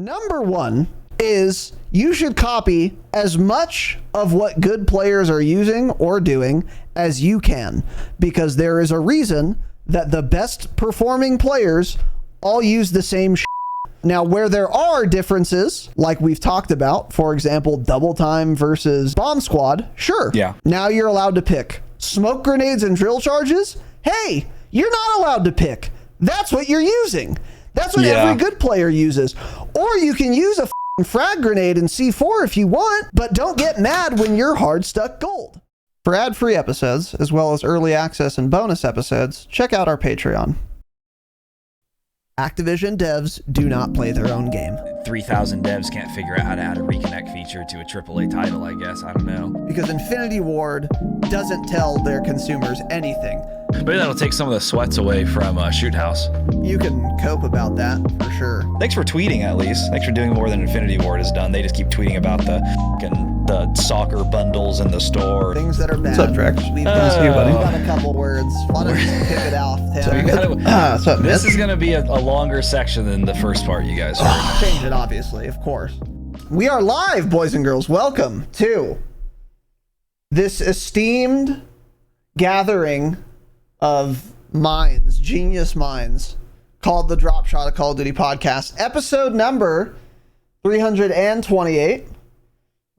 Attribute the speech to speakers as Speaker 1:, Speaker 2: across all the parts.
Speaker 1: Number one is you should copy as much of what good players are using or doing as you can, because there is a reason that the best performing players all use the same shit. Now, where there are differences, like we've talked about, for example, double time versus bomb squad, sure.
Speaker 2: Yeah.
Speaker 1: Now you're allowed to pick. Smoke grenades and drill charges, hey, you're not allowed to pick. That's what you're using. That's what every good player uses. Or you can use a frag grenade in C4 if you want, but don't get mad when you're hard stuck gold. For ad-free episodes, as well as early access and bonus episodes, check out our Patreon. Activision devs do not play their own game.
Speaker 2: 3,000 devs can't figure out how to add a reconnect feature to a AAA title, I guess. I don't know.
Speaker 1: Because Infinity Ward doesn't tell their consumers anything.
Speaker 2: Maybe that'll take some of the sweats away from Shoot House.
Speaker 1: You can cope about that, for sure.
Speaker 2: Thanks for tweeting, at least. Thanks for doing more than Infinity Ward has done. They just keep tweeting about the soccer bundles in the store.
Speaker 1: Things that are bad.
Speaker 3: What's up, Drax?
Speaker 1: We've
Speaker 3: buddy.
Speaker 1: got a couple words. Why don't you kick it off,
Speaker 2: So this is going to be a longer section than the first part you guys heard.
Speaker 1: Change it, obviously, of course. We are live, boys and girls. Welcome to this esteemed gathering of minds, genius minds, called the Dropshot, a Call of Duty podcast, episode number 328.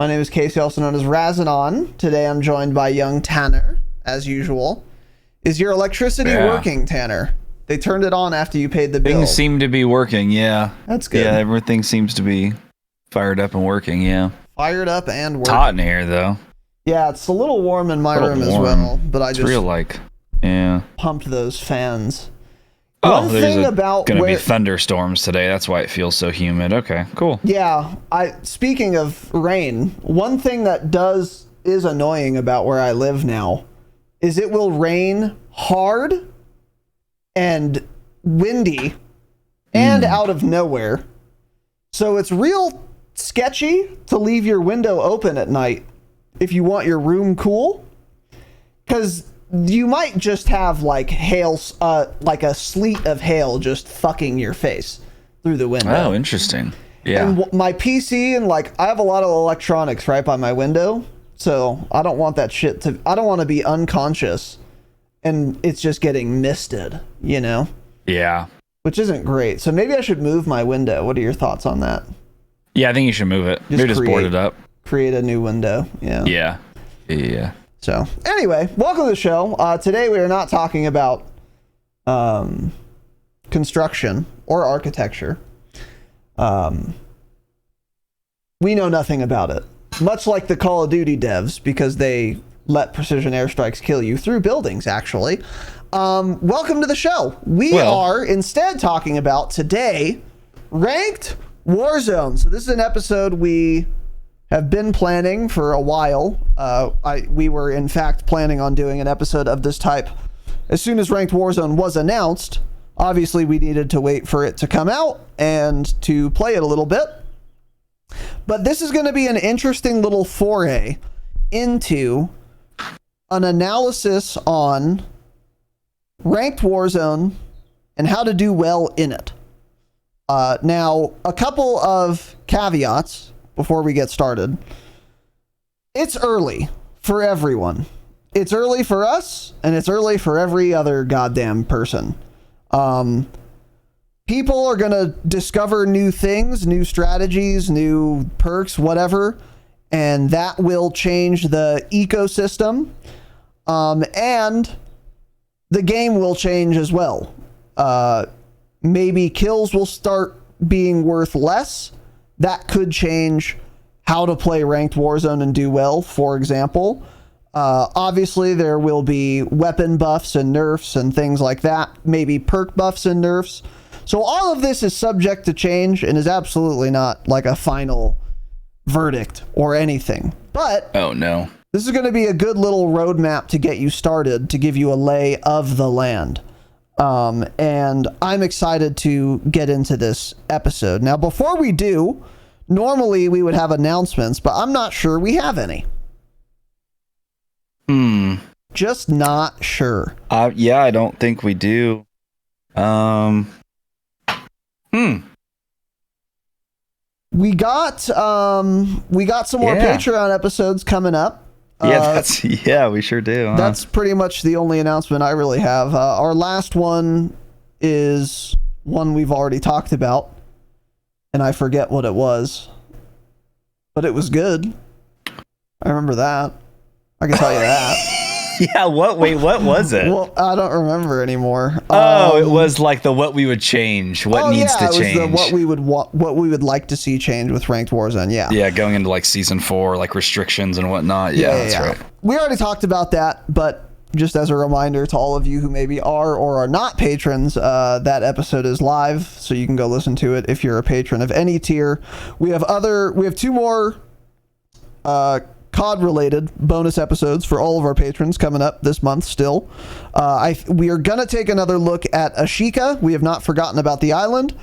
Speaker 1: My name is Casey, also known as Razinon. Today I'm joined by young Tanner, as usual. Is your electricity working, Tanner? They turned it on after you paid the bill.
Speaker 2: Things seem to be working, yeah.
Speaker 1: That's good.
Speaker 2: Yeah, everything seems to be fired up and working, yeah.
Speaker 1: Fired up and working.
Speaker 2: It's hot in here, though.
Speaker 1: Yeah, it's a little warm in my room as well, but I just pumped those fans.
Speaker 2: Oh, there's gonna be thunderstorms today. That's why it feels so humid. Okay, cool.
Speaker 1: Yeah, speaking of rain, one thing that is annoying about where I live now is it will rain hard and windy and out of nowhere. So it's real sketchy to leave your window open at night if you want your room cool, because you might just have like hail, like a sleet of hail just fucking your face through the window.
Speaker 2: Oh, interesting. Yeah.
Speaker 1: And my PC and I have a lot of electronics right by my window, so I don't want that shit I don't want to be unconscious and it's just getting misted, you know?
Speaker 2: Yeah.
Speaker 1: Which isn't great. So maybe I should move my window. What are your thoughts on that?
Speaker 2: Yeah, I think you should move it. Maybe just board it up.
Speaker 1: Create a new window. Yeah.
Speaker 2: Yeah. Yeah.
Speaker 1: So anyway, welcome to the show. Today we are not talking about construction or architecture. We know nothing about it. Much like the Call of Duty devs, because they let precision airstrikes kill you through buildings, actually. Welcome to the show. We are instead talking about today Ranked Warzone. So this is an episode we have been planning for a while. We were in fact planning on doing an episode of this type as soon as Ranked Warzone was announced. Obviously, we needed to wait for it to come out and to play it a little bit. But this is going to be an interesting little foray into an analysis on Ranked Warzone and how to do well in it. Now, a couple of caveats before we get started. It's early for everyone. It's early for us, and it's early for every other goddamn person. People are going to discover new things, new strategies, new perks, whatever, and that will change the ecosystem, and the game will change as well. Maybe kills will start being worth less. That could change how to play Ranked Warzone and do well, for example. Obviously, there will be weapon buffs and nerfs and things like that. Maybe perk buffs and nerfs. So all of this is subject to change and is absolutely not like a final verdict or anything. But
Speaker 2: oh no,
Speaker 1: this is going to be a good little roadmap to get you started, to give you a lay of the land. And I'm excited to get into this episode. Now, before we do, normally we would have announcements, but I'm not sure we have any. Just not sure.
Speaker 2: Yeah, I don't think we do.
Speaker 1: We got some more Patreon episodes coming up.
Speaker 2: We sure do. Huh?
Speaker 1: That's pretty much the only announcement I really have. Our last one is one we've already talked about, and I forget what it was, but it was good. I remember that. I can tell you that.
Speaker 2: Yeah, what was it?
Speaker 1: Well, I don't remember anymore.
Speaker 2: It was like the what we would change, what needs to change.
Speaker 1: It was the what we would like to see change with Ranked Warzone, yeah.
Speaker 2: Yeah, going into like season 4, like restrictions and whatnot. Yeah, that's right.
Speaker 1: We already talked about that, but just as a reminder to all of you who maybe are or are not patrons, that episode is live, so you can go listen to it if you're a patron of any tier. We have 2 more COD related bonus episodes for all of our patrons coming up this month still. We are gonna take another look at Ashika. We have not forgotten about the island,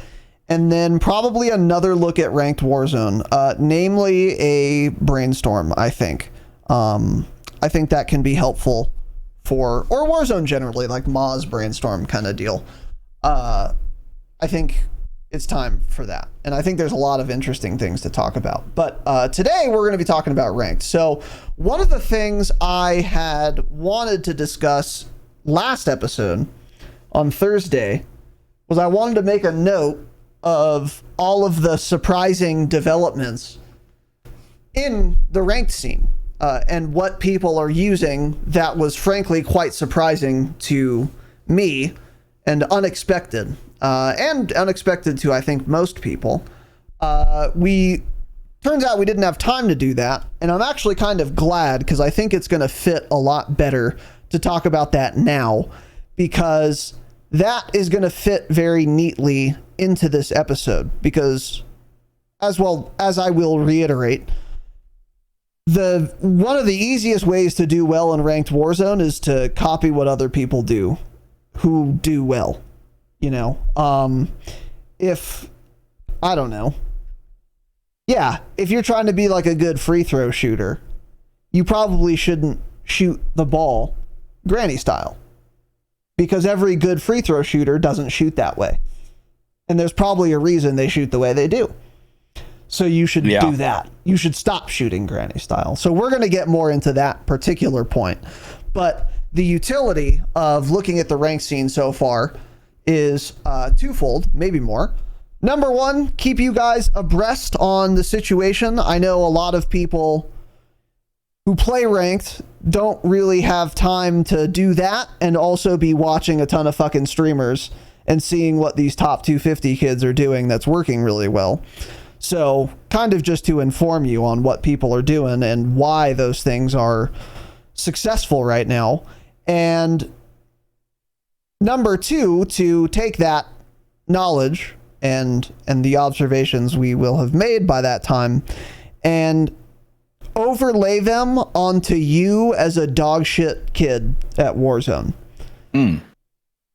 Speaker 1: and then probably another look at Ranked Warzone, namely a brainstorm. I think that can be helpful or Warzone generally, like Ma's brainstorm kind of deal. I think it's time for that. And I think there's a lot of interesting things to talk about. But today we're going to be talking about ranked. So one of the things I had wanted to discuss last episode on Thursday was I wanted to make a note of all of the surprising developments in the ranked scene and what people are using that was frankly quite surprising to me and unexpected. And unexpected to, I think, most people. Turns out we didn't have time to do that, and I'm actually kind of glad because I think it's going to fit a lot better to talk about that now, because that is going to fit very neatly into this episode, because as well as I will reiterate, one of the easiest ways to do well in Ranked Warzone is to copy what other people do who do well. You know, if you're trying to be like a good free throw shooter, you probably shouldn't shoot the ball granny style, because every good free throw shooter doesn't shoot that way. And there's probably a reason they shoot the way they do. So you should do that. You should stop shooting granny style. So we're going to get more into that particular point. But the utility of looking at the ranked scene so far is twofold, maybe more. Number one, keep you guys abreast on the situation. I know a lot of people who play ranked don't really have time to do that and also be watching a ton of fucking streamers and seeing what these top 250 kids are doing that's working really well. So kind of just to inform you on what people are doing and why those things are successful right now. And number two, to take that knowledge and the observations we will have made by that time and overlay them onto you as a dog shit kid at Warzone.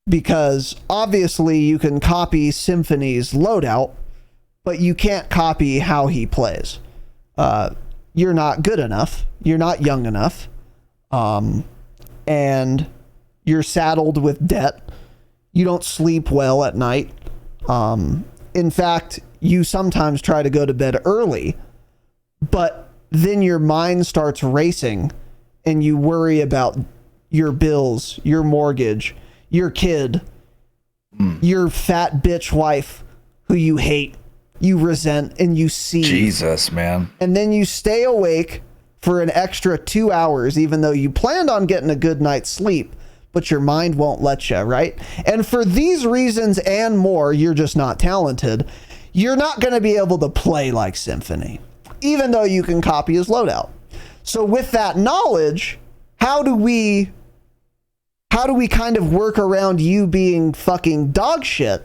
Speaker 1: Because obviously you can copy Symphony's loadout, but you can't copy how he plays. You're not good enough. You're not young enough. And you're saddled with debt. You don't sleep well at night. In fact, you sometimes try to go to bed early, but then your mind starts racing and you worry about your bills, your mortgage, your kid, your fat bitch wife who you hate, you resent, and you see.
Speaker 2: Jesus, man.
Speaker 1: And then you stay awake for an extra 2 hours, even though you planned on getting a good night's sleep, but your mind won't let you, right? And for these reasons and more, you're just not talented. You're not going to be able to play like Symphony, even though you can copy his loadout. So with that knowledge, how do we kind of work around you being fucking dog shit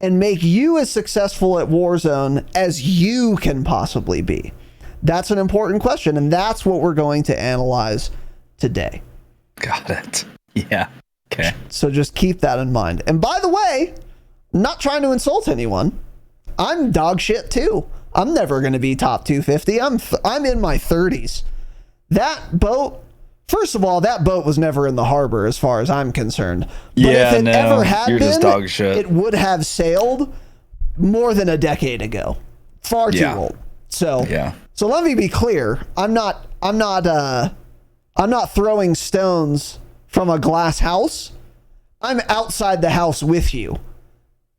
Speaker 1: and make you as successful at Warzone as you can possibly be? That's an important question, and that's what we're going to analyze today.
Speaker 2: Got it. Yeah. Okay.
Speaker 1: So just keep that in mind. And by the way, I'm not trying to insult anyone. I'm dog shit too. I'm never going to be top 250. I'm in my 30s. That boat, first of all, that boat was never in the harbor as far as I'm concerned. But if it ever had been,
Speaker 2: just dog shit.
Speaker 1: It would have sailed more than a decade ago. Far too old. So so let me be clear. I'm not throwing stones from a glass house. I'm outside the house with you.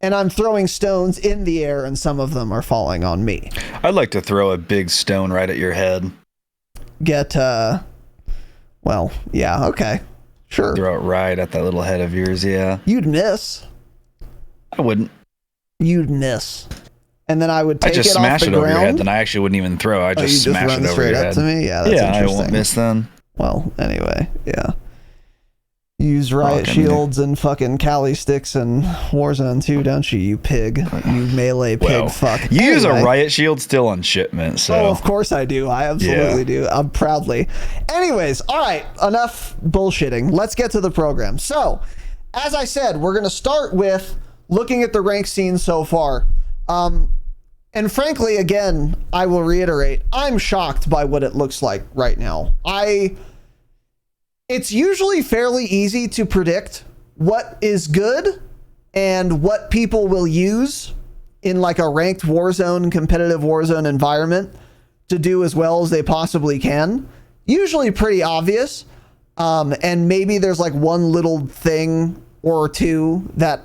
Speaker 1: And I'm throwing stones in the air, and some of them are falling on me.
Speaker 2: I'd like to throw a big stone right at your head.
Speaker 1: Well, yeah, okay. Sure.
Speaker 2: Throw it right at that little head of yours, yeah.
Speaker 1: You'd miss.
Speaker 2: I wouldn't.
Speaker 1: You'd miss. And then I would take it off the ground.
Speaker 2: I just smash it over your head, then I actually wouldn't even throw. I just smash it over your head.
Speaker 1: To me? Yeah, that's interesting.
Speaker 2: I won't miss then.
Speaker 1: Well, anyway, yeah. Use riot shields and fucking Cali sticks and Warzone 2, don't you, you pig? You melee pig fuck.
Speaker 2: You use a riot shield still on shipment, so.
Speaker 1: Oh, of course I do. I absolutely do. I'm proudly. Anyways, all right, enough bullshitting. Let's get to the program. So, as I said, we're going to start with looking at the rank scene so far. And frankly, again, I will reiterate, I'm shocked by what it looks like right now. It's usually fairly easy to predict what is good and what people will use in like a ranked Warzone, competitive Warzone environment to do as well as they possibly can. Usually pretty obvious. And maybe there's like one little thing or two that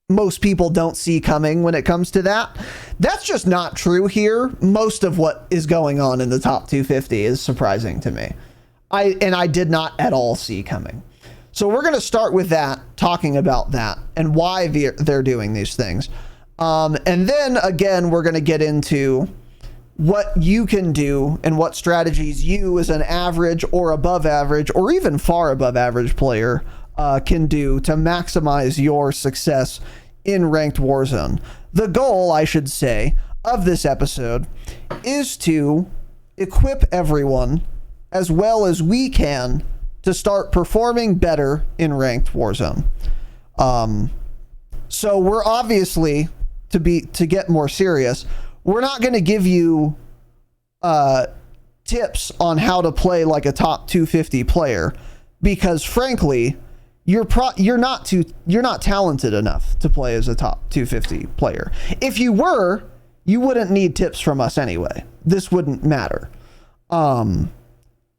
Speaker 1: most people don't see coming when it comes to that. That's just not true here. Most of what is going on in the top 250 is surprising to me. I did not at all see coming. So we're going to start with that, talking about that and why they're doing these things. And then again, we're going to get into what you can do and what strategies you as an average or above average or even far above average player can do to maximize your success in Ranked Warzone. The goal, I should say, of this episode is to equip everyone as well as we can to start performing better in Ranked Warzone. So we're obviously, to get more serious, we're not going to give you tips on how to play like a top 250 player, because frankly, you're not talented enough to play as a top 250 player. If you were, you wouldn't need tips from us anyway. This wouldn't matter.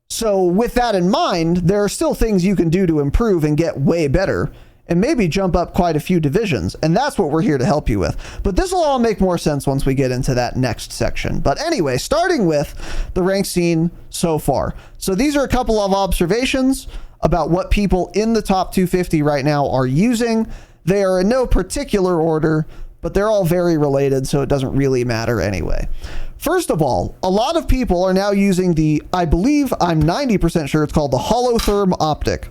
Speaker 1: So with that in mind, there are still things you can do to improve and get way better and maybe jump up quite a few divisions. And that's what we're here to help you with. But this will all make more sense once we get into that next section. But anyway, starting with the rank scene so far. So these are a couple of observations about what people in the top 250 right now are using. They are in no particular order, but they're all very related, so it doesn't really matter anyway. First of all, a lot of people are now using I'm 90% sure it's called the Holotherm optic,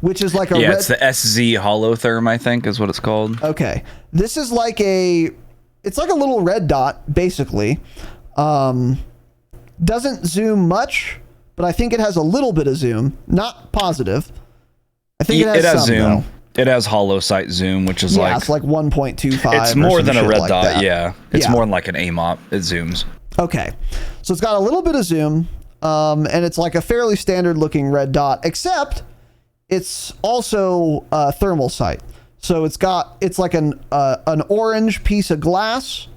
Speaker 1: which is like a
Speaker 2: it's the SZ Holotherm, I think is what it's called.
Speaker 1: Okay. This is like it's like a little red dot, basically. Doesn't zoom much, but I think it has a little bit of zoom, not positive. I think it has some,
Speaker 2: zoom.
Speaker 1: Though.
Speaker 2: It has hollow sight zoom, which is
Speaker 1: it's like 1.25.
Speaker 2: It's more than a red dot,
Speaker 1: that.
Speaker 2: yeah. It's more than like an AMOP. It zooms.
Speaker 1: Okay. So it's got a little bit of zoom, and it's like a fairly standard looking red dot, except it's also thermal sight. So it's like an orange piece of glass,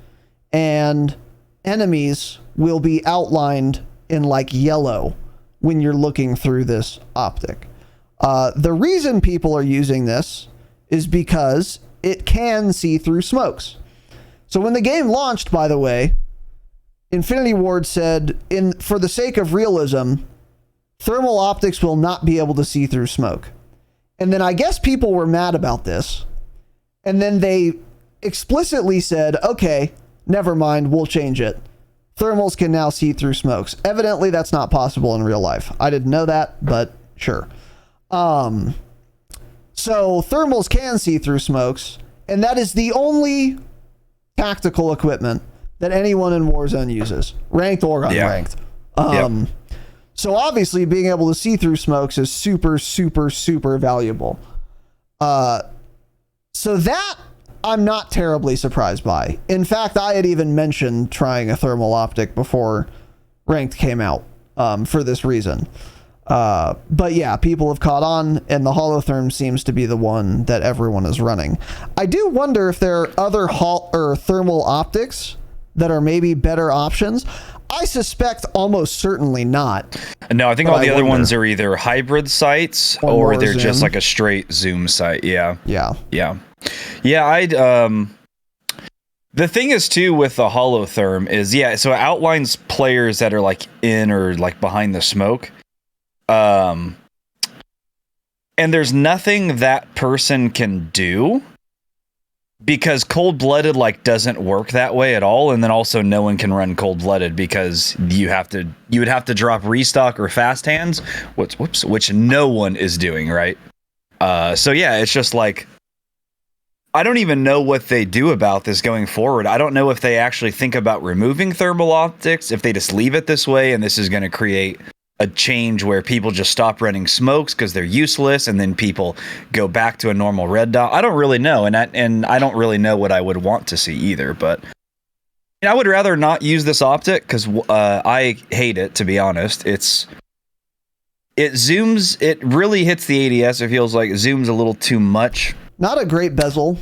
Speaker 1: and enemies will be outlined in like yellow when you're looking through this optic. The reason people are using this is because it can see through smokes. So when the game launched, by the way, Infinity Ward said, for the sake of realism, thermal optics will not be able to see through smoke. And then I guess people were mad about this. And then they explicitly said, okay, never mind, we'll change it. Thermals can now see through smokes. Evidently, that's not possible in real life. I didn't know that, but sure. So thermals can see through smokes, and that is the only tactical equipment that anyone in Warzone uses, ranked or unranked. So obviously being able to see through smokes is super, super, super valuable. So that I'm not terribly surprised by. In fact, I had even mentioned trying a thermal optic before ranked came out, for this reason. But yeah, people have caught on, and the Holotherm seems to be the one that everyone is running. I do wonder if there are other thermal optics that are maybe better options? I suspect almost certainly not.
Speaker 2: No, I think all the other ones are either hybrid sites or they're just like a straight Zoom site. Yeah. I'd the thing is too with the holotherm is so it outlines players that are like in or like behind the smoke. And there's nothing that person can do because cold-blooded like doesn't work that way at all, and then also no one can run cold-blooded because you would have to drop restock or fast hands, which no one is doing, right? So yeah, it's just like I don't even know what they do about this going forward. I don't know if they actually think about removing thermal optics, if they just leave it this way, and this is going to create a change where people just stop running smokes because they're useless, and then people go back to a normal red dot. I don't really know, and I don't really know what I would want to see either. But I would rather not use this optic because I hate it, to be honest. It zooms. It really hits the ADS. It feels like it zooms a little too much.
Speaker 1: Not a great bezel.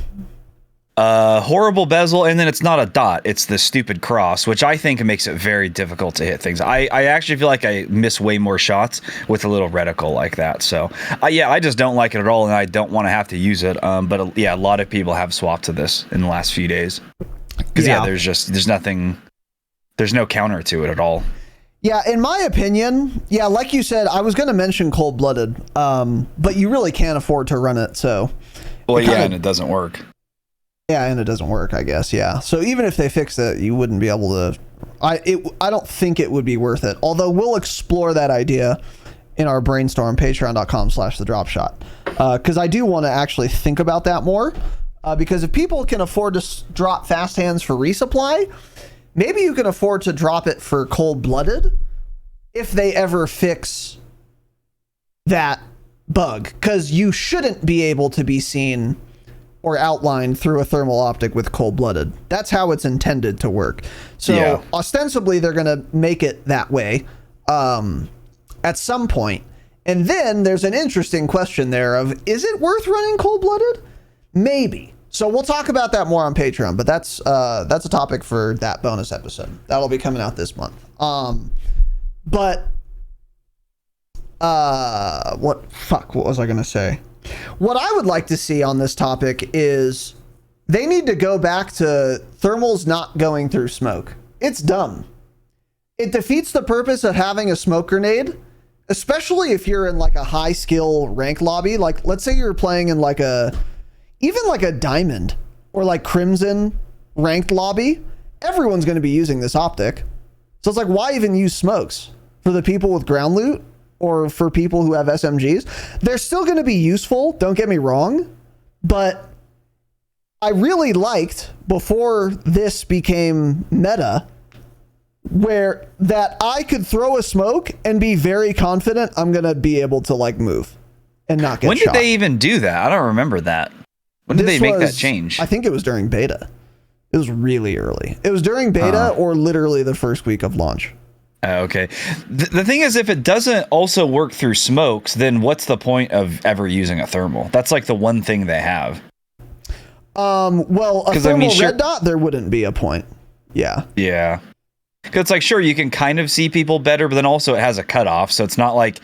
Speaker 2: Horrible bezel, and then it's not a dot, it's the stupid cross, which I think makes it very difficult to hit things. I actually feel like I miss way more shots with a little reticle like that. So I just don't like it at all, and I don't want to have to use it. But a lot of people have swapped to this in the last few days because there's no counter to it at all.
Speaker 1: Yeah, in my opinion, like you said, I was going to mention cold-blooded, but you really can't afford to run it, so.
Speaker 2: Well, and it doesn't work.
Speaker 1: Yeah, and it doesn't work, I guess, yeah. So even if they fixed it, you wouldn't be able to... I don't think it would be worth it, although we'll explore that idea in our brainstorm, patreon.com/thedropshot, because I do want to actually think about that more, because if people can afford to drop fast hands for resupply, maybe you can afford to drop it for cold-blooded if they ever fix that bug, because you shouldn't be able to be seen or outlined through a thermal optic with cold-blooded. That's how it's intended to work. So ostensibly they're going to make it that way at some point. And then there's an interesting question there of, is it worth running cold-blooded? Maybe. So we'll talk about that more on Patreon, but that's a topic for that bonus episode. That'll be coming out this month. What was I going to say? What I would like to see on this topic is they need to go back to thermals not going through smoke. It's dumb. It defeats the purpose of having a smoke grenade, especially if you're in like a high skill rank lobby. Like, let's say you're playing in like even like a diamond or like crimson ranked lobby. Everyone's going to be using this optic. So it's like, why even use smokes for the people with ground loot? Or for people who have SMGs, they're still going to be useful. Don't get me wrong, but I really liked before this became meta where that I could throw a smoke and be very confident I'm going to be able to like move and not get shot.
Speaker 2: When did they even do that? I don't remember that. When did they make that change?
Speaker 1: I think it was during beta. It was really early. It was during beta or literally the first week of launch.
Speaker 2: Okay. The thing is, if it doesn't also work through smokes, then what's the point of ever using a thermal? That's like the one thing they have.
Speaker 1: Well, a thermal red dot, there wouldn't be a point. Yeah.
Speaker 2: Yeah. Because it's like, sure, you can kind of see people better, but then also it has a cutoff, so it's not like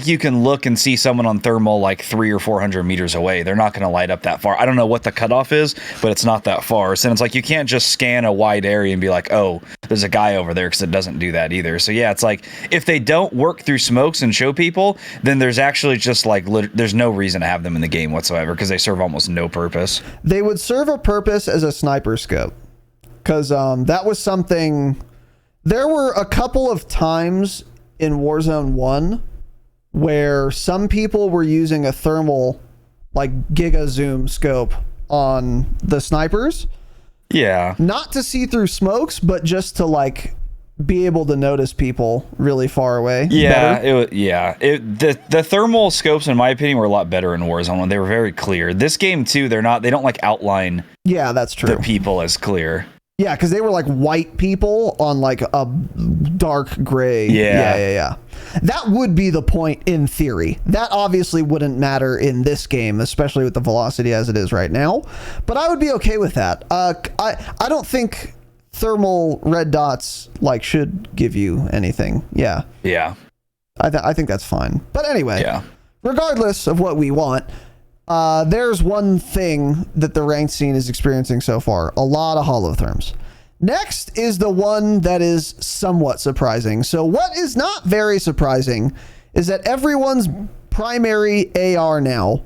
Speaker 2: you can look and see someone on thermal like 300 or 400 meters away. They're not going to light up that far. I don't know what the cutoff is, but it's not that far. So it's like you can't just scan a wide area and be like, oh, there's a guy over there, because it doesn't do that either. So yeah, it's like if they don't work through smokes and show people, then there's actually just like there's no reason to have them in the game whatsoever because they serve almost no purpose.
Speaker 1: They would serve a purpose as a sniper scope, because that was something. There were a couple of times in Warzone 1 where some people were using a thermal like giga zoom scope on the snipers.
Speaker 2: Yeah.
Speaker 1: Not to see through smokes, but just to like be able to notice people really far away.
Speaker 2: Yeah. The thermal scopes, in my opinion, were a lot better in Warzone when they were very clear. This game too, they don't like outline.
Speaker 1: Yeah, that's true.
Speaker 2: The people as clear.
Speaker 1: Yeah, because they were like white people on like a dark gray. Yeah. That would be the point in theory. That obviously wouldn't matter in this game, especially with the velocity as it is right now. But I would be okay with that. I don't think thermal red dots like should give you anything. Yeah.
Speaker 2: Yeah.
Speaker 1: I think that's fine. But anyway, regardless of what we want, there's one thing that the ranked scene is experiencing so far. A lot of holotherms. Next is the one that is somewhat surprising. So what is not very surprising is that everyone's primary AR now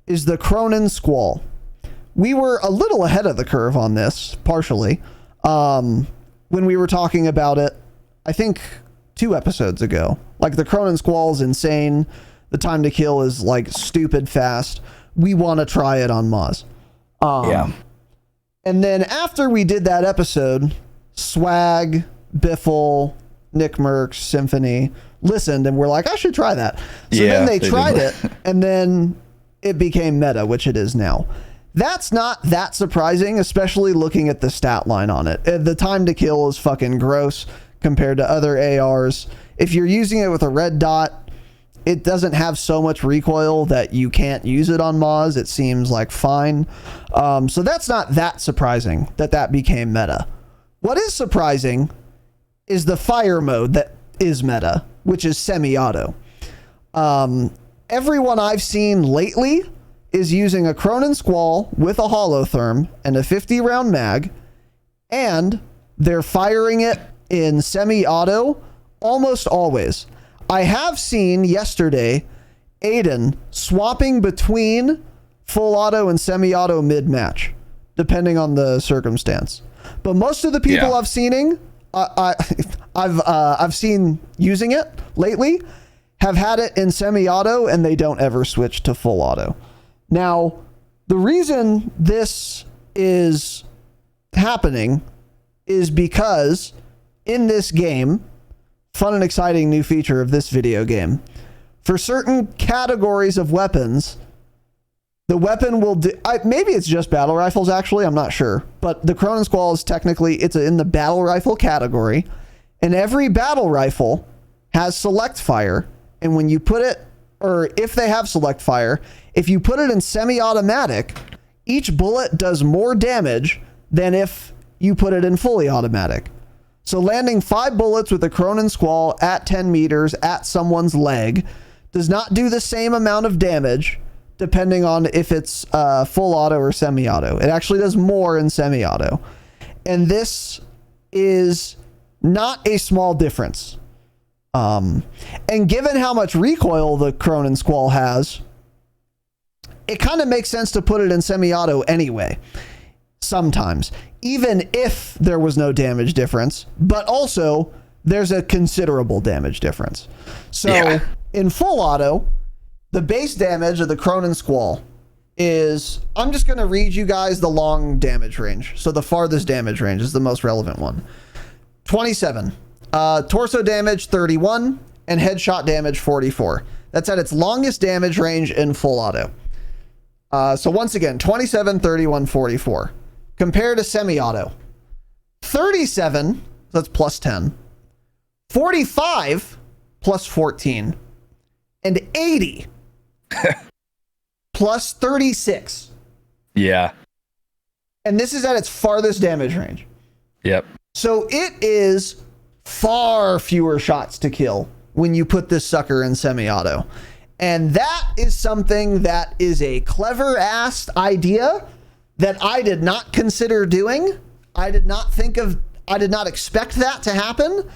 Speaker 1: is the Cronin Squall. We were a little ahead of the curve on this, partially, when we were talking about it, I think 2 episodes ago. Like, the Cronin Squall is insane. The time to kill is, like, stupid fast. We want to try it on Moz. And then after we did that episode, Swag, Biffle, Nick Merckx, Symphony listened and were like, I should try that. So then they tried it, and then it became meta, which it is now. That's not that surprising, especially looking at the stat line on it. The time to kill is fucking gross compared to other ARs. If you're using it with a red dot, it doesn't have so much recoil that you can't use it on Moz. It seems like fine. So that's not that surprising that became meta. What is surprising is the fire mode that is meta, which is semi-auto. Everyone I've seen lately is using a Cronin Squall with a holotherm and a 50-round mag, and they're firing it in semi-auto almost always. I have seen yesterday Aiden swapping between full auto and semi-auto mid-match, depending on the circumstance. But most of the people I've seen using it lately have had it in semi-auto, and they don't ever switch to full auto. Now, the reason this is happening is because in this game, fun and exciting new feature of this video game, for certain categories of weapons, the weapon will maybe it's just battle rifles, actually, I'm not sure, but the Cronin Squall is technically, it's in the battle rifle category, and every battle rifle has select fire, and when you put it, or if they have select fire, if you put it in semi-automatic, each bullet does more damage than if you put it in fully automatic. So landing 5 bullets with a Cronin Squall at 10 meters at someone's leg does not do the same amount of damage depending on if it's full auto or semi-auto. It actually does more in semi-auto. And this is not a small difference. And given how much recoil the Cronin Squall has, it kind of makes sense to put it in semi-auto anyway. Sometimes, even if there was no damage difference, but also there's a considerable damage difference. So in full auto, the base damage of the Cronin Squall is, I'm just going to read you guys the long damage range. So the farthest damage range is the most relevant one. 27. Torso damage 31 and headshot damage 44. That's at its longest damage range in full auto. So once again, 27, 31, 44. Compared to semi-auto. 37, that's plus 10. 45, plus 14. And 80, plus 36.
Speaker 2: Yeah.
Speaker 1: And this is at its farthest damage range.
Speaker 2: Yep.
Speaker 1: So it is far fewer shots to kill when you put this sucker in semi-auto. And that is something that is a clever-ass idea that I did not consider doing. I did not expect that to happen.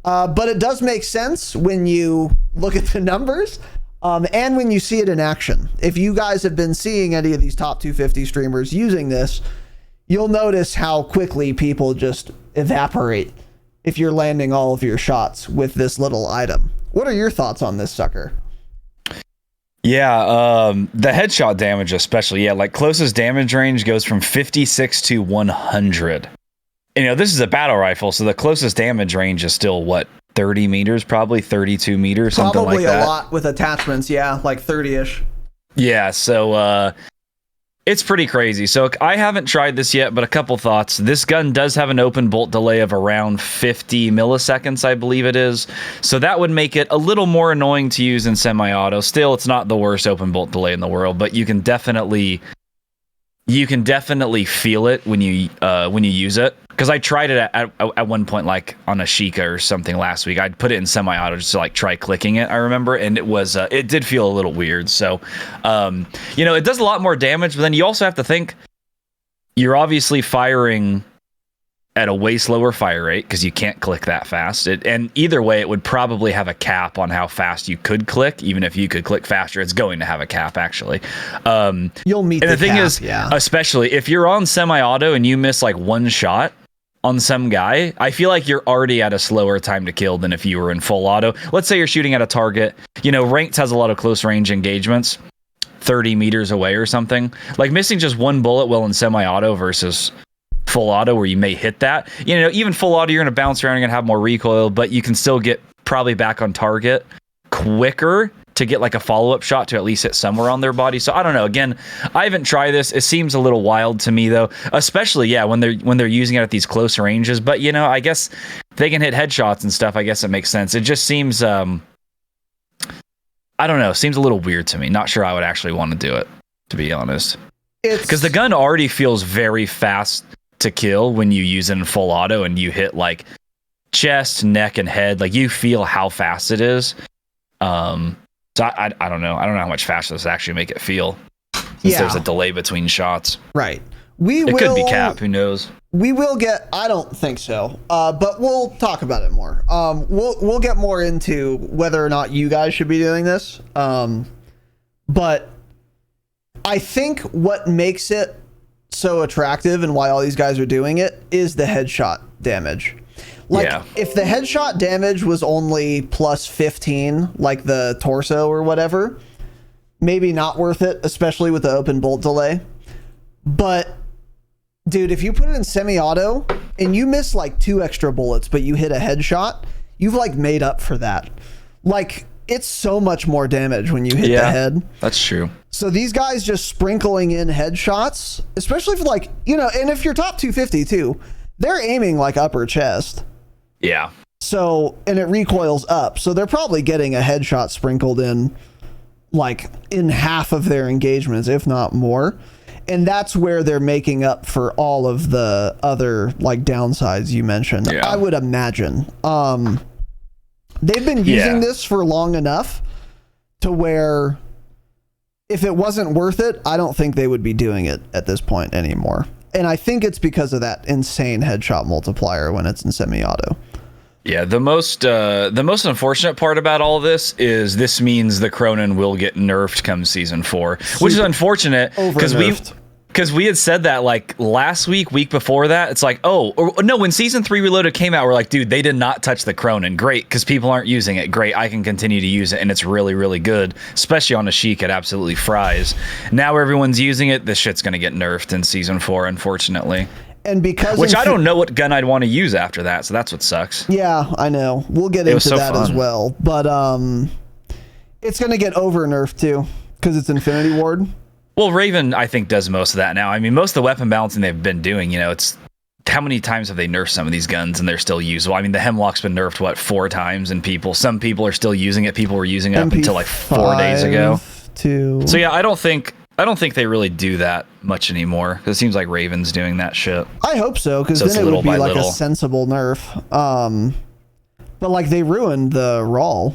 Speaker 1: But it does make sense when you look at the numbers and when you see it in action. If you guys have been seeing any of these top 250 streamers using this, you'll notice how quickly people just evaporate if you're landing all of your shots with this little item. What are your thoughts on this sucker?
Speaker 2: Yeah, the headshot damage especially. Yeah, like closest damage range goes from 56 to 100. You know, this is a battle rifle, so the closest damage range is still, what, 30 meters, probably 32 meters, something like that.
Speaker 1: Probably a lot with attachments, yeah, like 30-ish.
Speaker 2: Yeah, so it's pretty crazy. So I haven't tried this yet, but a couple thoughts. This gun does have an open bolt delay of around 50 milliseconds, I believe it is. So that would make it a little more annoying to use in semi-auto. Still, it's not the worst open bolt delay in the world, but you can definitely you can definitely feel it when you use it. Because I tried it at one point, like on a Sheikah or something last week. I'd put it in semi-auto just to like try clicking it, I remember, and it did feel a little weird. So, it does a lot more damage, but then you also have to think you're obviously firing at a way slower fire rate because you can't click that fast. And either way, it would probably have a cap on how fast you could click. Even if you could click faster, it's going to have a cap, actually.
Speaker 1: You'll meet
Speaker 2: and the thing
Speaker 1: cap,
Speaker 2: is, especially if you're on semi-auto and you miss like one shot on some guy, I feel like you're already at a slower time to kill than if you were in full auto. Let's say you're shooting at a target. Ranked has a lot of close range engagements, 30 meters away or something. Like missing just one bullet while in semi-auto versus full auto where you may hit that. Even full auto, you're going to bounce around, you're going to have more recoil, but you can still get probably back on target quicker to get like a follow-up shot to at least hit somewhere on their body. So I don't know. Again, I haven't tried this. It seems a little wild to me though, especially when they're using it at these close ranges. But I guess if they can hit headshots and stuff, I guess it makes sense. It just seems I don't know, seems a little weird to me. Not sure I would actually want to do it, to be honest. Because the gun already feels very fast to kill when you use it in full auto and you hit like chest, neck, and head. Like you feel how fast it is. So I don't know. I don't know how much faster this actually make it feel. Since there's a delay between shots.
Speaker 1: Right.
Speaker 2: It could be cap. Who knows?
Speaker 1: We will get. I don't think so. But we'll talk about it more. We'll get more into whether or not you guys should be doing this. But I think what makes it so attractive and why all these guys are doing it is the headshot damage. If the headshot damage was only plus 15, like the torso or whatever, maybe not worth it, especially with the open bolt delay. But, dude, if you put it in semi-auto and you miss like 2 extra bullets, but you hit a headshot, you've like made up for that. Like, it's so much more damage when you hit the head.
Speaker 2: That's true.
Speaker 1: So these guys just sprinkling in headshots, especially for like, and if you're top 250 too, they're aiming like upper chest.
Speaker 2: Yeah.
Speaker 1: So, and it recoils up. So they're probably getting a headshot sprinkled in like in half of their engagements, if not more. And that's where they're making up for all of the other like downsides you mentioned. Yeah. I would imagine. They've been using this for long enough to where if it wasn't worth it, I don't think they would be doing it at this point anymore. And I think it's because of that insane headshot multiplier when it's in semi-auto.
Speaker 2: Yeah, the most unfortunate part about all this is this means the Cronin will get nerfed come season 4, which is unfortunate because we had said that like last week before that. It's like, when season 3 Reloaded came out, we're like, dude, they did not touch the Cronin. Great, because people aren't using it. Great, I can continue to use it, and it's really, really good, especially on a Sheik. It absolutely fries. Now everyone's using it. This shit's gonna get nerfed in season 4, unfortunately.
Speaker 1: And because
Speaker 2: I don't know what gun I'd want to use after that, so that's what sucks.
Speaker 1: Yeah, I know. We'll get into that as well. But it's gonna get over nerfed too, because it's Infinity Ward.
Speaker 2: Well, Raven, I think, does most of that now. I mean, most of the weapon balancing they've been doing, it's how many times have they nerfed some of these guns and they're still usable? I mean, the Hemlock's been nerfed, 4 times, and some people are still using it. People were using it up until like 4 days ago. So yeah, I don't think they really do that much anymore, because it seems like Raven's doing that shit.
Speaker 1: I hope so, because then it would be like a sensible nerf. But like they ruined the Rawl.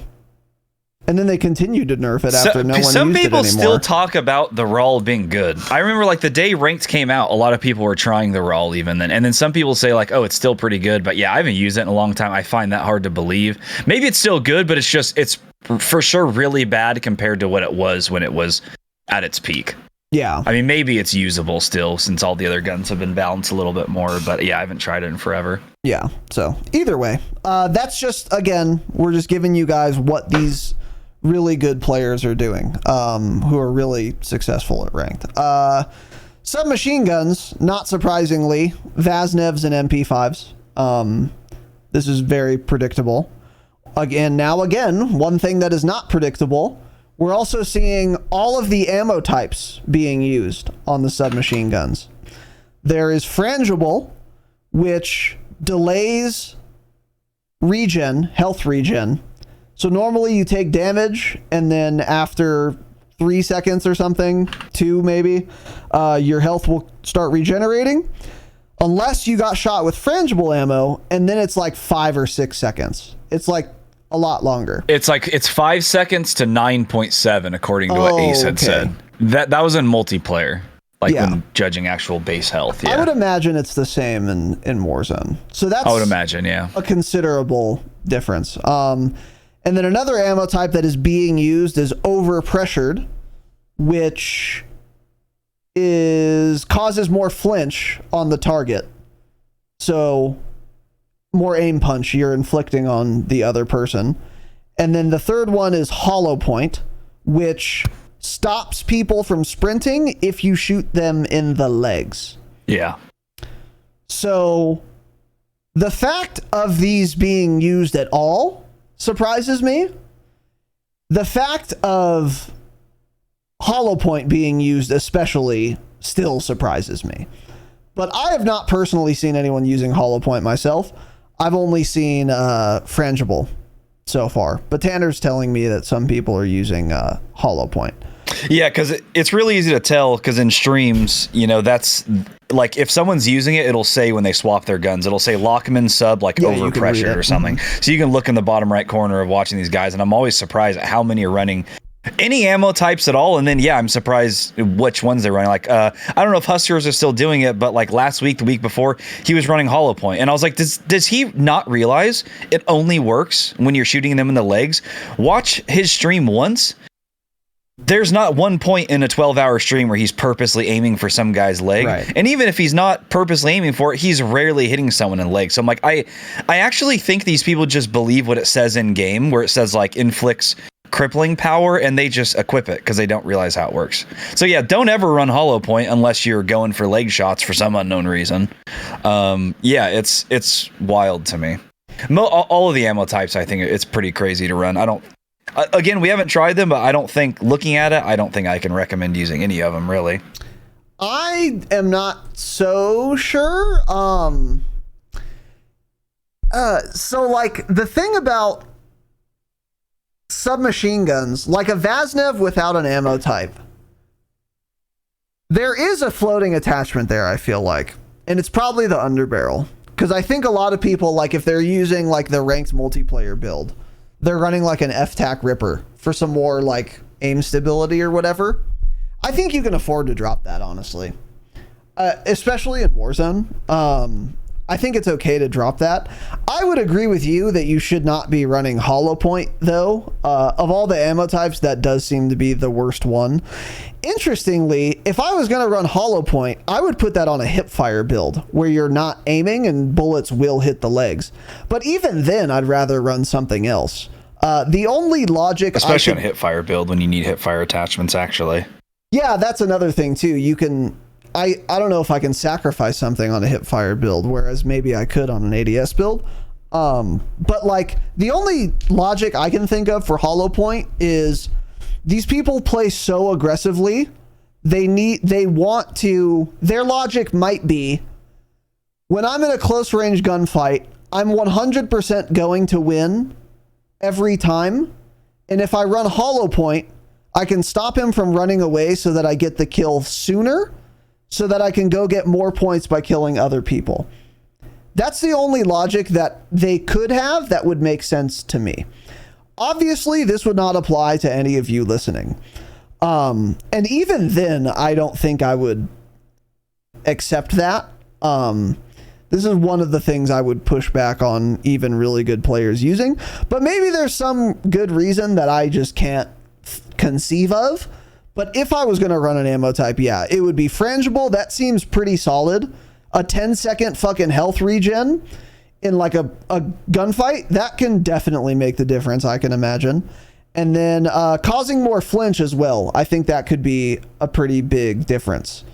Speaker 1: And then they continued to nerf it after no one used it anymore. Some people
Speaker 2: still talk about the Rawl being good. I remember like the day Ranked came out, a lot of people were trying the Rawl even then. And then some people say like, it's still pretty good. But yeah, I haven't used it in a long time. I find that hard to believe. Maybe it's still good, but it's for sure really bad compared to what it was when it was at its peak.
Speaker 1: Yeah.
Speaker 2: I mean, maybe it's usable still since all the other guns have been balanced a little bit more. But yeah, I haven't tried it in forever.
Speaker 1: Yeah. So either way, that's just, again, we're just giving you guys what these really good players are doing, who are really successful at Ranked. Submachine guns, not surprisingly, Vaznevs and MP5s. This is very predictable. Again, one thing that is not predictable, we're also seeing all of the ammo types being used on the submachine guns. There is frangible, which delays health regen. So normally you take damage, and then after 3 seconds or something, 2 maybe, your health will start regenerating. Unless you got shot with frangible ammo, and then it's like 5 or 6 seconds. It's like a lot longer.
Speaker 2: It's 5 seconds to 9.7 according to what Ace had said. That was in multiplayer, when judging actual base health. Yeah.
Speaker 1: I would imagine it's the same in Warzone. So that's,
Speaker 2: I would imagine, a
Speaker 1: considerable difference. And then another ammo type that is being used is overpressured, which causes more flinch on the target. So more aim punch you're inflicting on the other person. And then the third one is hollow point, which stops people from sprinting if you shoot them in the legs.
Speaker 2: Yeah.
Speaker 1: So the fact of these being used at all surprises me. The fact of hollow point being used especially still surprises me. But I have not personally seen anyone using hollow point myself. I've only seen frangible so far. But Tanner's telling me that some people are using hollow point.
Speaker 2: Yeah, because it's really easy to tell, because in streams, that's like if someone's using it, it'll say when they swap their guns, it'll say Lockman sub overpressured or something. Mm-hmm. So you can look in the bottom right corner of watching these guys, and I'm always surprised at how many are running any ammo types at all. And then I'm surprised which ones they're running. Like I don't know if Huskers are still doing it, but like last week, the week before, he was running hollow point, and I was like, does he not realize it only works when you're shooting them in the legs? Watch his stream once. There's not one point in a 12-hour stream where he's purposely aiming for some guy's leg. Right. And even if he's not purposely aiming for it, he's rarely hitting someone in the leg. So I'm like, I actually think these people just believe what it says in game, where it says like inflicts crippling power, and they just equip it because they don't realize how it works. So don't ever run hollow point unless you're going for leg shots for some unknown reason. It's wild to me. All of the ammo types, I think it's pretty crazy to run. Again, we haven't tried them, but I don't think, looking at it, I don't think I can recommend using any of them, really.
Speaker 1: I am not so sure. So, like, the thing about submachine guns, like a Vaznev without an ammo type, there is a floating attachment there, I feel like. And it's probably the underbarrel. Because I think a lot of people, like, if they're using, like, the ranked multiplayer build, they're running like an F-Tac Ripper for some more like aim stability or whatever. I think you can afford to drop that, honestly. Especially in Warzone. I think it's okay to drop that. I would agree with you that you should not be running hollow point, though. Of all the ammo types, that does seem to be the worst one. Interestingly, if I was going to run hollow point, I would put that on a hipfire build where you're not aiming and bullets will hit the legs. But even then, I'd rather run something else. The only logic,
Speaker 2: especially on a hipfire build when you need hipfire attachments, actually. Yeah,
Speaker 1: that's another thing too. You can, I don't know if I can sacrifice something on a hipfire build, whereas maybe I could on an ADS build. But like the only logic I can think of for hollow point is these people play so aggressively. Their logic might be, when I'm in a close range gunfight, I'm 100% going to win every time. And if I run hollow point, I can stop him from running away so that I get the kill sooner, so that I can go get more points by killing other people. That's the only logic that they could have that would make sense to me. Obviously, this would not apply to any of you listening. And even then, I don't think I would accept that. This is one of the things I would push back on even really good players using. But maybe there's some good reason that I just can't conceive of. But if I was going to run an ammo type, it would be frangible. That seems pretty solid. A 10-second fucking health regen in like a gunfight, that can definitely make the difference, I can imagine. And then causing more flinch as well. I think that could be a pretty big difference.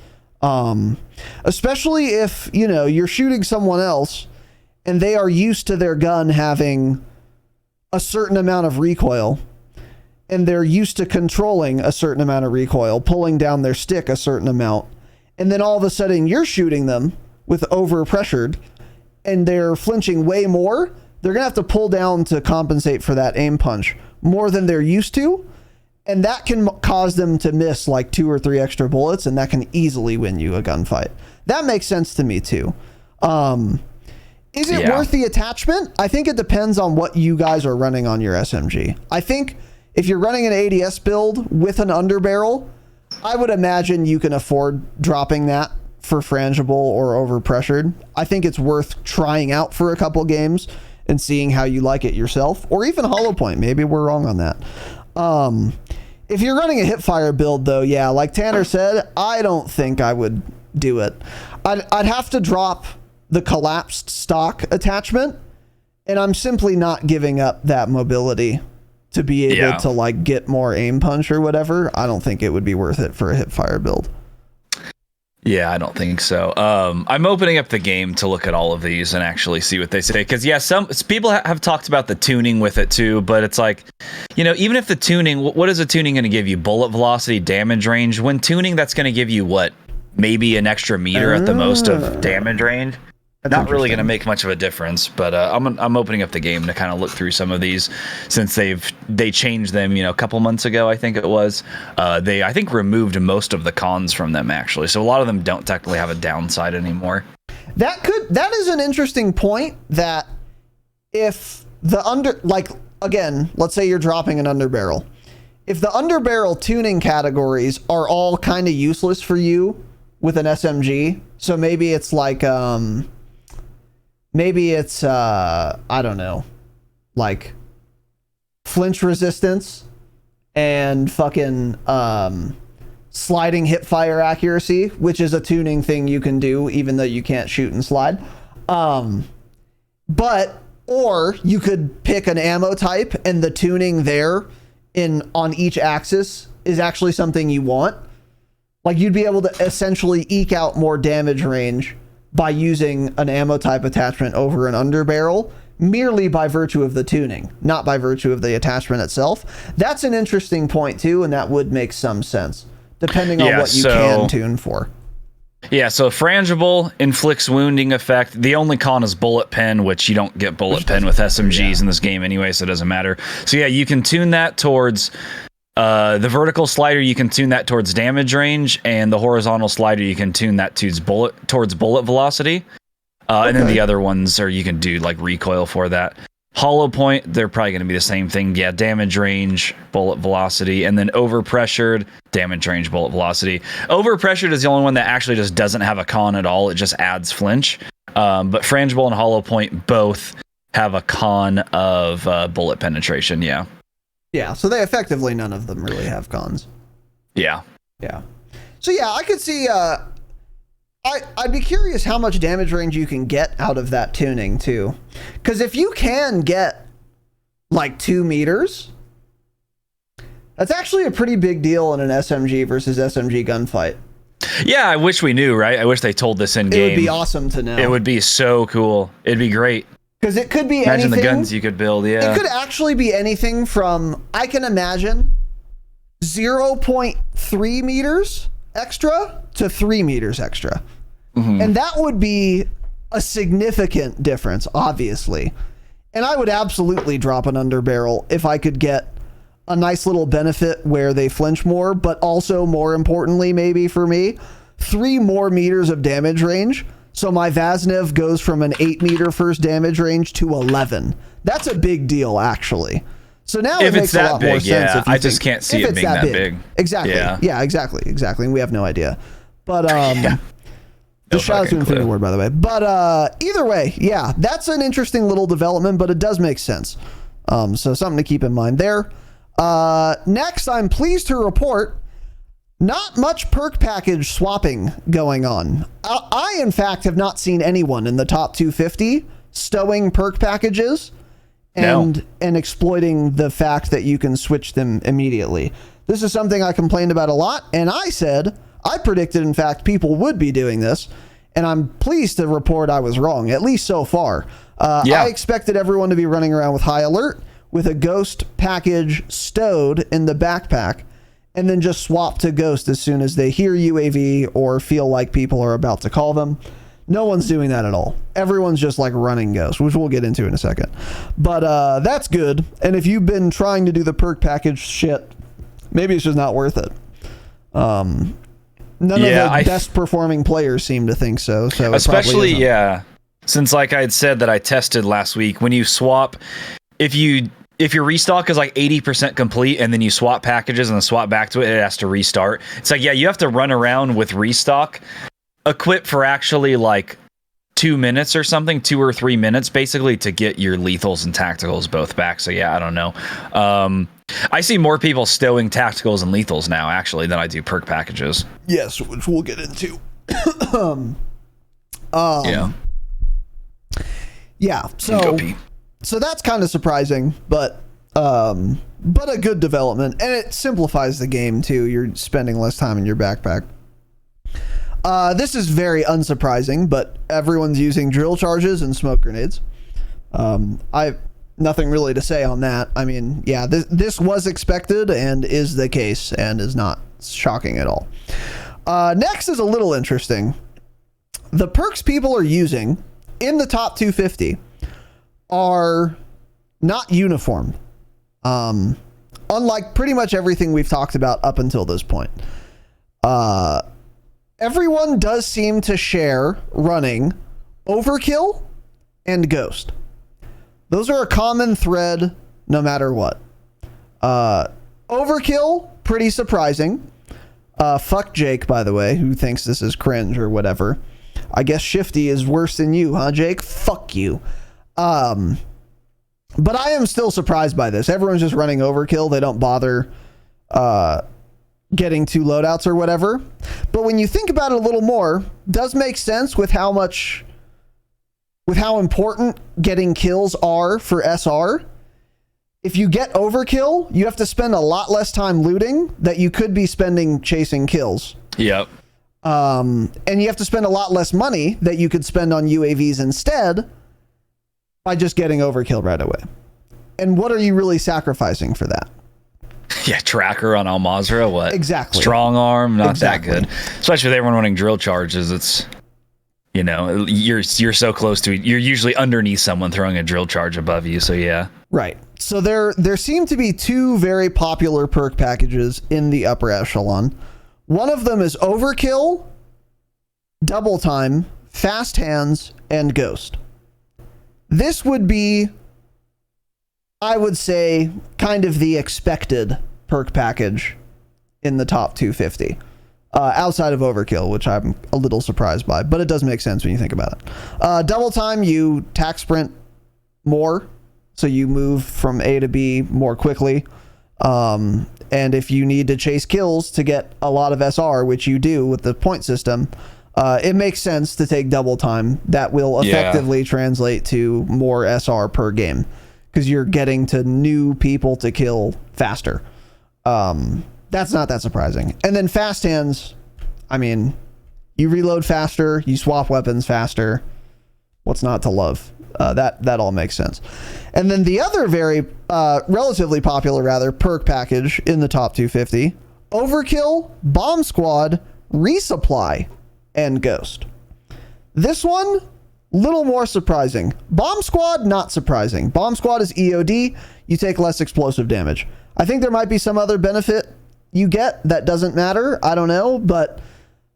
Speaker 1: Especially if, you're shooting someone else and they are used to their gun having a certain amount of recoil, and they're used to controlling a certain amount of recoil, pulling down their stick a certain amount, and then all of a sudden you're shooting them with overpressured and they're flinching way more, they're going to have to pull down to compensate for that aim punch more than they're used to. And that can cause them to miss like 2 or 3 extra bullets, and that can easily win you a gunfight. That makes sense to me too. Is it worth the attachment? I think it depends on what you guys are running on your SMG. I think if you're running an ADS build with an underbarrel, I would imagine you can afford dropping that for frangible or overpressured. I think it's worth trying out for a couple games and seeing how you like it yourself, or even hollow point. Maybe we're wrong on that. If you're running a hipfire build though, yeah, like Tanner said, I don't think I would do it. I'd have to drop the collapsed stock attachment, and I'm simply not giving up that mobility to be able to like get more aim punch or whatever. I don't think it would be worth it for a hipfire build.
Speaker 2: Yeah, I don't think so. I'm opening up the game to look at all of these and actually see what they say. Because, some people have talked about the tuning with it too, but it's like, even if the tuning, what is the tuning going to give you? Bullet velocity, damage range? When tuning, that's going to give you what? Maybe an extra meter at the most of damage range? That's not really going to make much of a difference, but I'm opening up the game to kind of look through some of these since they changed them, a couple months ago, I think it was. They, I think, removed most of the cons from them, actually. So a lot of them don't technically have a downside anymore.
Speaker 1: That is an interesting point, that if again, let's say you're dropping an underbarrel. If the underbarrel tuning categories are all kind of useless for you with an SMG, so maybe it's like, I don't know, like flinch resistance and fucking sliding hip fire accuracy, which is a tuning thing you can do even though you can't shoot and slide. Or you could pick an ammo type, and the tuning there on each axis is actually something you want. Like, you'd be able to essentially eke out more damage range by using an ammo type attachment over an underbarrel, merely by virtue of the tuning, not by virtue of the attachment itself. That's an interesting point too, and that would make some sense, depending on what you can tune for.
Speaker 2: Yeah, so frangible inflicts wounding effect. The only con is bullet pen, which you don't get bullet pen with SMGs in this game anyway, so it doesn't matter. So yeah, you can tune that towards the vertical slider, you can tune that towards damage range, and the horizontal slider, you can tune that towards bullet velocity. And then the other ones you can do like recoil for that. Hollow point, they're probably going to be the same thing. Yeah, damage range, bullet velocity, and then overpressured, damage range, bullet velocity. Overpressured is the only one that actually just doesn't have a con at all. It just adds flinch. But frangible and hollow point both have a con of bullet penetration. Yeah.
Speaker 1: Yeah, so they effectively, none of them really have cons.
Speaker 2: Yeah.
Speaker 1: Yeah. So yeah, I could see, I'd be curious how much damage range you can get out of that tuning too. Because if you can get like 2 meters, that's actually a pretty big deal in an SMG versus SMG gunfight.
Speaker 2: Yeah, I wish we knew, right? I wish they told this in game.
Speaker 1: It would be awesome to know.
Speaker 2: It would be so cool. It'd be great.
Speaker 1: Because it could be
Speaker 2: anything.
Speaker 1: Imagine
Speaker 2: the guns you could build, yeah.
Speaker 1: It could actually be anything from, I can imagine, 0.3 meters extra to 3 meters extra. Mm-hmm. And that would be a significant difference, obviously. And I would absolutely drop an underbarrel if I could get a nice little benefit where they flinch more, but also, more importantly, maybe for me, 3 more meters of damage range. So my Vaznev goes from an 8 meter first damage range to 11. That's a big deal, actually. So now it makes a lot more sense.
Speaker 2: I just can't see it being that big.
Speaker 1: Exactly. Yeah, exactly. And we have no idea. But the shout out to Infinity Ward, by the way. But either way, yeah, that's an interesting little development, but it does make sense. So something to keep in mind there. Next, I'm pleased to report not much perk package swapping going on. I, in fact, have not seen anyone in the top 250 stowing perk packages and exploiting the fact that you can switch them immediately. This is something I complained about a lot, and I predicted, in fact, people would be doing this, and I'm pleased to report I was wrong, at least so far. I expected everyone to be running around with high alert, with a ghost package stowed in the backpack, and then just swap to ghost as soon as they hear UAV or feel like people are about to call them. No one's doing that at all. Everyone's just like running ghost, which we'll get into in a second. But that's good. And if you've been trying to do the perk package shit Maybe it's just not worth it. None of the best performing players seem to think so. So
Speaker 2: especially, since like I had said that I tested last week, when you swap, if your restock is like 80% complete and then you swap packages and then swap back to it, it has to restart. It's like, you have to run around with restock equipped for actually like 2 minutes or something, 2 or 3 minutes basically, to get your lethals and tacticals both back. So I don't know. I see more people stowing tacticals and lethals now actually than I do perk packages.
Speaker 1: Yes, which we'll get into. So that's kind of surprising, but a good development, and it simplifies the game too. You're spending less time in your backpack. This is very unsurprising, but everyone's using drill charges and smoke grenades. I've nothing really to say on that. I mean, this was expected and is the case and is not shocking at all. Next is a little interesting. The perks people are using in the top 250 are not uniform. Unlike pretty much everything we've talked about up until this point. Everyone does seem to share running Overkill and Ghost. Those are a common thread no matter what. Overkill, pretty surprising. Fuck Jake, by the way, who thinks this is cringe or whatever. I guess Shifty is worse than you, huh, Jake? Fuck you. But I am still surprised by this. Everyone's just running Overkill. They don't bother getting 2 loadouts or whatever. But when you think about it a little more, does make sense with how important getting kills are for SR. If you get Overkill, you have to spend a lot less time looting that you could be spending chasing kills.
Speaker 2: Yep.
Speaker 1: And you have to spend a lot less money that you could spend on UAVs instead by just getting Overkill right away. And what are you really sacrificing for that?
Speaker 2: Yeah, tracker on Al Mazrah, what?
Speaker 1: Exactly.
Speaker 2: Strong arm, not that good. Especially with everyone running drill charges, it's, you're so close to it. You're usually underneath someone throwing a drill charge above you, so yeah.
Speaker 1: Right. So there seem to be 2 very popular perk packages in the upper echelon. One of them is Overkill, Double Time, Fast Hands, and Ghost. This would be, I would say, kind of the expected perk package in the top 250. Outside of Overkill, which I'm a little surprised by, but it does make sense when you think about it. Double Time, you tack sprint more, so you move from A to B more quickly. And if you need to chase kills to get a lot of SR, which you do with the point system, it makes sense to take Double Time. That will effectively translate to more SR per game because you're getting to new people to kill faster. That's not that surprising. And then Fast Hands, I mean, you reload faster, you swap weapons faster. What's not to love? That all makes sense. And then the other very relatively popular perk package in the top 250, Overkill, Bomb Squad, Resupply, and Ghost. This one, little more surprising. Bomb Squad, not surprising. Bomb Squad is EOD. You take less explosive damage. I think there might be some other benefit you get that doesn't matter. I don't know, but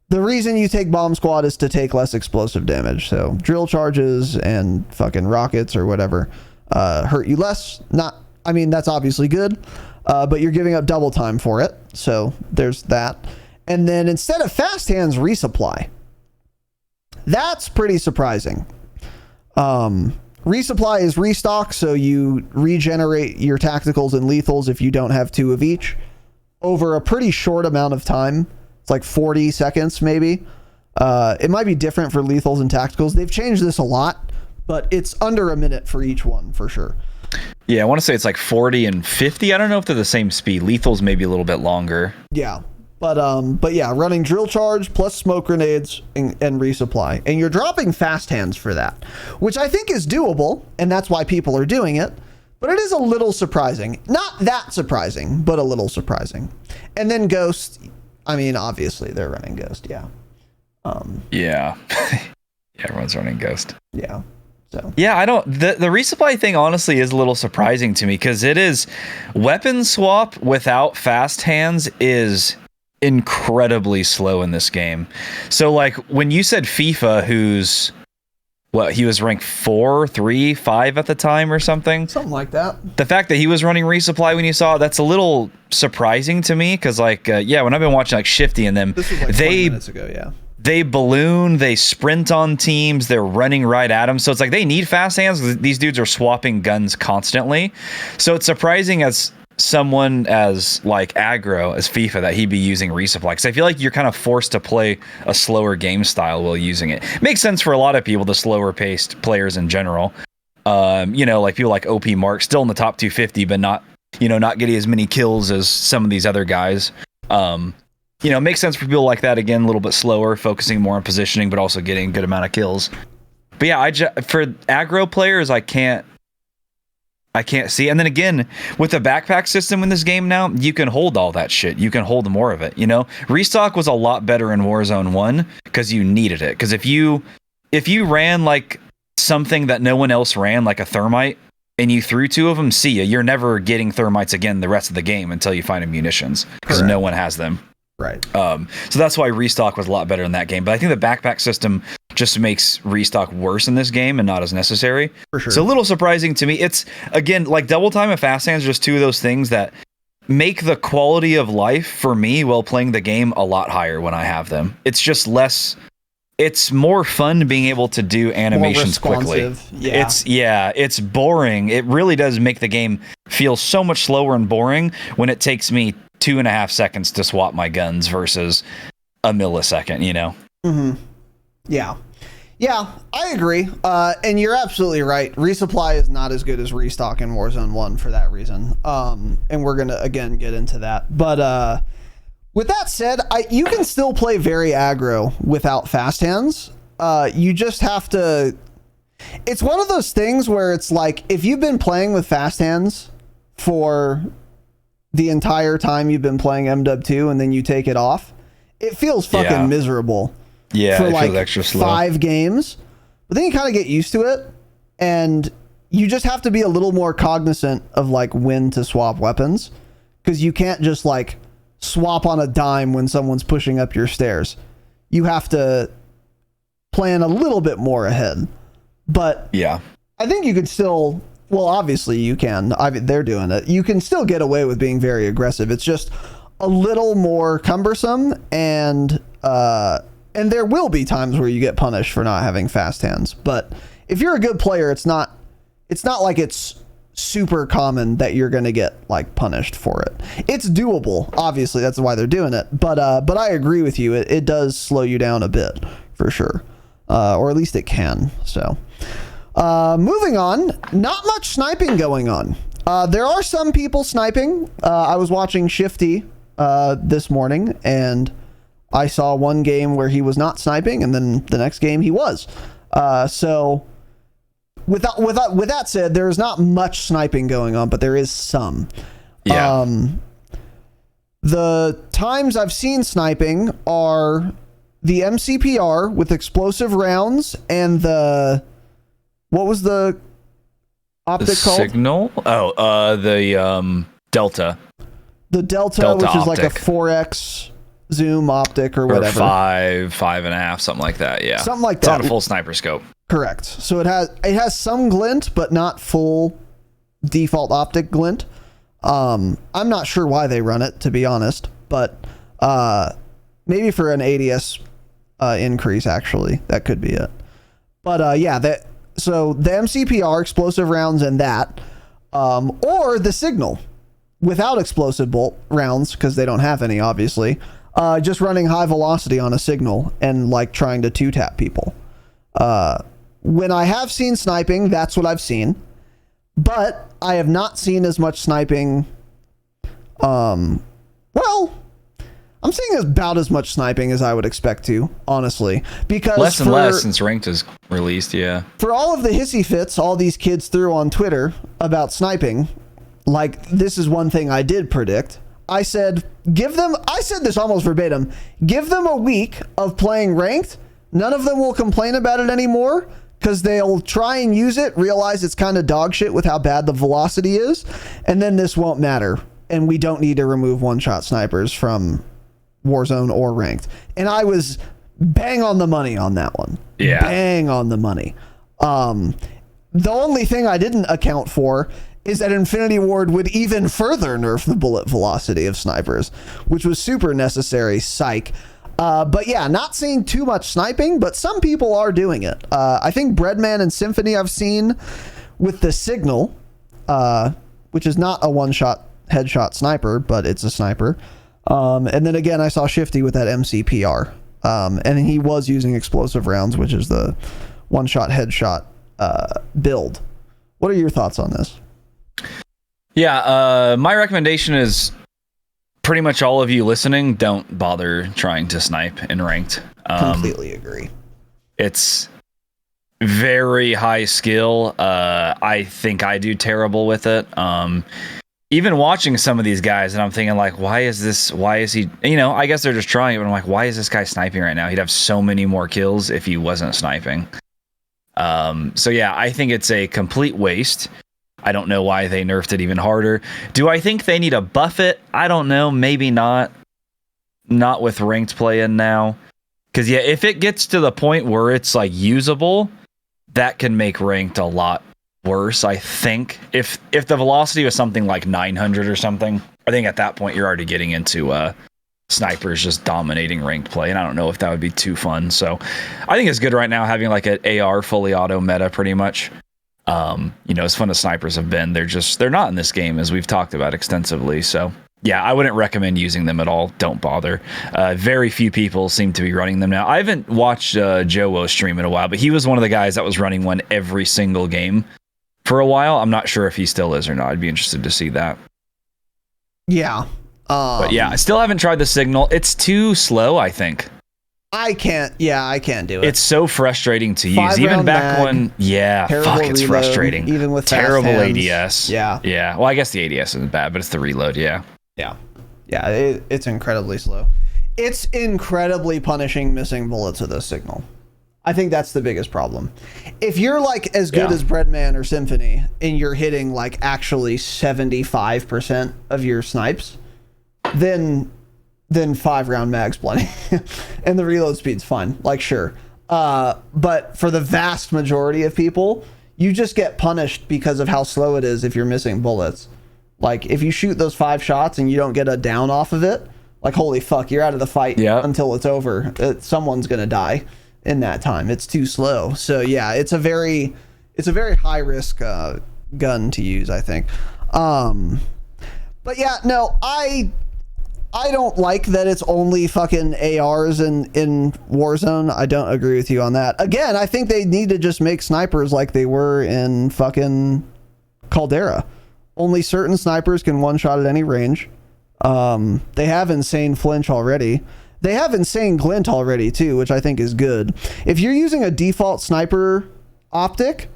Speaker 1: the reason you take Bomb Squad is to take less explosive damage. So drill charges and fucking rockets or whatever hurt you less. That's obviously good, but you're giving up double time for it. So there's that. And then instead of Fast Hands, Resupply. That's pretty surprising. Resupply is restock, so you regenerate your tacticals and lethals if you don't have 2 of each over a pretty short amount of time. It's like 40 seconds, maybe. It might be different for lethals and tacticals. They've changed this a lot, but it's under a minute for each one for sure.
Speaker 2: Yeah, I want to say it's like 40 and 50. I don't know if they're the same speed. Lethals maybe a little bit longer.
Speaker 1: Yeah, but yeah, running drill charge plus smoke grenades and resupply, and you're dropping Fast Hands for that, which I think is doable, and that's why people are doing it. But it is a little surprising. Not that surprising, but a little surprising. And then Ghost. I mean, obviously they're running Ghost, yeah.
Speaker 2: Yeah. Yeah, everyone's running Ghost.
Speaker 1: Yeah. So
Speaker 2: yeah, I don't. The resupply thing honestly is a little surprising to me because it is weapon swap without fast hands is incredibly slow in this game. So like when you said FIFA, who's he was ranked 4, 3, 5 at the time or something
Speaker 1: like that.
Speaker 2: The fact that he was running resupply when you saw it, that's a little surprising to me because like when I've been watching like Shifty and them,
Speaker 1: this was like 20 minutes ago, yeah.
Speaker 2: They balloon, they sprint on teams, they're running right at them. So it's like they need fast hands because these dudes are swapping guns constantly. So it's surprising as someone as like aggro as FIFA that he'd be using resupply because I feel like you're kind of forced to play a slower game style while using it. Makes sense for a lot of people, the slower paced players in general. Like people like OP Mark still in the top 250, but not getting as many kills as some of these other guys. It makes sense for people like that, again, a little bit slower, focusing more on positioning, but also getting a good amount of kills. But yeah, for aggro players, I can't see. And then again, with the backpack system in this game now, you can hold all that shit. You can hold more of it, Restock was a lot better in Warzone 1 because you needed it. Because if you ran like something that no one else ran, like a thermite, and you threw 2 of them, see ya. You're never getting thermites again the rest of the game until you find munitions because no one has them.
Speaker 1: Right.
Speaker 2: So that's why Restock was a lot better in that game. But I think the backpack system just makes Restock worse in this game and not as necessary.
Speaker 1: For sure.
Speaker 2: It's a little surprising to me. It's, again, like double time and fast hands are just 2 of those things that make the quality of life for me while playing the game a lot higher when I have them. It's just less... It's more fun being able to do animations quickly.
Speaker 1: Yeah.
Speaker 2: It's boring. It really does make the game feel so much slower and boring when it takes me 2.5 seconds to swap my guns versus a millisecond,
Speaker 1: Mm-hmm. Yeah, I agree. And you're absolutely right. Resupply is not as good as restock in Warzone 1 for that reason. And we're going to, again, get into that. But with that said, you can still play very aggro without fast hands. You just have to... It's one of those things where it's like, if you've been playing with fast hands for the entire time you've been playing MW2 and then you take it off, it feels fucking miserable.
Speaker 2: Yeah,
Speaker 1: for
Speaker 2: it
Speaker 1: like
Speaker 2: feels extra slow.
Speaker 1: 5 games. But then you kind of get used to it, and you just have to be a little more cognizant of like when to swap weapons, because you can't just like swap on a dime when someone's pushing up your stairs. You have to plan a little bit more ahead. But
Speaker 2: yeah,
Speaker 1: I think you could still, well, obviously you can. They're doing it. You can still get away with being very aggressive. It's just a little more cumbersome, and there will be times where you get punished for not having fast hands. But if you're a good player, it's not like it's super common that you're going to get like punished for it. It's doable. Obviously, that's why they're doing it. But I agree with you. It does slow you down a bit for sure. Or at least it can. So moving on, not much sniping going on. There are some people sniping. I was watching Shifty this morning, and I saw one game where he was not sniping, and then the next game he was. So with that said, there's not much sniping going on, but there is some.
Speaker 2: Yeah.
Speaker 1: The times I've seen sniping are the MCPR with explosive rounds and what was the optic called?
Speaker 2: Signal? Oh, the Delta.
Speaker 1: The Delta, which is like a 4x zoom optic or whatever.
Speaker 2: Or 5.5, something like that. Yeah.
Speaker 1: Something like
Speaker 2: that.
Speaker 1: It's
Speaker 2: on a full sniper scope.
Speaker 1: Correct. So it has some glint, but not full default optic glint. I'm not sure why they run it, to be honest, but maybe for an ADS increase, actually. That could be it. But so the MCPR, explosive rounds, and that, or the signal without explosive bolt rounds, because they don't have any, obviously. Just running high velocity on a signal and like trying to 2-tap people. When I have seen sniping, that's what I've seen. But I have not seen as much sniping. Well, I'm seeing about as much sniping as I would expect to, honestly. Because
Speaker 2: less and less since Ranked is released, yeah. For
Speaker 1: all of the hissy fits all these kids threw on Twitter about sniping, like, this is one thing I did predict. I said this almost verbatim, give them a week of playing Ranked. None of them will complain about it anymore, because they'll try and use it, realize it's kind of dog shit with how bad the velocity is, and then this won't matter. And we don't need to remove one-shot snipers from Warzone or Ranked. And I was bang on the money on that one.
Speaker 2: Yeah.
Speaker 1: Bang on the money. The only thing I didn't account for is that Infinity Ward would even further nerf the bullet velocity of snipers, which was super necessary. Psych. But yeah, not seeing too much sniping, but some people are doing it. I think Breadman and Symphony I've seen with the Signal, which is not a one-shot headshot sniper, but it's a sniper. And then again, I saw Shifty with that MCPR. And he was using explosive rounds, which is the one-shot headshot build. What are your thoughts on this?
Speaker 2: Yeah, my recommendation is pretty much all of you listening, don't bother trying to snipe in Ranked.
Speaker 1: Completely agree.
Speaker 2: It's very high skill. I think I do terrible with it. Even watching some of these guys, and I'm thinking like, why is he, I guess they're just trying it, but I'm like, why is this guy sniping right now? He'd have so many more kills if he wasn't sniping. So yeah, I think it's a complete waste. I don't know why they nerfed it even harder. Do I think they need to buff it? I don't know. Maybe not. Not with Ranked play in now. Because yeah, if it gets to the point where it's like usable, that can make Ranked a lot worse, I think. If the velocity was something like 900 or something, I think at that point you're already getting into snipers just dominating Ranked play, and I don't know if that would be too fun. So I think it's good right now having like an AR fully auto meta pretty much. As fun as snipers have been, they're not in this game, as we've talked about extensively. So yeah, I wouldn't recommend using them at all. Don't bother. Very few people seem to be running them now. I haven't watched Joe stream in a while, but he was one of the guys that was running one every single game for a while. I'm not sure if he still is or not. I'd be interested to see that.
Speaker 1: Yeah.
Speaker 2: But yeah, I still haven't tried the Signal. It's too slow, I think.
Speaker 1: I can't do it.
Speaker 2: It's so frustrating to use. Even back when, it's
Speaker 1: reload,
Speaker 2: frustrating.
Speaker 1: Even with
Speaker 2: terrible
Speaker 1: hands.
Speaker 2: ADS.
Speaker 1: Yeah.
Speaker 2: Yeah. Well, I guess the ADS isn't bad, but it's the reload. Yeah.
Speaker 1: Yeah. Yeah. It's incredibly slow. It's incredibly punishing missing bullets with a Signal. I think that's the biggest problem. If you're like as good as Breadman or Symphony and you're hitting like actually 75% of your snipes, then 5-round mag's plenty. And the reload speed's fine. Like, sure. But for the vast majority of people, you just get punished because of how slow it is if you're missing bullets. Like, if you shoot those 5 shots and you don't get a down off of it, like, holy fuck, you're out of the fight until it's over. Someone's gonna die in that time. It's too slow. So yeah, it's a very high risk gun to use, I think. But yeah, no, I don't like that it's only fucking ARs in Warzone. I don't agree with you on that. Again, I think they need to just make snipers like they were in fucking Caldera. Only certain snipers can one-shot at any range. They have insane flinch already. They have insane glint already too, which I think is good. If you're using a default sniper optic,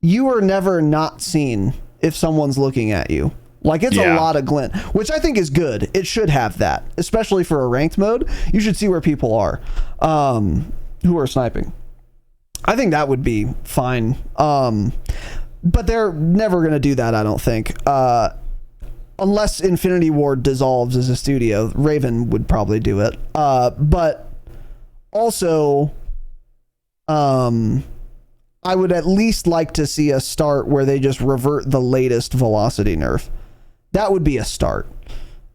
Speaker 1: you are never not seen if someone's looking at you. Like, it's a lot of glint, which I think is good. It should have that, especially for a ranked mode. You should see where people are who are sniping. I think that would be fine. But they're never going to do that, I don't think. Unless Infinity Ward dissolves as a studio. Raven would probably do it. But also, I would at least like to see a start where they just revert the latest velocity nerf. That would be a start.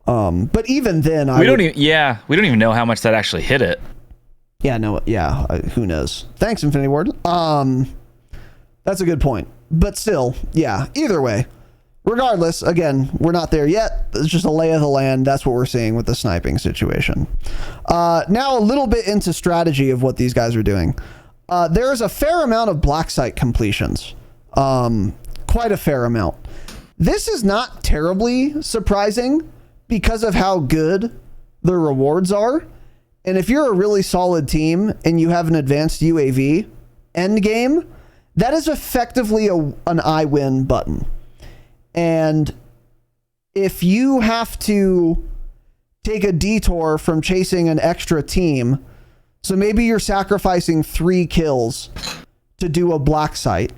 Speaker 1: But even then, we don't
Speaker 2: even know how much that actually hit it.
Speaker 1: Yeah, no, yeah, who knows? Thanks, Infinity Ward. That's a good point. But still, yeah, either way. Regardless, again, we're not there yet. It's just a lay of the land. That's what we're seeing with the sniping situation. Now a little bit into strategy of what these guys are doing. There is a fair amount of black site completions. Quite a fair amount. This is not terribly surprising because of how good the rewards are. And if you're a really solid team and you have an advanced UAV end game, that is effectively an I win button. And if you have to take a detour from chasing an extra team, so maybe you're sacrificing 3 kills to do a black site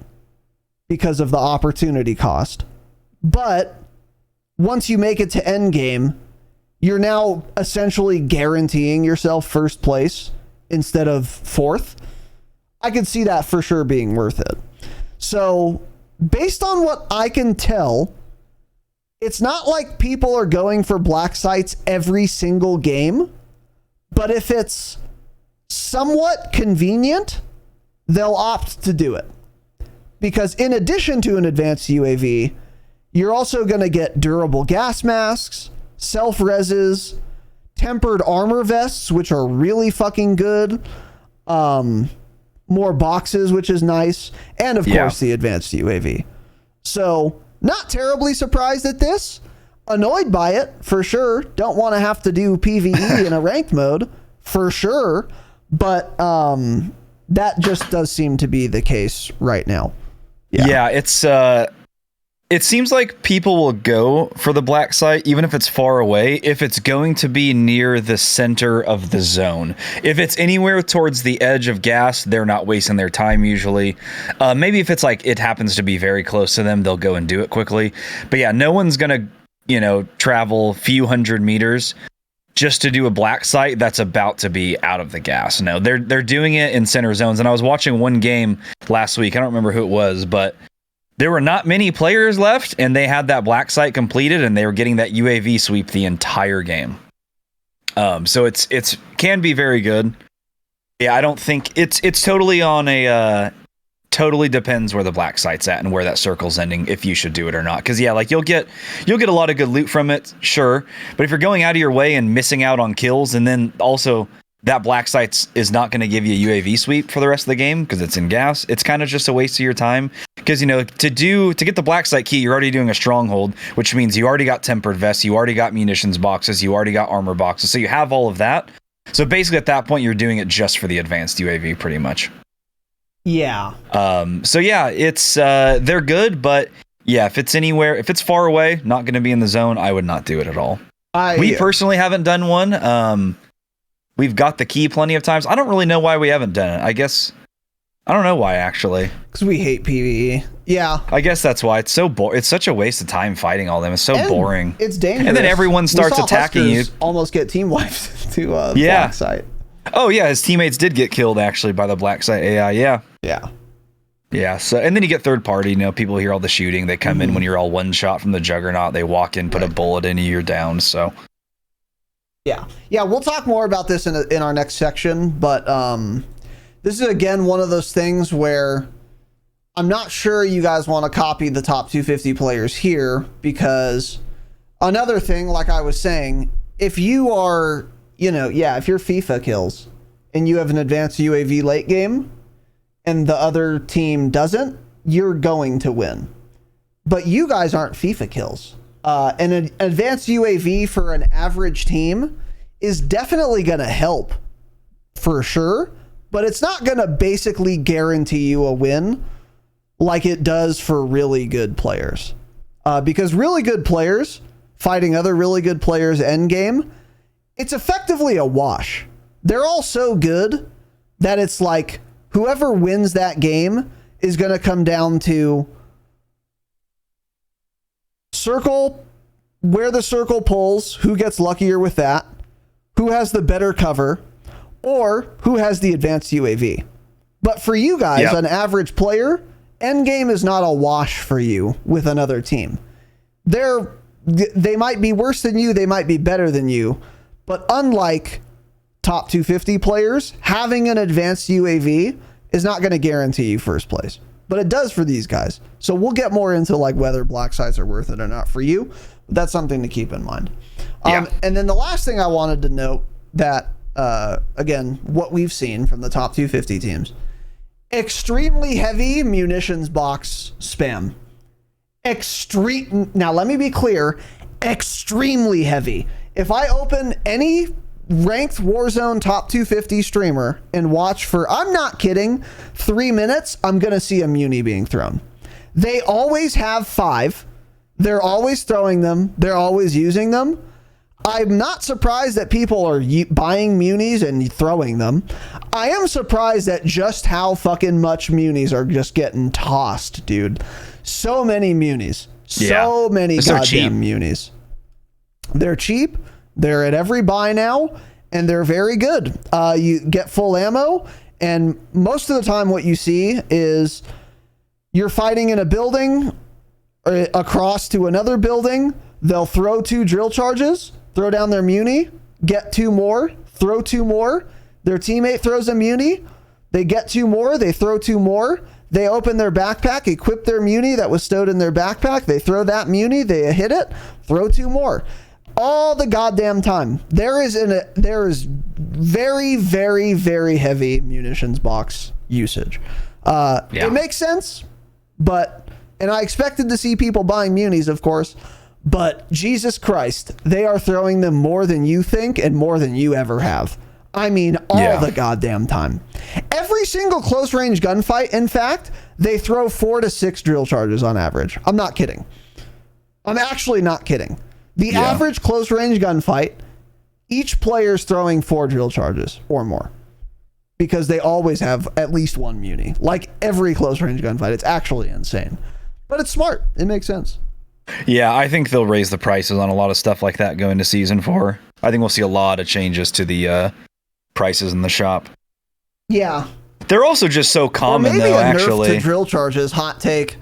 Speaker 1: because of the opportunity cost. But once you make it to endgame, you're now essentially guaranteeing yourself first place instead of fourth. I could see that for sure being worth it. So based on what I can tell, it's not like people are going for black sites every single game, but if it's somewhat convenient, they'll opt to do it. Because in addition to an advanced UAV, you're also going to get durable gas masks, self-reses, tempered armor vests, which are really fucking good, more boxes, which is nice, and of course the advanced UAV. So not terribly surprised at this. Annoyed by it, for sure. Don't want to have to do PvE in a ranked mode, for sure. But that just does seem to be the case right now.
Speaker 2: Yeah, it seems like people will go for the black site, even if it's far away, if it's going to be near the center of the zone. If it's anywhere towards the edge of gas, they're not wasting their time usually. Maybe if it's like it happens to be very close to them, they'll go and do it quickly. But yeah, no one's going to, travel a few hundred meters just to do a black site that's about to be out of the gas. No, they're doing it in center zones. And I was watching one game last week. I don't remember who it was, but there were not many players left, and they had that black site completed, and they were getting that UAV sweep the entire game. So it's can be very good. Yeah, I don't think it's totally on a totally depends where the black site's at and where that circle's ending, if you should do it or not. Because yeah, like you'll get a lot of good loot from it, sure, but if you're going out of your way and missing out on kills, and then also that black site is not going to give you a UAV sweep for the rest of the game because it's in gas, it's kind of just a waste of your time. Because to get the black site key, you're already doing a stronghold, which means you already got tempered vests, you already got munitions boxes, you already got armor boxes, so you have all of that. So basically at that point you're doing it just for the advanced UAV pretty much.
Speaker 1: Yeah.
Speaker 2: So yeah, it's they're good, but yeah, if it's far away, not going to be in the zone, I would not do it at all. We personally haven't done one. We've got the key plenty of times. I don't really know why we haven't done it. I don't know why, actually.
Speaker 1: Because we hate PvE. Yeah.
Speaker 2: I guess that's why. It's so it's such a waste of time fighting all them. It's so boring.
Speaker 1: It's dangerous.
Speaker 2: And then everyone starts attacking you.
Speaker 1: Almost get team wiped to black site.
Speaker 2: Oh yeah, his teammates did get killed actually by the black site AI. Yeah.
Speaker 1: Yeah.
Speaker 2: Yeah. So and then you get third party. People hear all the shooting. They come in when you're all one shot from the juggernaut. They walk in, put a bullet in you, you're down. So.
Speaker 1: Yeah. We'll talk more about this in our next section, but this is again one of those things where I'm not sure you guys want to copy the top 250 players here, because another thing, like I was saying, if you are, if you're FIFA kills and you have an advanced UAV late game and the other team doesn't, you're going to win. But you guys aren't FIFA kills. An advanced UAV for an average team is definitely going to help for sure, but it's not going to basically guarantee you a win like it does for really good players. Because really good players fighting other really good players end game, it's effectively a wash. They're all so good that it's like whoever wins that game is going to come down to circle, where the circle pulls, who gets luckier with that, who has the better cover, or who has the advanced UAV. But for you guys, an average player, endgame is not a wash for you with another team. They might be worse than you, they might be better than you, but unlike top 250 players, having an advanced UAV is not going to guarantee you first place. But it does for these guys. So we'll get more into like whether black sites are worth it or not for you. But that's something to keep in mind. And then the last thing I wanted to note that, again, what we've seen from the top 250 teams, extremely heavy munitions box spam. Now, let me be clear, extremely heavy. If I open any Ranked Warzone top 250 streamer and watch for, I'm not kidding, 3 minutes, I'm going to see a muni being thrown. They always have 5. They're always throwing them. They're always using them. I'm not surprised that people are buying munis and throwing them. I am surprised at just how fucking much munis are just getting tossed, dude. So many munis. So many goddamn munis. They're cheap. They're at every buy now, and they're very good. You get full ammo, and most of the time what you see is you're fighting in a building across to another building. They'll throw 2 drill charges, throw down their muni, get 2 more, throw 2 more. Their teammate throws a muni. They get 2 more. They throw 2 more. They open their backpack, equip their muni that was stowed in their backpack. They throw that muni. They hit it, throw 2 more. All the goddamn time. There is very, very, very heavy munitions box usage. It makes sense, and I expected to see people buying munis, of course, but Jesus Christ, they are throwing them more than you think and more than you ever have. I mean, all the goddamn time. Every single close range gunfight, in fact, they throw 4 to 6 drill charges on average. I'm not kidding. I'm actually not kidding. The average close range gunfight, each player's throwing 4 drill charges or more, because they always have at least 1 muni. Like every close range gunfight. It's actually insane, but it's smart. It makes sense.
Speaker 2: Yeah, I think they'll raise the prices on a lot of stuff like that going to season 4. I think we'll see a lot of changes to the prices in the shop.
Speaker 1: Yeah.
Speaker 2: They're also just so common, though, actually.
Speaker 1: Nerf to drill charges, hot take.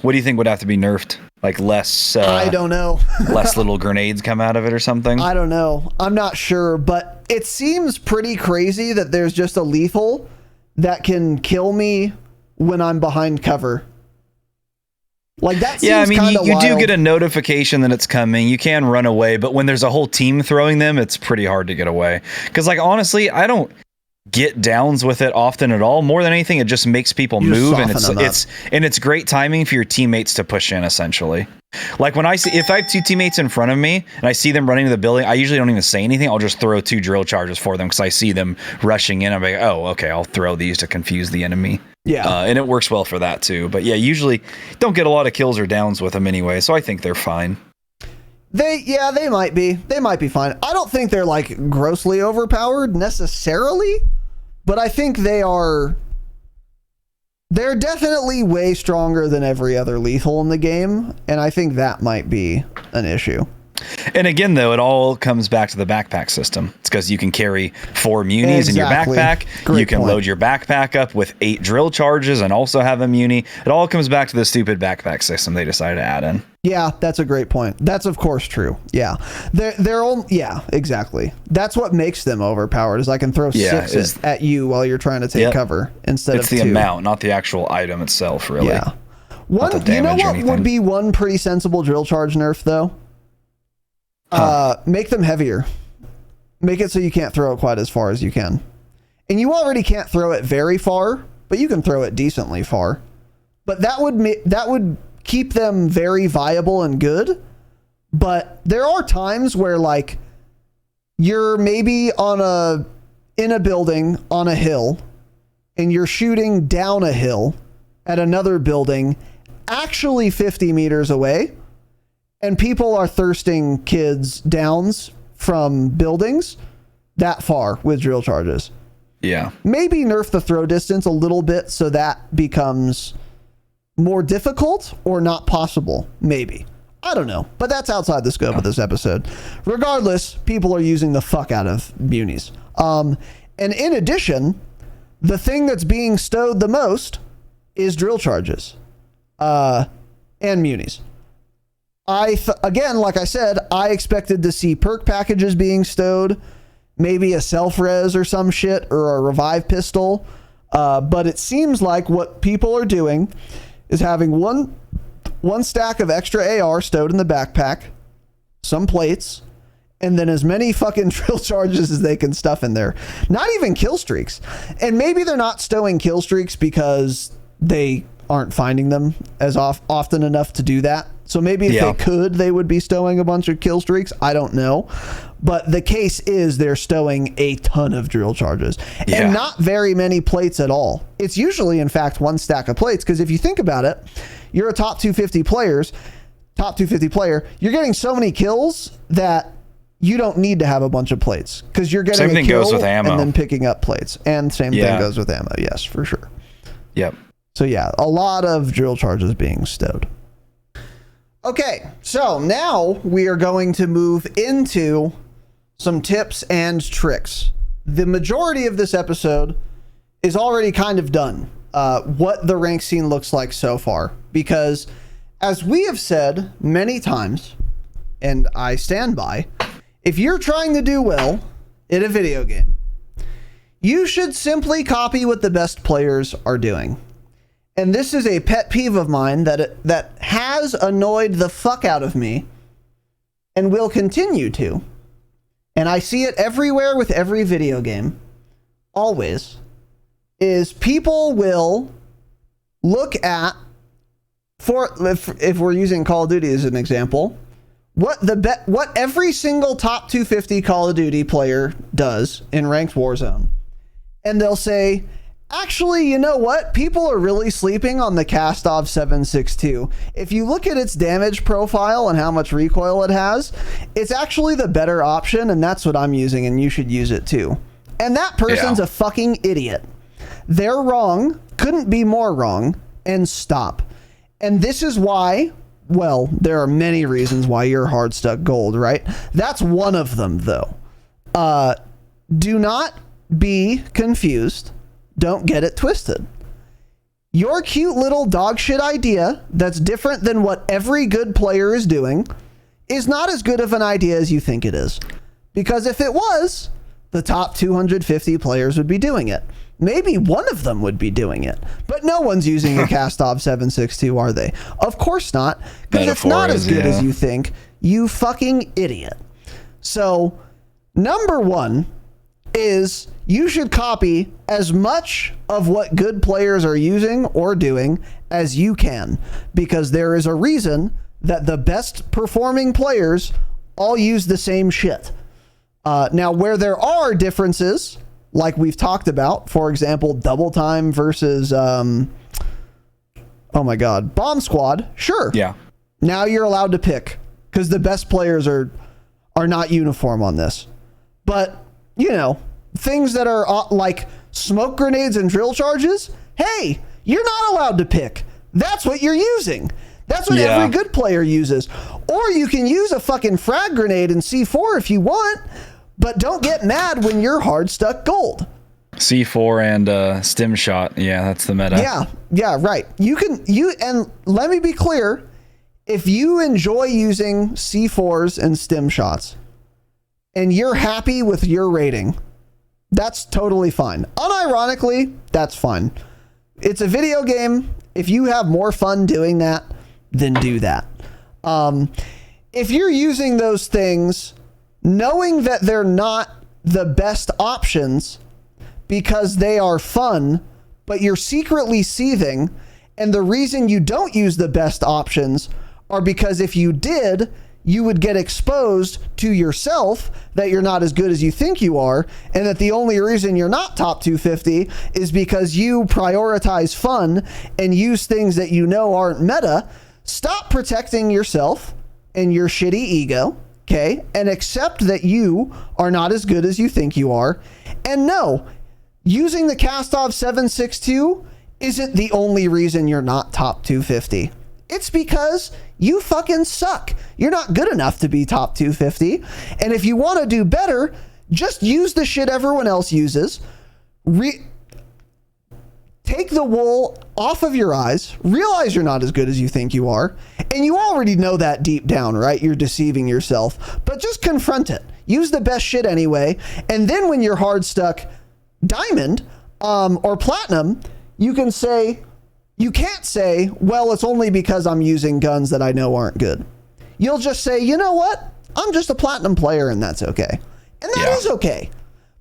Speaker 2: What do you think would have to be nerfed? Like less...
Speaker 1: I don't know.
Speaker 2: less little grenades come out of it or something?
Speaker 1: I don't know. I'm not sure, but it seems pretty crazy that there's just a lethal that can kill me when I'm behind cover. Like that seems
Speaker 2: you do get a notification that it's coming. You can run away, but when there's a whole team throwing them, it's pretty hard to get away. Because, like, honestly, I don't get downs with it often at all. More than anything, it just makes people move, and it's great timing for your teammates to push in, essentially. Like, if I have 2 teammates in front of me and I see them running to the building, I usually don't even say anything. I'll just throw 2 drill charges for them because I see them rushing in. I'm like, oh, okay, I'll throw these to confuse the enemy.
Speaker 1: Yeah.
Speaker 2: And it works well for that too. But yeah, usually don't get a lot of kills or downs with them anyway, so I think they're fine.
Speaker 1: They might be. They might be fine. I don't think they're like grossly overpowered necessarily, but I think they're definitely way stronger than every other lethal in the game, and I think that might be an issue.
Speaker 2: And again, though, it all comes back to the backpack system. It's because you can carry 4 munis in your backpack. You can load your backpack up with 8 drill charges and also have a muni. It all comes back to the stupid backpack system they decided to add in.
Speaker 1: Yeah, that's a great point. That's of course true. Yeah, they're all, yeah, exactly. That's what makes them overpowered. Is I can throw 6 at you while you're trying to take cover instead of 2.
Speaker 2: It's the amount, not the actual item itself, really.
Speaker 1: Yeah. You know what would be one pretty sensible drill charge nerf though? Make them heavier. Make it so you can't throw it quite as far as you can. And you already can't throw it very far, but you can throw it decently far. But that would keep them very viable and good. But there are times where, like, you're maybe in a building on a hill and you're shooting down a hill at another building actually 50 meters away, and people are thirsting kids downs from buildings that far with drill charges.
Speaker 2: Yeah.
Speaker 1: Maybe nerf the throw distance a little bit so that becomes more difficult or not possible. Maybe. I don't know. But that's outside the scope of this episode. Regardless, people are using the fuck out of munis. And in addition, the thing that's being stowed the most is drill charges. And munis. Again, like I said, I expected to see perk packages being stowed, maybe a self-res or some shit, or a revive pistol. But it seems like what people are doing is having one stack of extra AR stowed in the backpack, some plates, and then as many fucking drill charges as they can stuff in there. Not even kill streaks. And maybe they're not stowing kill streaks because they aren't finding them as often enough to do that. So maybe if they could, they would be stowing a bunch of kill streaks. I don't know. But the case is they're stowing a ton of drill charges and not very many plates at all. It's usually, in fact, one stack of plates, because if you think about it, you're a top 250 players. top 250 player, you're getting so many kills that you don't need to have a bunch of plates because you're getting
Speaker 2: same thing goes with ammo
Speaker 1: and then picking up plates. And same thing goes with ammo. Yes, for sure.
Speaker 2: Yep.
Speaker 1: So yeah, a lot of drill charges being stowed. Okay, so now we are going to move into some tips and tricks. The majority of this episode is already kind of done. What the rank scene looks like so far, because as we have said many times, and I stand by, if you're trying to do well in a video game, you should simply copy what the best players are doing. And this is a pet peeve of mine that has annoyed the fuck out of me and will continue to. And I see it everywhere with every video game, always, is people will look at, if we're using Call of Duty as an example, what every single top 250 Call of Duty player does in Ranked Warzone. And they'll say, actually, you know what? People are really sleeping on the Kastov 762. If you look at its damage profile and how much recoil it has, it's actually the better option, and that's what I'm using, and you should use it too. And that person's a fucking idiot. They're wrong, couldn't be more wrong, and stop. And this is why, well, there are many reasons why you're hard stuck gold, right? That's one of them, though. Do not be confused. Don't get it twisted. Your cute little dog shit idea that's different than what every good player is doing is not as good of an idea as you think it is. Because if it was, the top 250 players would be doing it. Maybe one of them would be doing it, but no one's using a Kastov 762, are they? Of course not, because it's not as good as you think, you fucking idiot. So, number one is you should copy as much of what good players are using or doing as you can, because there is a reason that the best performing players all use the same shit. Now, where there are differences, like we've talked about, for example, double time versus, oh my God, bomb squad. Sure.
Speaker 2: Yeah.
Speaker 1: Now you're allowed to pick because the best players are not uniform on this. But, you know, things that are like smoke grenades and drill charges. Hey, you're not allowed to pick. That's what you're using. That's what every good player uses. Or you can use a fucking frag grenade in C4 if you want. But don't get mad when you're hard stuck gold.
Speaker 2: C4 and stim shot. Yeah, that's the meta.
Speaker 1: Yeah, right. And let me be clear, if you enjoy using C4s and stim shots and you're happy with your rating, that's totally fine. Unironically, that's fine. It's a video game. If you have more fun doing that, then do that. If you're using those things knowing that they're not the best options because they are fun, but you're secretly seething, and the reason you don't use the best options are because if you did, you would get exposed to yourself that you're not as good as you think you are, and that the only reason you're not top 250 is because you prioritize fun and use things that you know aren't meta. Stop protecting yourself and your shitty ego. Okay, and accept that you are not as good as you think you are. And no, using the Kastov 762 isn't the only reason you're not top 250. It's because you fucking suck. You're not good enough to be top 250. And if you want to do better, just use the shit everyone else uses. Take the wool off of your eyes, realize you're not as good as you think you are, and you already know that deep down, right? You're deceiving yourself, but just confront it. Use the best shit anyway, and then when you're hard stuck diamond or platinum, you can't say, well, it's only because I'm using guns that I know aren't good. You'll just say, you know what? I'm just a platinum player, and that's okay. And that is okay.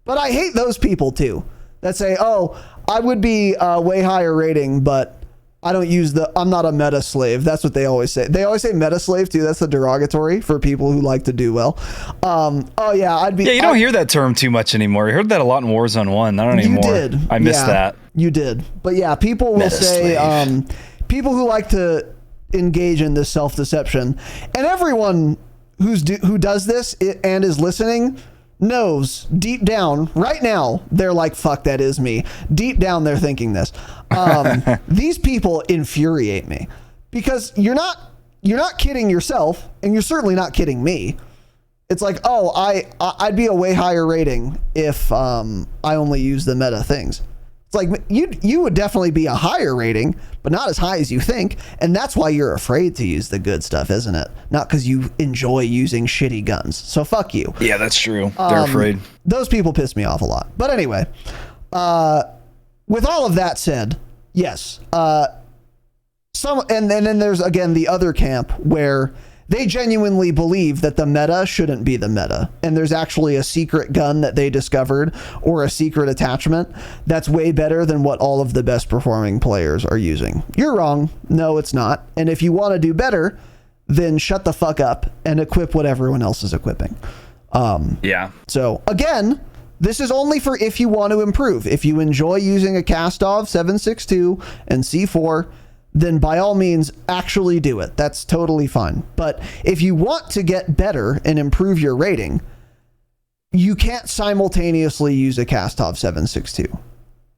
Speaker 1: But I hate those people too that say, oh, I would be way higher rating, but I don't use I'm not a meta slave. That's what they always say. They always say meta slave too. That's a derogatory for people who like to do well. I'd be.
Speaker 2: Yeah, you don't hear that term too much anymore. I heard that a lot in Warzone 1. Not anymore. You did. I missed that.
Speaker 1: You did. But yeah, people will say, people who like to engage in this self-deception. And everyone who does this and is listening knows deep down right now, they're like, fuck, that is me. Deep down, they're thinking this. These people infuriate me because you're not kidding yourself, and you're certainly not kidding me. It's like, oh, I'd be a way higher rating if I only use the meta things. It's like you would definitely be a higher rating, but not as high as you think, and that's why you're afraid to use the good stuff, isn't it? Not because you enjoy using shitty guns. So fuck you.
Speaker 2: Yeah, that's true. They're afraid.
Speaker 1: Those people piss me off a lot. But anyway, with all of that said, yes. And then there's again the other camp where they genuinely believe that the meta shouldn't be the meta, and there's actually a secret gun that they discovered or a secret attachment that's way better than what all of the best performing players are using. You're wrong. No, it's not. And if you want to do better, then shut the fuck up and equip what everyone else is equipping.
Speaker 2: Yeah.
Speaker 1: So again, this is only for if you want to improve. If you enjoy using a Kastov 7.62 and C4, then by all means, actually do it. That's totally fine. But if you want to get better and improve your rating, you can't simultaneously use a Kastov 7.62.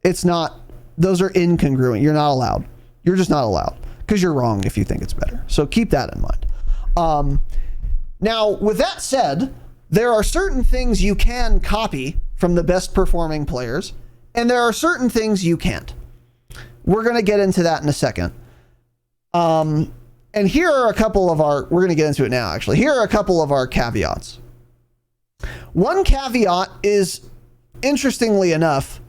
Speaker 1: It's not, those are incongruent. You're not allowed. You're just not allowed because you're wrong if you think it's better. So keep that in mind. Now, with that said, there are certain things you can copy from the best performing players, and there are certain things you can't. We're going to get into that in a second. And here are a couple of we're going to get into it now, actually. Here are a couple of our caveats. One caveat is, interestingly enough,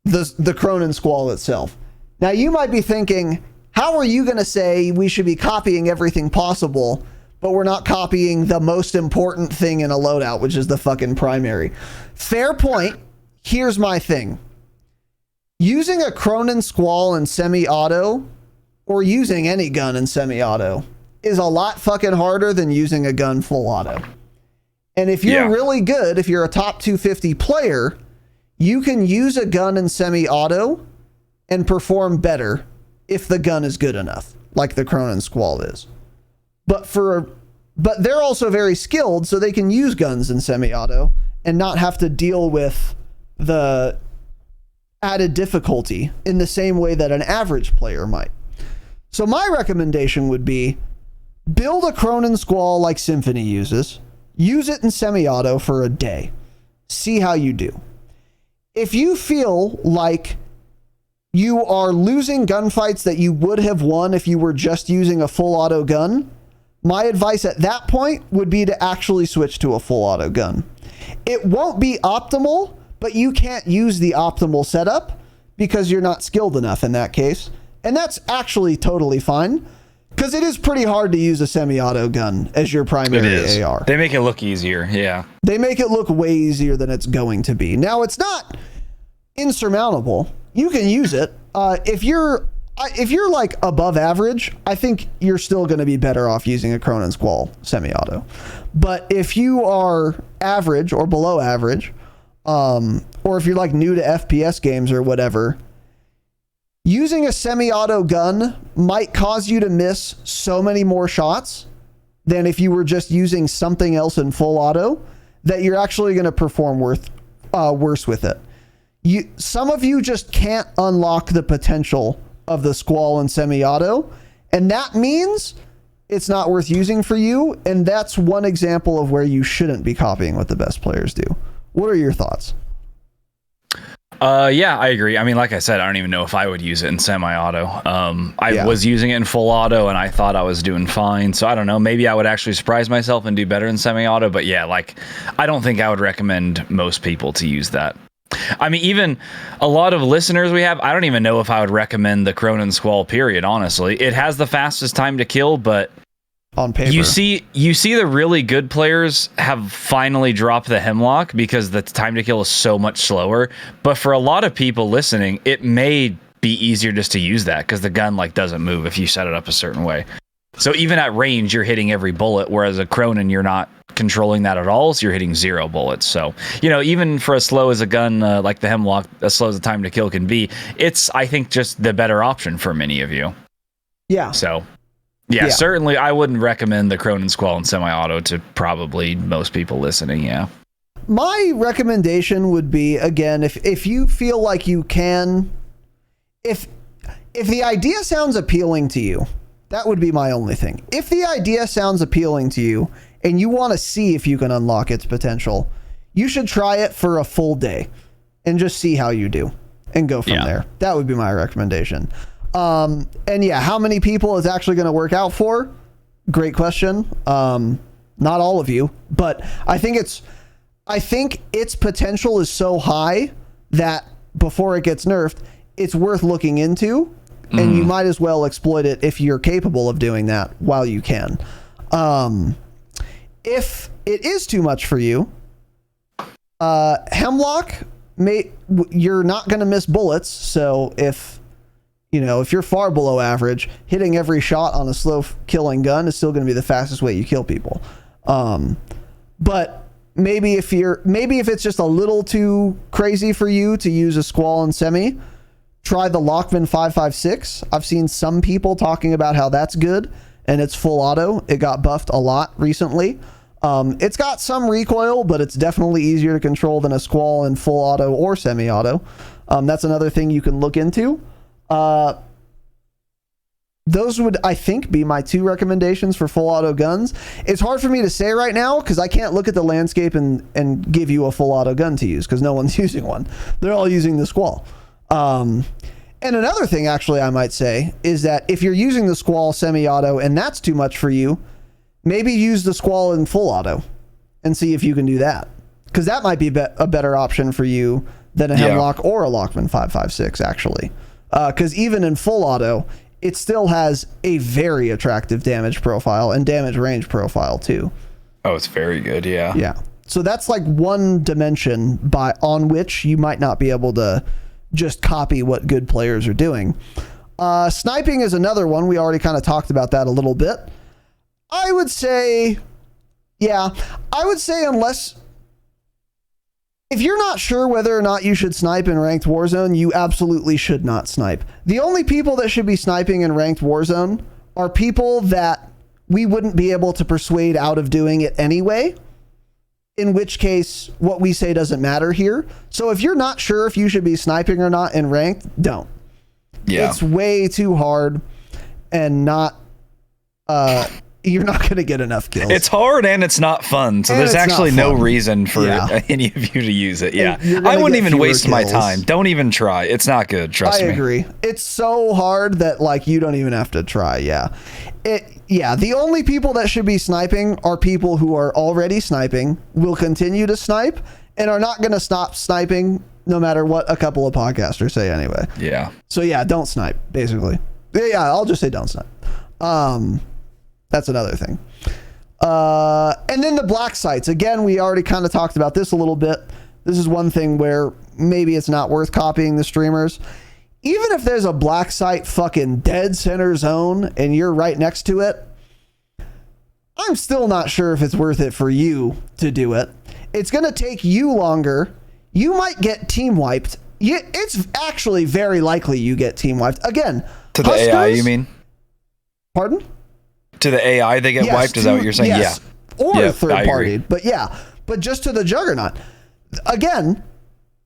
Speaker 1: the Cronin Squall itself. Now, you might be thinking, how are you going to say we should be copying everything possible, but we're not copying the most important thing in a loadout, which is the fucking primary? Fair point. Here's my thing. Using a Cronin Squall in semi-auto, or using any gun in semi-auto, is a lot fucking harder than using a gun full auto. And if you're really good, if you're a top 250 player, you can use a gun in semi-auto and perform better if the gun is good enough, like the Cronin Squall is. But they're also very skilled, so they can use guns in semi-auto and not have to deal with the added difficulty in the same way that an average player might. So my recommendation would be build a Cronin Squall like Symphony uses, use it in semi-auto for a day, see how you do. If you feel like you are losing gunfights that you would have won if you were just using a full auto gun, my advice at that point would be to actually switch to a full auto gun. It won't be optimal, but you can't use the optimal setup because you're not skilled enough in that case. And that's actually totally fine because it is pretty hard to use a semi-auto gun as your primary AR.
Speaker 2: They make it look easier. Yeah.
Speaker 1: They make it look way easier than it's going to be. Now, it's not insurmountable. You can use it. If you're like above average, I think you're still going to be better off using a Cronin Squall semi-auto. But if you are average or below average, or if you're like new to FPS games or whatever, using a semi-auto gun might cause you to miss so many more shots than if you were just using something else in full auto that you're actually going to perform worse with it. Some of you just can't unlock the potential of the Squall and semi-auto, and that means it's not worth using for you, and that's one example of where you shouldn't be copying what the best players do. What are your thoughts?
Speaker 2: Yeah, I agree. I mean, like I said, I don't even know if I would use it in semi-auto. I was using it in full auto and I thought I was doing fine. So I don't know, maybe I would actually surprise myself and do better in semi-auto. But yeah, like, I don't think I would recommend most people to use that. I mean, even a lot of listeners we have, I don't even know if I would recommend the Cronin Squall, period, honestly. It has the fastest time to kill, but
Speaker 1: on paper,
Speaker 2: you see the really good players have finally dropped the Hemlock because the time to kill is so much slower. But for a lot of people listening, it may be easier just to use that because the gun like doesn't move if you set it up a certain way. So even at range, you're hitting every bullet, whereas a Cronin, you're not controlling that at all, so you're hitting 0 bullets. So, you know, even for as slow as a gun like the Hemlock, as slow as the time to kill can be, it's, I think, just the better option for many of you.
Speaker 1: Yeah.
Speaker 2: So, Yeah, certainly I wouldn't recommend the Cronin Squall and semi-auto to probably most people listening, yeah.
Speaker 1: My recommendation would be, again, if you feel like you can, if the idea sounds appealing to you, that would be my only thing. If the idea sounds appealing to you and you want to see if you can unlock its potential, you should try it for a full day and just see how you do and go from there. That would be my recommendation. And yeah, how many people is actually going to work out for? Great question. Not all of you, but I think its potential is so high that before it gets nerfed, it's worth looking into, and you might as well exploit it if you're capable of doing that while you can. If it is too much for you, Hemlock, you're not going to miss bullets. So if you're far below average, hitting every shot on a slow killing gun is still going to be the fastest way you kill people. But maybe if it's just a little too crazy for you to use a Squall and Semi, try the Lockman 5.56. I've seen some people talking about how that's good, and it's full auto. It got buffed a lot recently. It's got some recoil, but it's definitely easier to control than a Squall in full auto or semi-auto. That's another thing you can look into. Those would, I think, be my two recommendations for full auto guns. It's hard for me to say right now because I can't look at the landscape and give you a full auto gun to use because no one's using one. They're all using the Squall. And another thing, actually, I might say is that if you're using the Squall semi-auto and that's too much for you, maybe use the Squall in full auto and see if you can do that. Because that might be a better option for you than a Hemlock or a Lockman 5.56, actually. Because even in full auto, it still has a very attractive damage profile and damage range profile, too.
Speaker 2: Oh, it's very good, yeah.
Speaker 1: Yeah. So that's like one dimension on which you might not be able to just copy what good players are doing. Sniping is another one. We already kind of talked about that a little bit. I would say unless... If you're not sure whether or not you should snipe in Ranked Warzone, you absolutely should not snipe. The only people that should be sniping in Ranked Warzone are people that we wouldn't be able to persuade out of doing it anyway, in which case what we say doesn't matter here. So if you're not sure if you should be sniping or not in Ranked, don't. Yeah. It's way too hard and not... you're not going to get enough kills.
Speaker 2: It's hard and it's not fun. So there's actually no reason for any of you to use it. Yeah. I wouldn't even waste my time. Don't even try. It's not good. Trust me.
Speaker 1: I agree. It's so hard that like you don't even have to try. Yeah. The only people that should be sniping are people who are already sniping, will continue to snipe, and are not going to stop sniping no matter what a couple of podcasters say anyway.
Speaker 2: Yeah.
Speaker 1: So yeah, don't snipe, basically. Yeah, I'll just say don't snipe. That's another thing. And then the black sites. Again, we already kind of talked about this a little bit. This is one thing where maybe it's not worth copying the streamers. Even if there's a black site fucking dead center zone and you're right next to it, I'm still not sure if it's worth it for you to do it. It's going to take you longer. You might get team wiped. It's actually very likely you get team wiped. Again,
Speaker 2: to the AI, you mean?
Speaker 1: Pardon?
Speaker 2: To the AI, they get wiped? Is that what you're saying?
Speaker 1: Yes. Yeah. Or third party. But just to the Juggernaut. Again,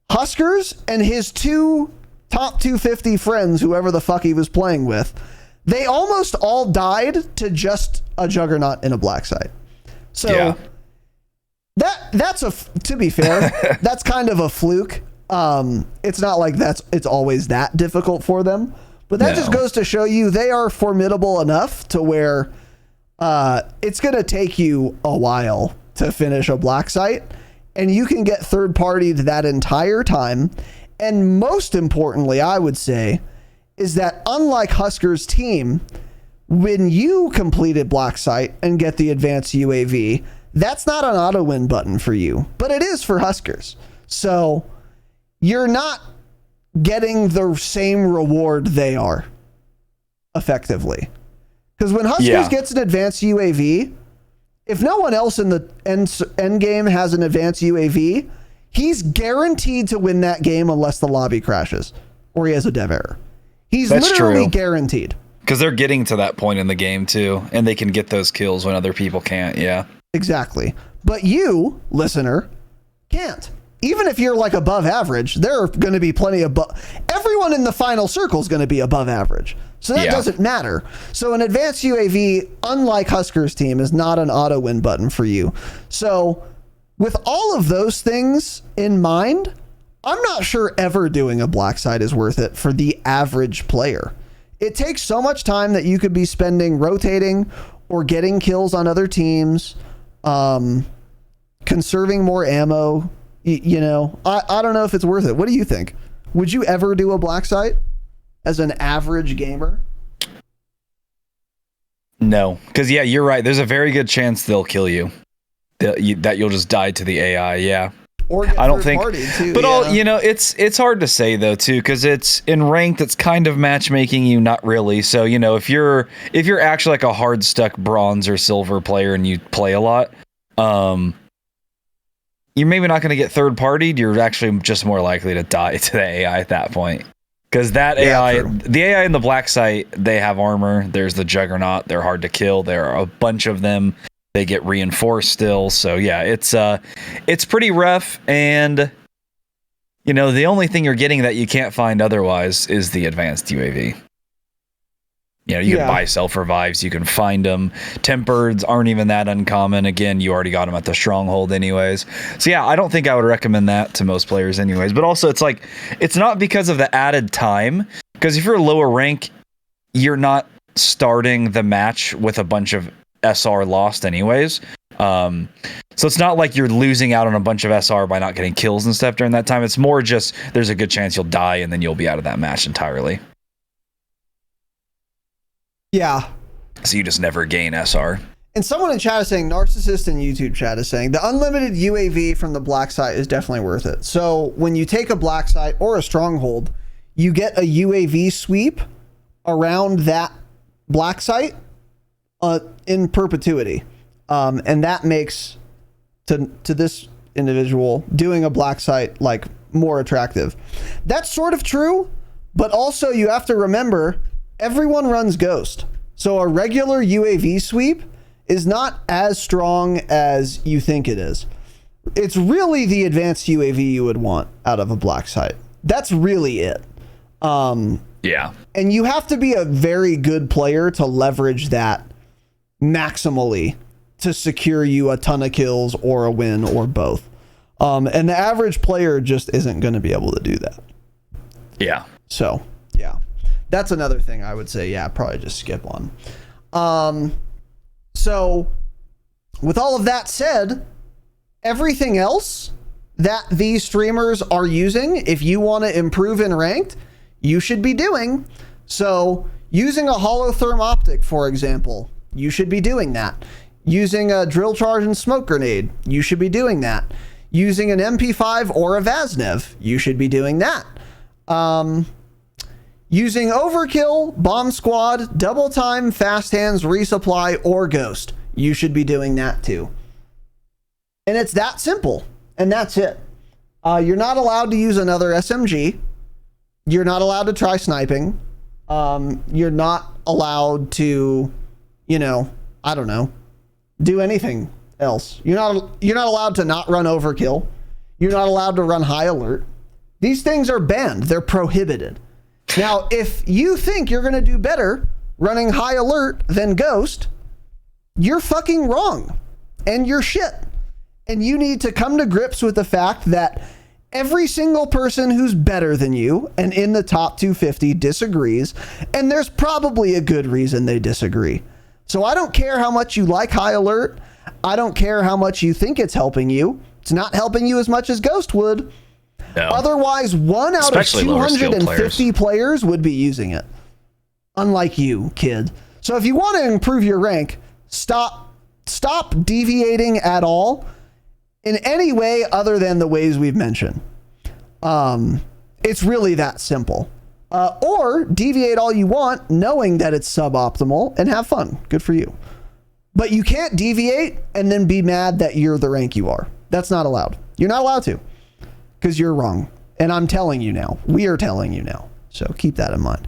Speaker 1: Huskers and his two top 250 friends, whoever the fuck he was playing with, they almost all died to just a Juggernaut in a black site. So that's to be fair, that's kind of a fluke. It's not like it's always that difficult for them. But that just goes to show you they are formidable enough to where it's going to take you a while to finish a black site, and you can get third-partied that entire time. And most importantly, I would say, is that unlike Husker's team, when you complete a black site and get the advanced UAV, that's not an auto-win button for you, but it is for Huskers. So you're not getting the same reward they are, effectively. Because when Huskers gets an advanced UAV, if no one else in the end game has an advanced UAV, he's guaranteed to win that game unless the lobby crashes or he has a dev error. He's literally guaranteed.
Speaker 2: Because they're getting to that point in the game too, and they can get those kills when other people can't. Yeah,
Speaker 1: exactly. But you, listener, can't. Even if you're like above average, there are going to be plenty of everyone in the final circle is going to be above average. So that doesn't matter. So an advanced UAV, unlike Husker's team, is not an auto win button for you. So with all of those things in mind, I'm not sure ever doing a black site is worth it for the average player. It takes so much time that you could be spending rotating or getting kills on other teams, conserving more ammo. You know, I don't know if it's worth it. What do you think? Would you ever do a black site as an average gamer?
Speaker 2: No, because you're right. There's a very good chance they'll kill you. That you'll just die to the AI. Yeah.
Speaker 1: Or I don't think, too,
Speaker 2: but it's hard to say though too, because it's in ranked. It's kind of matchmaking you, not really. So if you're actually like a hard stuck bronze or silver player and you play a lot, you're maybe not going to get third partied. You're actually just more likely to die to the AI at that point, because that AI, the AI in the black site, they have armor. There's the Juggernaut. They're hard to kill. There are a bunch of them. They get reinforced still. So it's pretty rough. And the only thing you're getting that you can't find otherwise is the advanced UAV. You can buy self revives. You can find them. Tempered aren't even that uncommon. Again, you already got them at the stronghold anyways. So I don't think I would recommend that to most players anyways. But also it's not because of the added time. Because if you're a lower rank, you're not starting the match with a bunch of SR lost anyways. So it's not like you're losing out on a bunch of SR by not getting kills and stuff during that time. It's more just there's a good chance you'll die and then you'll be out of that match entirely.
Speaker 1: Yeah.
Speaker 2: So you just never gain SR.
Speaker 1: And someone in chat is saying, Narcissist in YouTube chat is saying, the unlimited UAV from the black site is definitely worth it. So when you take a black site or a stronghold, you get a UAV sweep around that black site in perpetuity. And that makes to this individual doing a black site like more attractive. That's sort of true, but also you have to remember everyone runs Ghost. So a regular UAV sweep is not as strong as you think it is. It's really the advanced UAV you would want out of a black site. That's really it.
Speaker 2: Yeah. And
Speaker 1: you have to be a very good player to leverage that maximally to secure you a ton of kills or a win or both. And the average player just isn't going to be able to do that.
Speaker 2: Yeah.
Speaker 1: So, yeah. That's another thing I would say, probably just skip on. So, with all of that said, everything else that these streamers are using, if you want to improve in ranked, you should be doing. So, using a holotherm optic, for example, you should be doing that. Using a drill charge and smoke grenade, you should be doing that. Using an MP5 or a Vaznev, you should be doing that. Using overkill, bomb squad, double time, fast hands, resupply, or ghost, you should be doing that too. And it's that simple, and that's it. You're not allowed to use another SMG. You're not allowed to try sniping. You're not allowed to, I don't know, do anything else. You're not allowed to not run overkill. You're not allowed to run high alert. These things are banned. They're prohibited. Now, if you think you're going to do better running high alert than Ghost, you're fucking wrong. And you're shit. And you need to come to grips with the fact that every single person who's better than you and in the top 250 disagrees. And there's probably a good reason they disagree. So I don't care how much you like high alert. I don't care how much you think it's helping you. It's not helping you as much as Ghost would. No. Otherwise, 1 out Especially of 250 players would be using it. Unlike you, kid. So if you want to improve your rank, stop deviating at all in any way other than the ways we've mentioned. It's really that simple. Or deviate all you want, knowing that it's suboptimal, and have fun. Good for you. But you can't deviate and then be mad that you're the rank you are. That's not allowed. You're not allowed to. Because you're wrong. And I'm telling you now. We are telling you now. So keep that in mind.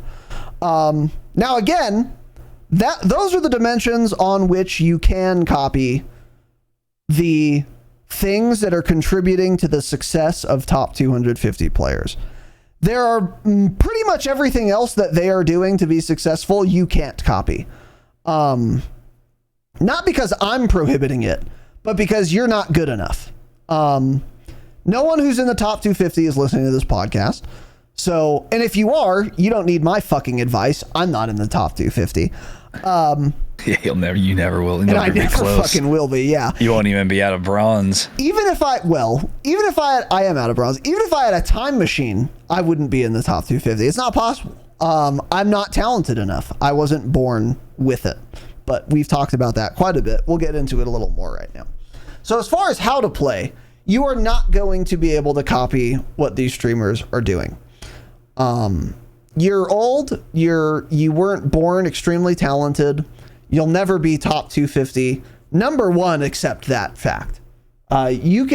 Speaker 1: Now, again, those are the dimensions on which you can copy the things that are contributing to the success of top 250 players. There are pretty much everything else that they are doing to be successful you can't copy. Not because I'm prohibiting it, but because you're not good enough. No one who's in the top 250 is listening to this podcast. So, and if you are, you don't need my fucking advice. I'm not in the top 250.
Speaker 2: Yeah, you never will.
Speaker 1: And I never fucking will be. Yeah.
Speaker 2: You won't even be out of bronze.
Speaker 1: Even if I am out of bronze, even if I had a time machine, I wouldn't be in the top 250. It's not possible. I'm not talented enough. I wasn't born with it, but we've talked about that quite a bit. We'll get into it a little more right now. So as far as how to play, you are not going to be able to copy what these streamers are doing. You're old. You weren't born extremely talented. You'll never be top 250. Number one, accept that fact. You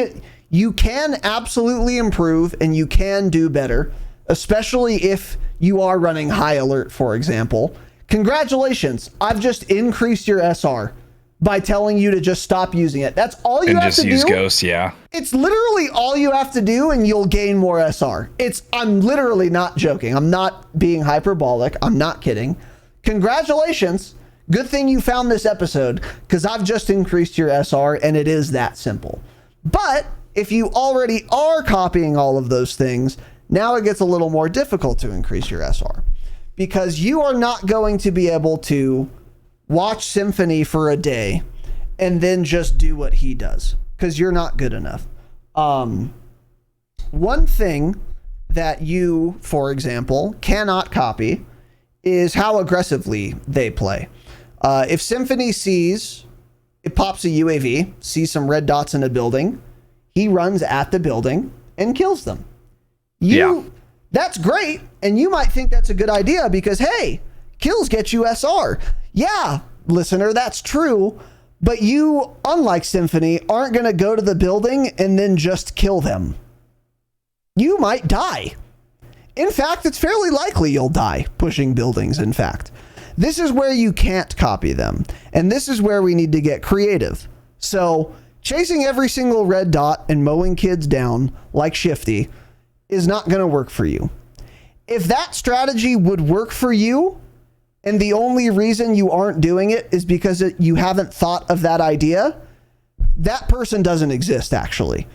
Speaker 1: can absolutely improve and you can do better, especially if you are running high alert, for example. Congratulations. I've just increased your SR by telling you to just stop using it. That's all you have to do. And just use
Speaker 2: Ghost, yeah.
Speaker 1: It's literally all you have to do and you'll gain more SR. I'm literally not joking. I'm not being hyperbolic. I'm not kidding. Congratulations. Good thing you found this episode because I've just increased your SR and it is that simple. But if you already are copying all of those things, now it gets a little more difficult to increase your SR because you are not going to be able to watch Symphony for a day and then just do what he does because you're not good enough. One thing that you, for example, cannot copy is how aggressively they play. If Symphony it pops a UAV, sees some red dots in a building, he runs at the building and kills them. That's great. And you might think that's a good idea because, hey, kills get you SR. Yeah, listener, that's true. But you, unlike Symphony, aren't going to go to the building and then just kill them. You might die. In fact, it's fairly likely you'll die pushing buildings, in fact. This is where you can't copy them. And this is where we need to get creative. So chasing every single red dot and mowing kids down like Shifty is not going to work for you. If that strategy would work for you, and the only reason you aren't doing it is because you haven't thought of that idea, that person doesn't exist, actually.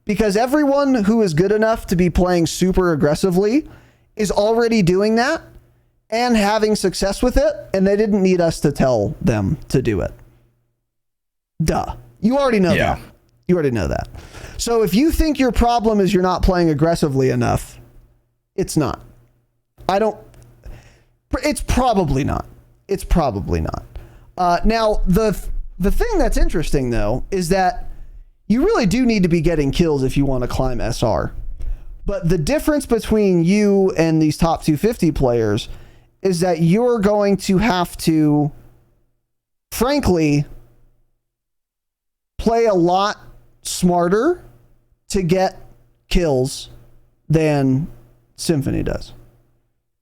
Speaker 1: Because everyone who is good enough to be playing super aggressively is already doing that and having success with it, and they didn't need us to tell them to do it. Duh. You already know that. You already know that. So if you think your problem is you're not playing aggressively enough, it's not. It's probably not. It's probably not. Now, the thing that's interesting, though, is that you really do need to be getting kills if you want to climb SR. But the difference between you and these top 250 players is that you're going to have to, frankly, play a lot smarter to get kills than Symphony does.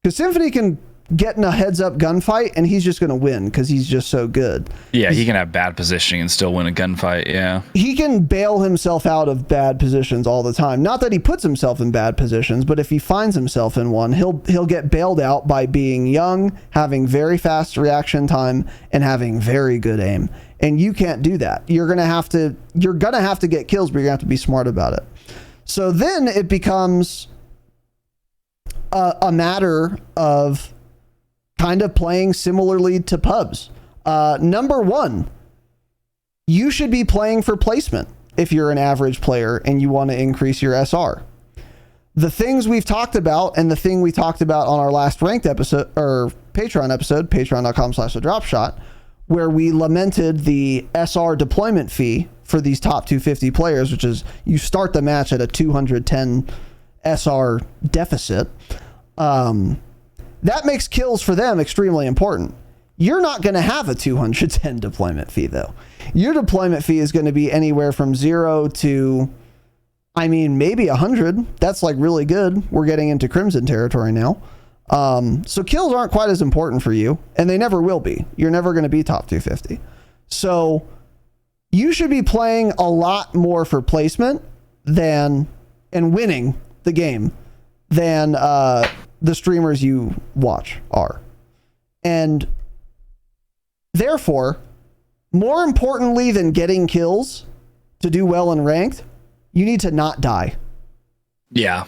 Speaker 1: Because Symphony can get in a heads-up gunfight, and he's just going to win because he's just so good.
Speaker 2: Yeah, he can have bad positioning and still win a gunfight, yeah.
Speaker 1: He can bail himself out of bad positions all the time. Not that he puts himself in bad positions, but if he finds himself in one, he'll get bailed out by being young, having very fast reaction time, and having very good aim. And you can't do that. You're going to have to get kills, but you're going to have to be smart about it. So then it becomes a matter of kind of playing similarly to pubs. Number one, you should be playing for placement if you're an average player and you want to increase your SR. The things we've talked about and the thing we talked about on our last ranked episode or Patreon episode, patreon.com/thedropshot, where we lamented the SR deployment fee for these top 250 players, which is you start the match at a 210 SR deficit. That makes kills for them extremely important. You're not going to have a 210 deployment fee, though. Your deployment fee is going to be anywhere from 0 to, maybe 100. That's like really good. We're getting into Crimson territory now. So kills aren't quite as important for you, and they never will be. You're never going to be top 250. So you should be playing a lot more for placement and winning the game than the streamers you watch are. And therefore, more importantly than getting kills to do well in ranked, you need to not die.
Speaker 2: Yeah.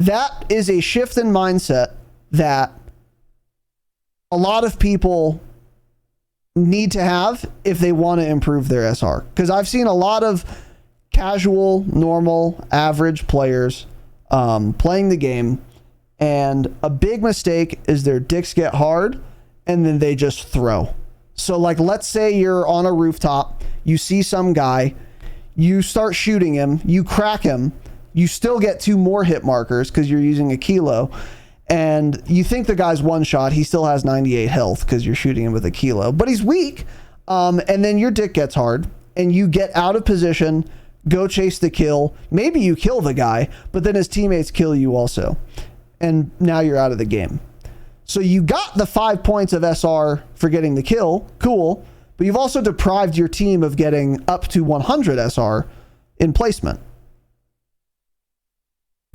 Speaker 1: That is a shift in mindset that a lot of people need to have if they want to improve their SR. Because I've seen a lot of casual, normal, average players playing the game, and a big mistake is their dicks get hard and then they just throw. So like, let's say you're on a rooftop, you see some guy, you start shooting him, you crack him, you still get 2 more hit markers because you're using a kilo, and you think the guy's one shot, he still has 98 health because you're shooting him with a kilo, but he's weak, and then your dick gets hard and you get out of position, go chase the kill, maybe you kill the guy, but then his teammates kill you also, and now you're out of the game. So you got the 5 points of SR for getting the kill, cool, but you've also deprived your team of getting up to 100 SR in placement.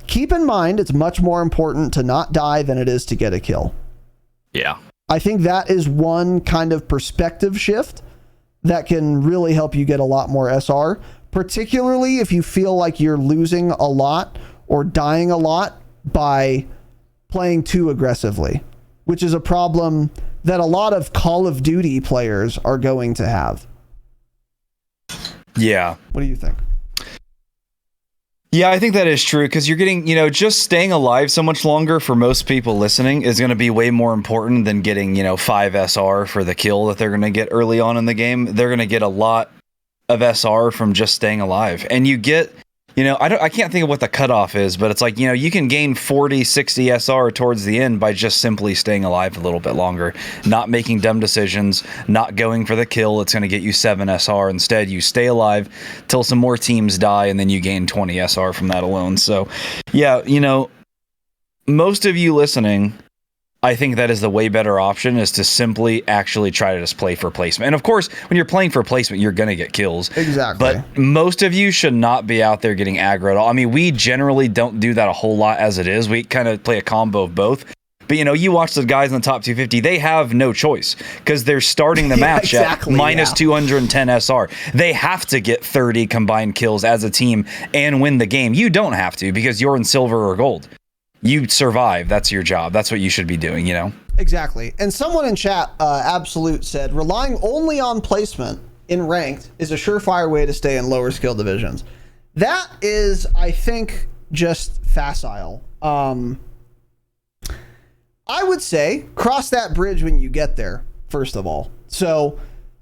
Speaker 1: Keep in mind, it's much more important to not die than it is to get a kill.
Speaker 2: Yeah.
Speaker 1: I think that is one kind of perspective shift that can really help you get a lot more SR, particularly if you feel like you're losing a lot or dying a lot by playing too aggressively, which is a problem that a lot of Call of Duty players are going to have.
Speaker 2: Yeah.
Speaker 1: What do you think?
Speaker 2: Yeah, I think that is true, because you're getting, just staying alive so much longer for most people listening is going to be way more important than getting, 5 SR for the kill that they're going to get early on in the game. They're going to get a lot of SR from just staying alive. And you get, I can't think of what the cutoff is, but it's like, you can gain 40, 60 SR towards the end by just simply staying alive a little bit longer, not making dumb decisions, not going for the kill. It's going to get you 7 SR. Instead, you stay alive till some more teams die, and then you gain 20 SR from that alone. So, yeah, most of you listening, I think that is the way better option, is to simply actually try to just play for placement. And of course, when you're playing for placement, you're going to get kills.
Speaker 1: Exactly.
Speaker 2: But most of you should not be out there getting aggro at all. I mean, we generally don't do that a whole lot as it is. We kind of play a combo of both. But, you watch the guys in the top 250, they have no choice because they're starting the match at minus 210 SR. They have to get 30 combined kills as a team and win the game. You don't have to, because you're in silver or gold. You survive. That's your job. That's what you should be doing,
Speaker 1: Exactly. And someone in chat, Absolute, said, relying only on placement in ranked is a surefire way to stay in lower skill divisions. That is, I think, just facile. I would say cross that bridge when you get there, first of all. So,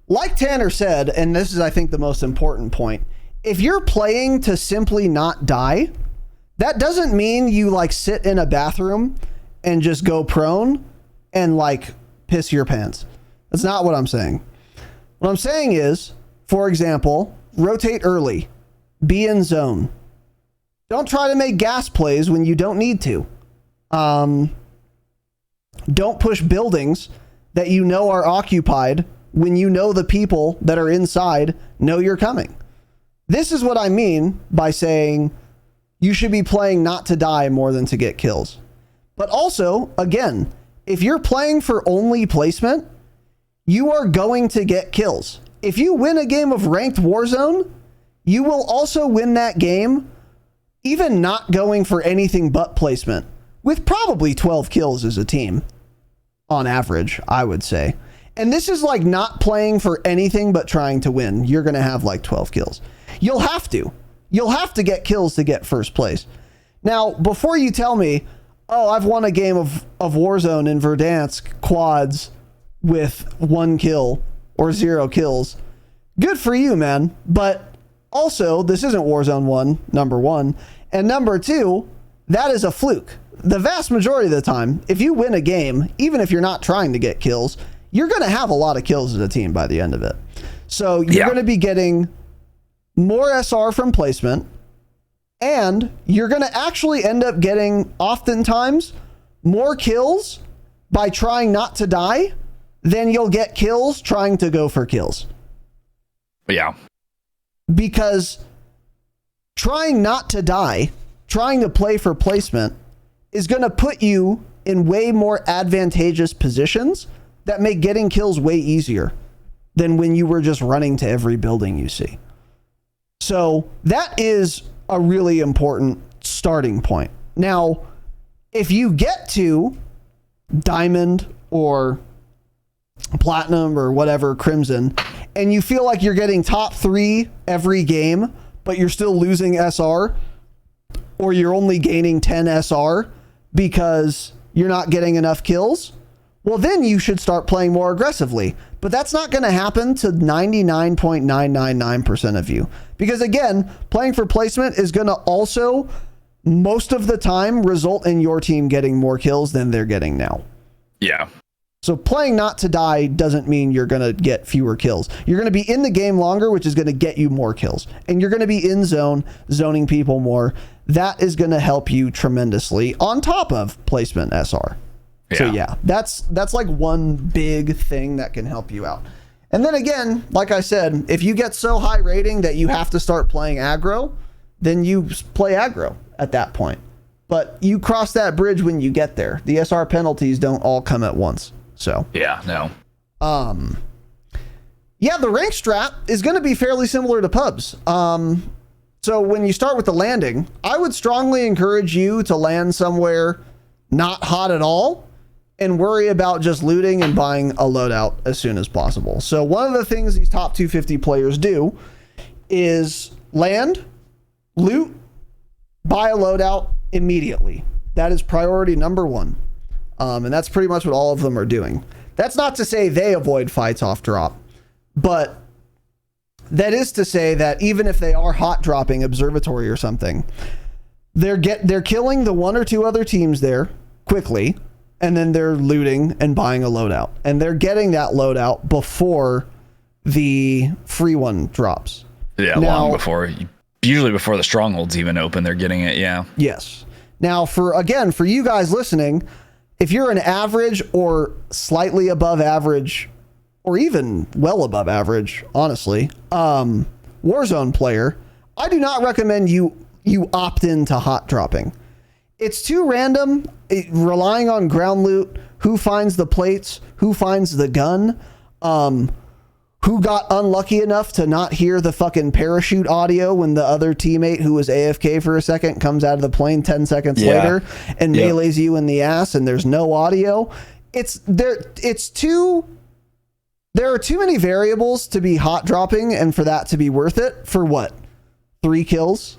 Speaker 1: like Tanner said, and this is, I think, the most important point, if you're playing to simply not die, that doesn't mean you sit in a bathroom and just go prone and piss your pants. That's not what I'm saying. What I'm saying is, for example, rotate early, be in zone. Don't try to make gas plays when you don't need to. Don't push buildings that are occupied when the people that are inside know you're coming. This is what I mean by saying you should be playing not to die more than to get kills. But also, again, if you're playing for only placement, you are going to get kills. If you win a game of Ranked Warzone, you will also win that game, even not going for anything but placement, with probably 12 kills as a team, on average, I would say. And this is not playing for anything but trying to win. You're going to have 12 kills. You'll have to. You'll have to get kills to get first place. Now, before you tell me, oh, I've won a game of Warzone in Verdansk quads with 1 kill or 0 kills, good for you, man. But also, this isn't Warzone 1, number 1. And number 2, that is a fluke. The vast majority of the time, if you win a game, even if you're not trying to get kills, you're going to have a lot of kills as a team by the end of it. So you're going to be getting more SR from placement, and you're going to actually end up getting oftentimes more kills by trying not to die than you'll get kills trying to go for kills.
Speaker 2: Yeah.
Speaker 1: Because trying not to die, trying to play for placement, is going to put you in way more advantageous positions that make getting kills way easier than when you were just running to every building you see. So that is a really important starting point. Now, if you get to diamond or platinum or whatever, crimson, and you feel like you're getting top 3 every game, but you're still losing SR, or you're only gaining 10 SR because you're not getting enough kills, well, then you should start playing more aggressively. But that's not going to happen to 99.999% of you. Because again, playing for placement is going to also, most of the time, result in your team getting more kills than they're getting now.
Speaker 2: Yeah.
Speaker 1: So playing not to die doesn't mean you're going to get fewer kills. You're going to be in the game longer, which is going to get you more kills. And you're going to be in zone, zoning people more. That is going to help you tremendously on top of placement SR. Yeah. So yeah, that's like one big thing that can help you out. And then again, like I said, if you get so high rating that you have to start playing aggro, then you play aggro at that point. But you cross that bridge when you get there. The SR penalties don't all come at once. So
Speaker 2: yeah, no.
Speaker 1: Yeah, the rank strat is going to be fairly similar to pubs. So when you start with the landing, I would strongly encourage you to land somewhere not hot at all and worry about just looting and buying a loadout as soon as possible. So one of the things these top 250 players do is land, loot, buy a loadout immediately. That is priority number 1. And that's pretty much what all of them are doing. That's not to say they avoid fights off drop, but that is to say that even if they are hot dropping observatory or something, they're killing the 1 or 2 other teams there quickly, and then they're looting and buying a loadout, and they're getting that loadout before the free one drops.
Speaker 2: Yeah, now, long before, usually before the strongholds even open, they're getting it. Yeah.
Speaker 1: Yes. Now, for you guys listening, if you're an average or slightly above average, or even well above average, honestly, Warzone player, I do not recommend you opt into hot dropping. It's too random, relying on ground loot, who finds the plates, who finds the gun, who got unlucky enough to not hear the fucking parachute audio when the other teammate who was AFK for a second comes out of the plane 10 seconds later and melees you in the ass and there's no audio. There are too many variables to be hot dropping and for that to be worth it. For what? 3 kills?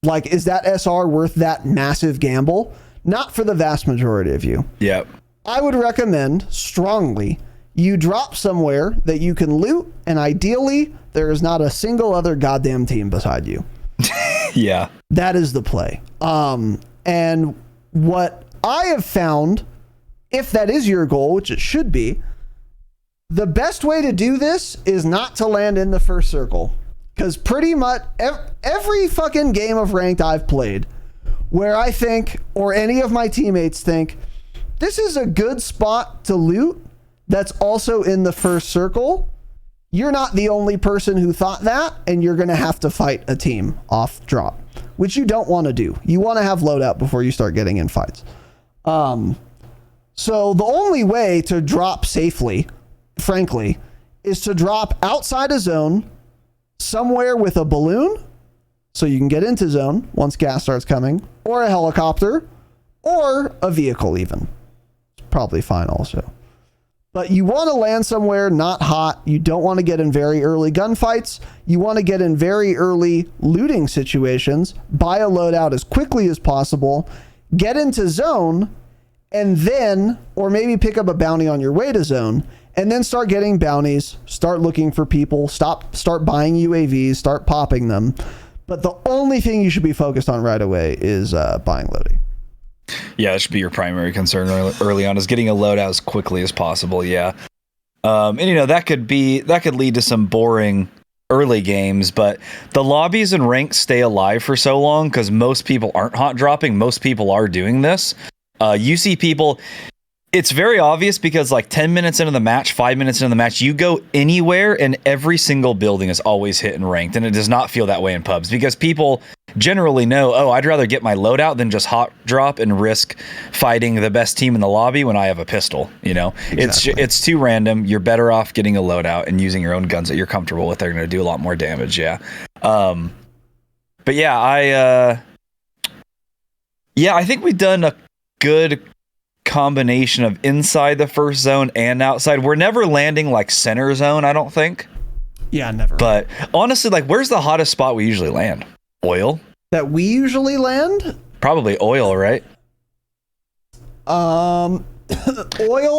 Speaker 1: Like, is that SR worth that massive gamble? Not for the vast majority of you.
Speaker 2: Yep.
Speaker 1: I would recommend strongly you drop somewhere that you can loot, and ideally there is not a single other goddamn team beside you.
Speaker 2: Yeah.
Speaker 1: That is the play. And what I have found, if that is your goal, which it should be, the best way to do this is not to land in the first circle. Because pretty much every fucking game of ranked I've played where I think, or any of my teammates think, this is a good spot to loot that's also in the first circle, you're not the only person who thought that, and you're going to have to fight a team off drop, which you don't want to do. You want to have loadout before you start getting in fights. So the only way to drop safely, frankly, is to drop outside a zone somewhere with a balloon so you can get into zone once gas starts coming, or a helicopter, or a vehicle even. It's probably fine also. But you want to land somewhere not hot. You don't want to get in very early gunfights. You want to get in very early looting situations, buy a loadout as quickly as possible, get into zone, and then, or maybe pick up a bounty on your way to zone, and then start getting bounties, start looking for people, start buying UAVs, start popping them. But the only thing you should be focused on right away is buying loading.
Speaker 2: Yeah, that should be your primary concern early on, is getting a loadout as quickly as possible. Yeah. And that could lead to some boring early games, but the lobbies and ranks stay alive for so long because most people aren't hot dropping. Most people are doing this. You see people, it's very obvious because like 10 minutes into the match, 5 minutes into the match, you go anywhere and every single building is always hit and ranked. And it does not feel that way in pubs because people generally know, oh, I'd rather get my loadout than just hot drop and risk fighting the best team in the lobby when I have a pistol. You know, exactly. It's too random. You're better off getting a loadout and using your own guns that you're comfortable with. They're going to do a lot more damage. Yeah. But yeah, I think we've done a good combination of inside the first zone and outside. We're never landing like center zone, I don't think.
Speaker 1: Yeah, never.
Speaker 2: But honestly, like, where's the hottest spot we usually land? Oil?
Speaker 1: That we usually land?
Speaker 2: Probably oil, right?
Speaker 1: Oil.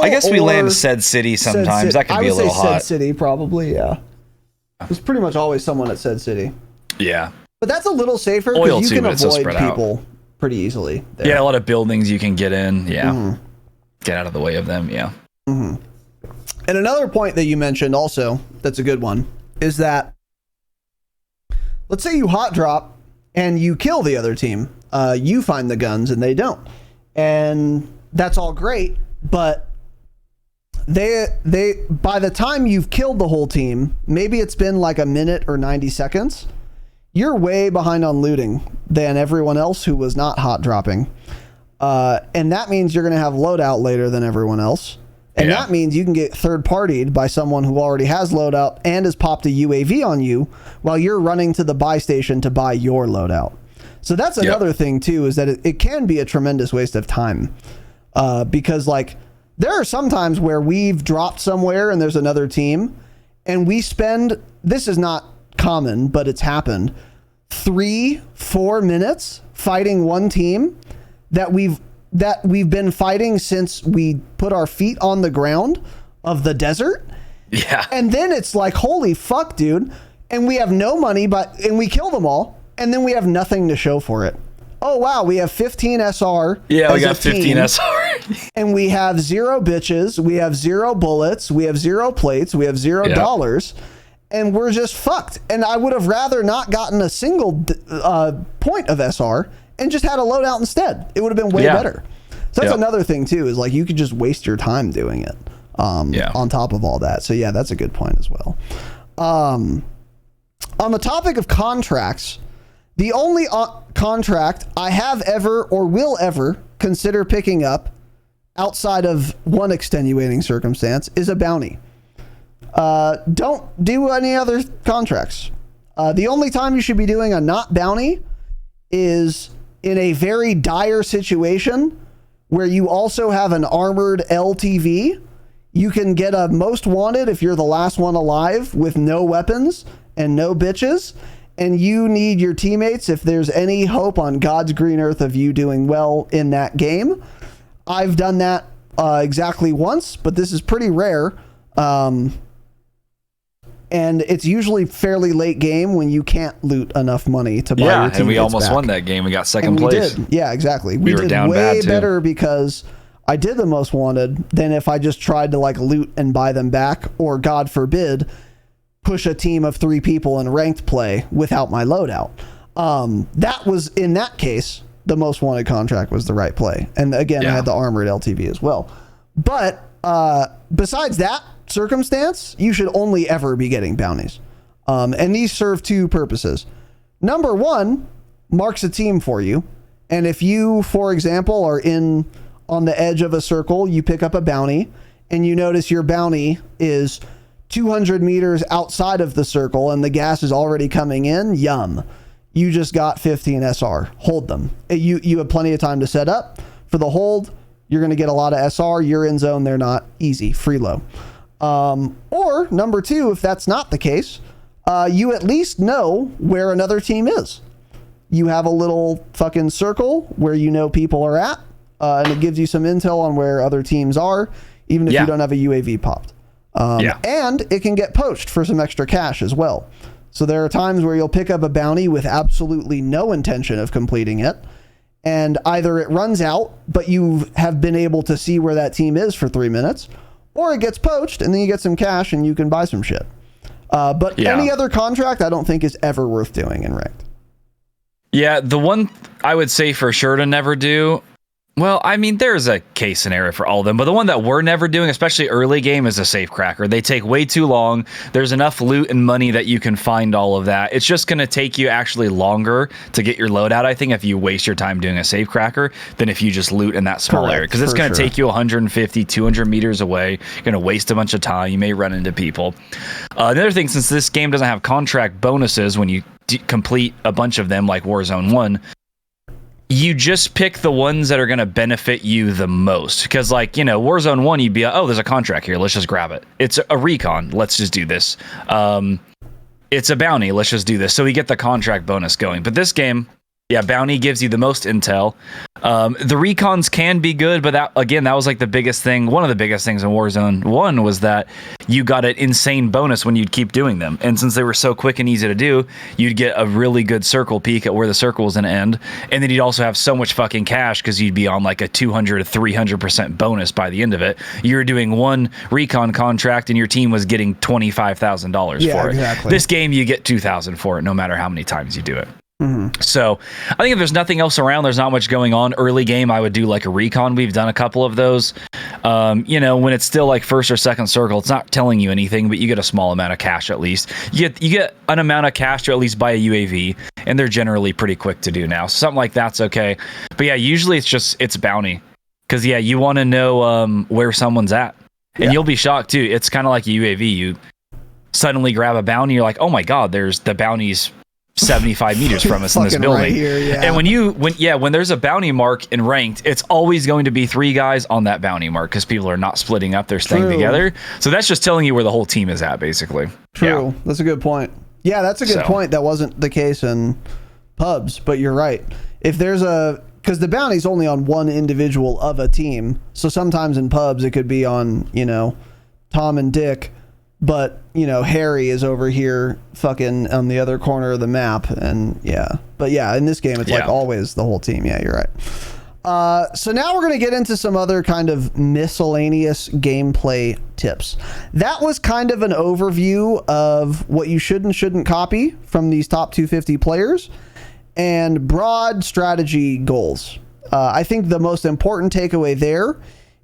Speaker 2: I guess we land said city sometimes. That could be a little hot.
Speaker 1: Said city, probably. Yeah. There's pretty much always someone at said city.
Speaker 2: Yeah.
Speaker 1: But that's a little safer because you can avoid people pretty easily there.
Speaker 2: Yeah, a lot of buildings you can get in. Yeah. Mm-hmm. Get out of the way of them. Yeah.
Speaker 1: Mm-hmm. And another point that you mentioned also, that's a good one, is that let's say you hot drop and you kill the other team. You find the guns and they don't. And that's all great, but they by the time you've killed the whole team, maybe it's been like a minute or 90 seconds. You're way behind on looting than everyone else who was not hot dropping. And that means you're going to have loadout later than everyone else. And that means you can get third partied by someone who already has loadout and has popped a UAV on you while you're running to the buy station to buy your loadout. So that's another thing too, is that it can be a tremendous waste of time. Because like there are some times where we've dropped somewhere and there's another team and we spend, this is not common, but it's happened, 3-4 minutes fighting one team that we've been fighting since we put our feet on the ground of the desert.
Speaker 2: Yeah.
Speaker 1: And then it's like, holy fuck, dude. And we have no money, and we kill them all. And then we have nothing to show for it. Oh, wow. We have 15 SR.
Speaker 2: Yeah, we got 15 SR.
Speaker 1: And we have 0 bitches. We have 0 bullets. We have 0 plates. We have $0. And we're just fucked. And I would have rather not gotten a single point of SR and just had a loadout instead. It would have been way better. So that's another thing too, is like you could just waste your time doing it on top of all that. So yeah, that's a good point as well. On the topic of contracts, the only contract I have ever or will ever consider picking up outside of one extenuating circumstance is a bounty. Don't do any other contracts. The only time you should be doing a not bounty is in a very dire situation where you also have an armored LTV. You can get a most wanted if you're the last one alive with no weapons and no bitches, and you need your teammates if there's any hope on God's green earth of you doing well in that game. I've done that exactly once, but this is pretty rare. And it's usually fairly late game when you can't loot enough money to buy your teammates
Speaker 2: and we almost
Speaker 1: back.
Speaker 2: Won that game. We got second place.
Speaker 1: Did. Yeah, exactly. We did down way better because I did the most wanted than if I just tried to like loot and buy them back, or God forbid, push a team of 3 people in ranked play without my loadout. That was, in that case, the most wanted contract was the right play. And again, I had the armored LTV as well. But besides that circumstance, you should only ever be getting bounties. And these serve 2 purposes. Number 1, marks a team for you. And if you, for example, are on the edge of a circle, you pick up a bounty and you notice your bounty is 200 meters outside of the circle and the gas is already coming in, yum. You just got 15 SR. Hold them. You have plenty of time to set up for the hold. You're going to get a lot of SR. You're in zone. They're not. Easy. Free low. Or number 2, if that's not the case, you at least know where another team is. You have a little fucking circle where you know people are at, and it gives you some intel on where other teams are, even if you don't have a UAV popped. And it can get poached for some extra cash as well. So there are times where you'll pick up a bounty with absolutely no intention of completing it, and either it runs out, but you have been able to see where that team is for 3 minutes, or it gets poached and then you get some cash and you can buy some shit. But any other contract I don't think is ever worth doing in ranked.
Speaker 2: Yeah, the one I would say for sure to never do Well, I mean, there's a case scenario for all of them, but the one that we're never doing, especially early game, is a safe cracker. They take way too long. There's enough loot and money that you can find all of that. It's just going to take you actually longer to get your loadout, I think, if you waste your time doing a safe cracker than if you just loot in that small area. Because it's going to take you 150, 200 meters away. You're going to waste a bunch of time. You may run into people. Another thing, since this game doesn't have contract bonuses when you complete a bunch of them, like Warzone 1, you just pick the ones that are going to benefit you the most. Because, like, you know, Warzone 1, you'd be, oh, there's a contract here. Let's just grab it. It's a recon. Let's just do this. It's a bounty. Let's just do this. So we get the contract bonus going. But this game, yeah, bounty gives you the most intel. The recons can be good, but that was like the biggest thing. One of the biggest things in Warzone 1 was that you got an insane bonus when you'd keep doing them. And since they were so quick and easy to do, you'd get a really good circle peek at where the circle was going to end. And then you'd also have so much fucking cash because you'd be on like a 200 to 300% bonus by the end of it. You were doing one recon contract and your team was getting $25,000 for it. Exactly. This game, you get $2,000 for it no matter how many times you do it. Mm-hmm. So I think if there's nothing else around, there's not much going on. Early game, I would do like a recon. We've done a couple of those. You know, when it's still like first or second circle, it's not telling you anything, but you get a small amount of cash at least. You get an amount of cash to at least buy a UAV, and they're generally pretty quick to do now. So something like that's okay. But yeah, usually it's bounty. Because yeah, you want to know where someone's at. And you'll be shocked too. It's kind of like a UAV. You suddenly grab a bounty, you're like, oh my God, there's the bounties 75 meters from us in this building. Right here, yeah. And when there's a bounty mark in ranked, it's always going to be 3 guys on that bounty mark because people are not splitting up, they're staying together. So that's just telling you where the whole team is at, basically.
Speaker 1: True. Yeah. That's a good point. Yeah, that's a good point. That wasn't the case in pubs, but you're right. If there's because the bounty's only on one individual of a team, so sometimes in pubs it could be on, you know, Tom and Dick, but, you know, Harry is over here fucking on the other corner of the map. And but in this game, it's like always the whole team. Yeah, you're right. So now we're going to get into some other kind of miscellaneous gameplay tips. That was kind of an overview of what you should and shouldn't copy from these top 250 players and broad strategy goals. I think the most important takeaway there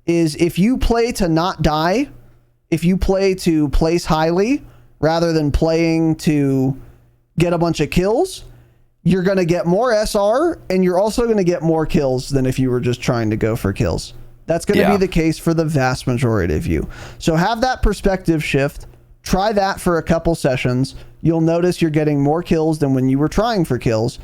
Speaker 1: is if you play to not die, if you play to place highly rather than playing to get a bunch of kills, you're going to get more SR and you're also going to get more kills than if you were just trying to go for kills. That's going to be the case for the vast majority of you. So have that perspective shift. Try that for a couple sessions. You'll notice you're getting more kills than when you were trying for kills,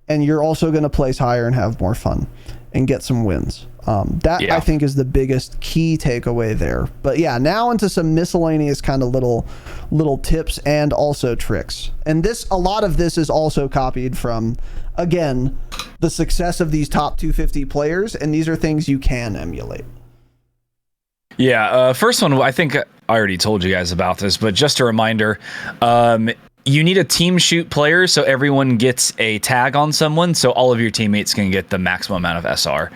Speaker 1: and you're also going to place higher and have more fun and get some wins. I think is the biggest key takeaway there. But yeah, now into some miscellaneous kind of little tips and also tricks. And a lot of this is also copied from, again, the success of these top 250 players, and these are things you can emulate.
Speaker 2: Yeah, first one, I think I already told you guys about this, but just a reminder, you need a team shoot player, so everyone gets a tag on someone, so all of your teammates can get the maximum amount of SR.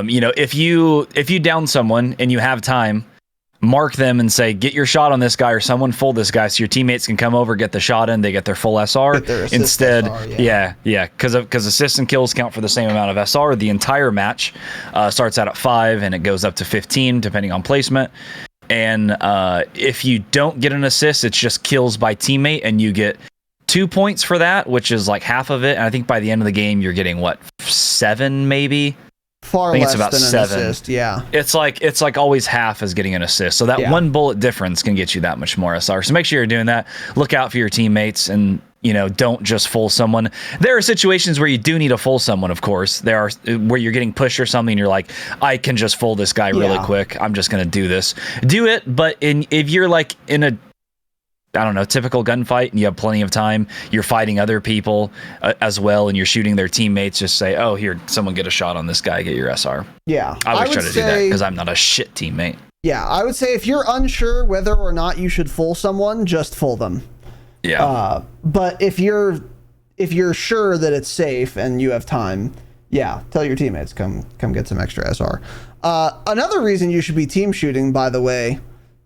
Speaker 2: You know, if you down someone and you have time, mark them and say, get your shot on this guy, or someone full this guy, so your teammates can come over, get the shot in, they get their full SR. Instead, SR, because assists and kills count for the same amount of SR. The entire match starts out at 5 and it goes up to 15 depending on placement. And if you don't get an assist, it's just kills by teammate, and you get 2 points for that, which is like half of it. And I think by the end of the game, you're getting 7 maybe.
Speaker 1: Far less than 7. An assist. Yeah,
Speaker 2: it's like always half is getting an assist. So that one bullet difference can get you that much more SR. So make sure you're doing that. Look out for your teammates, and you know, don't just full someone. There are situations where you do need to full someone, of course. There are where you're getting pushed or something, and you're like, I can just full this guy really quick. I'm just going to do this. Do it, but if you're like in a, I don't know, typical gunfight and you have plenty of time, you're fighting other people as well, and you're shooting their teammates, just say, oh, here, someone get a shot on this guy, get your SR.
Speaker 1: Yeah.
Speaker 2: I always try to do that because I'm not a shit teammate.
Speaker 1: Yeah, I would say if you're unsure whether or not you should full someone, just full them.
Speaker 2: Yeah.
Speaker 1: But if you're sure that it's safe and you have time, tell your teammates, come get some extra SR. Another reason you should be team shooting, by the way,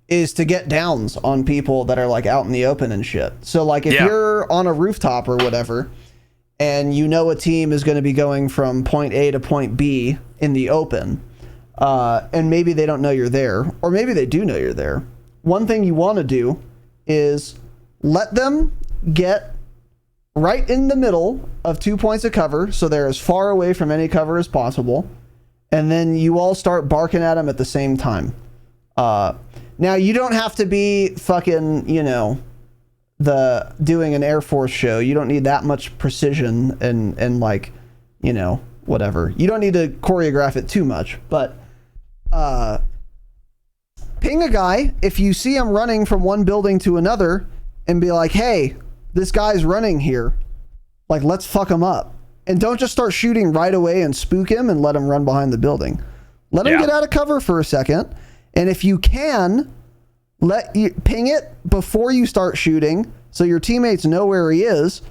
Speaker 1: is to get downs on people that are like out in the open and shit. So like if you're on a rooftop or whatever, and you know a team is going to be going from point A to point B in the open, and maybe they don't know you're there, or maybe they do know you're there. One thing you want to do is let them get right in the middle of 2 points of cover, so they're as far away from any cover as possible, and then you all start barking at them at the same time. Now, you don't have to be fucking, doing an Air Force show. You don't need that much precision and like, whatever. You don't need to choreograph it too much, but ping a guy if you see him running from one building to another and be like, hey, this guy's running here. Like, let's fuck him up. And don't just start shooting right away and spook him and let him run behind the building. Let him get out of cover for a second. And if you can, ping it before you start shooting so your teammates know where he is.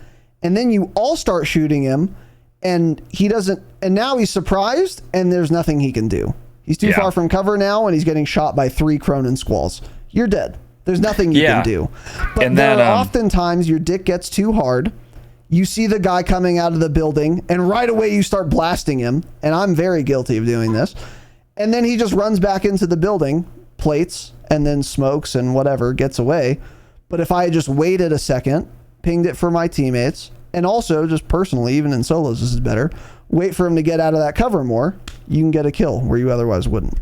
Speaker 1: And then you all start shooting him and he doesn't, and now he's surprised and there's nothing he can do. He's too far from cover now and he's getting shot by 3 Cronin squalls. You're dead. There's nothing you can do. But and then, oftentimes your dick gets too hard. You see the guy coming out of the building and right away you start blasting him. And I'm very guilty of doing this. And then he just runs back into the building, plates, and then smokes and whatever, gets away. But if I had just waited a second, pinged it for my teammates, and also just personally, even in solos, this is better, wait for him to get out of that cover more, you can get a kill where you otherwise wouldn't.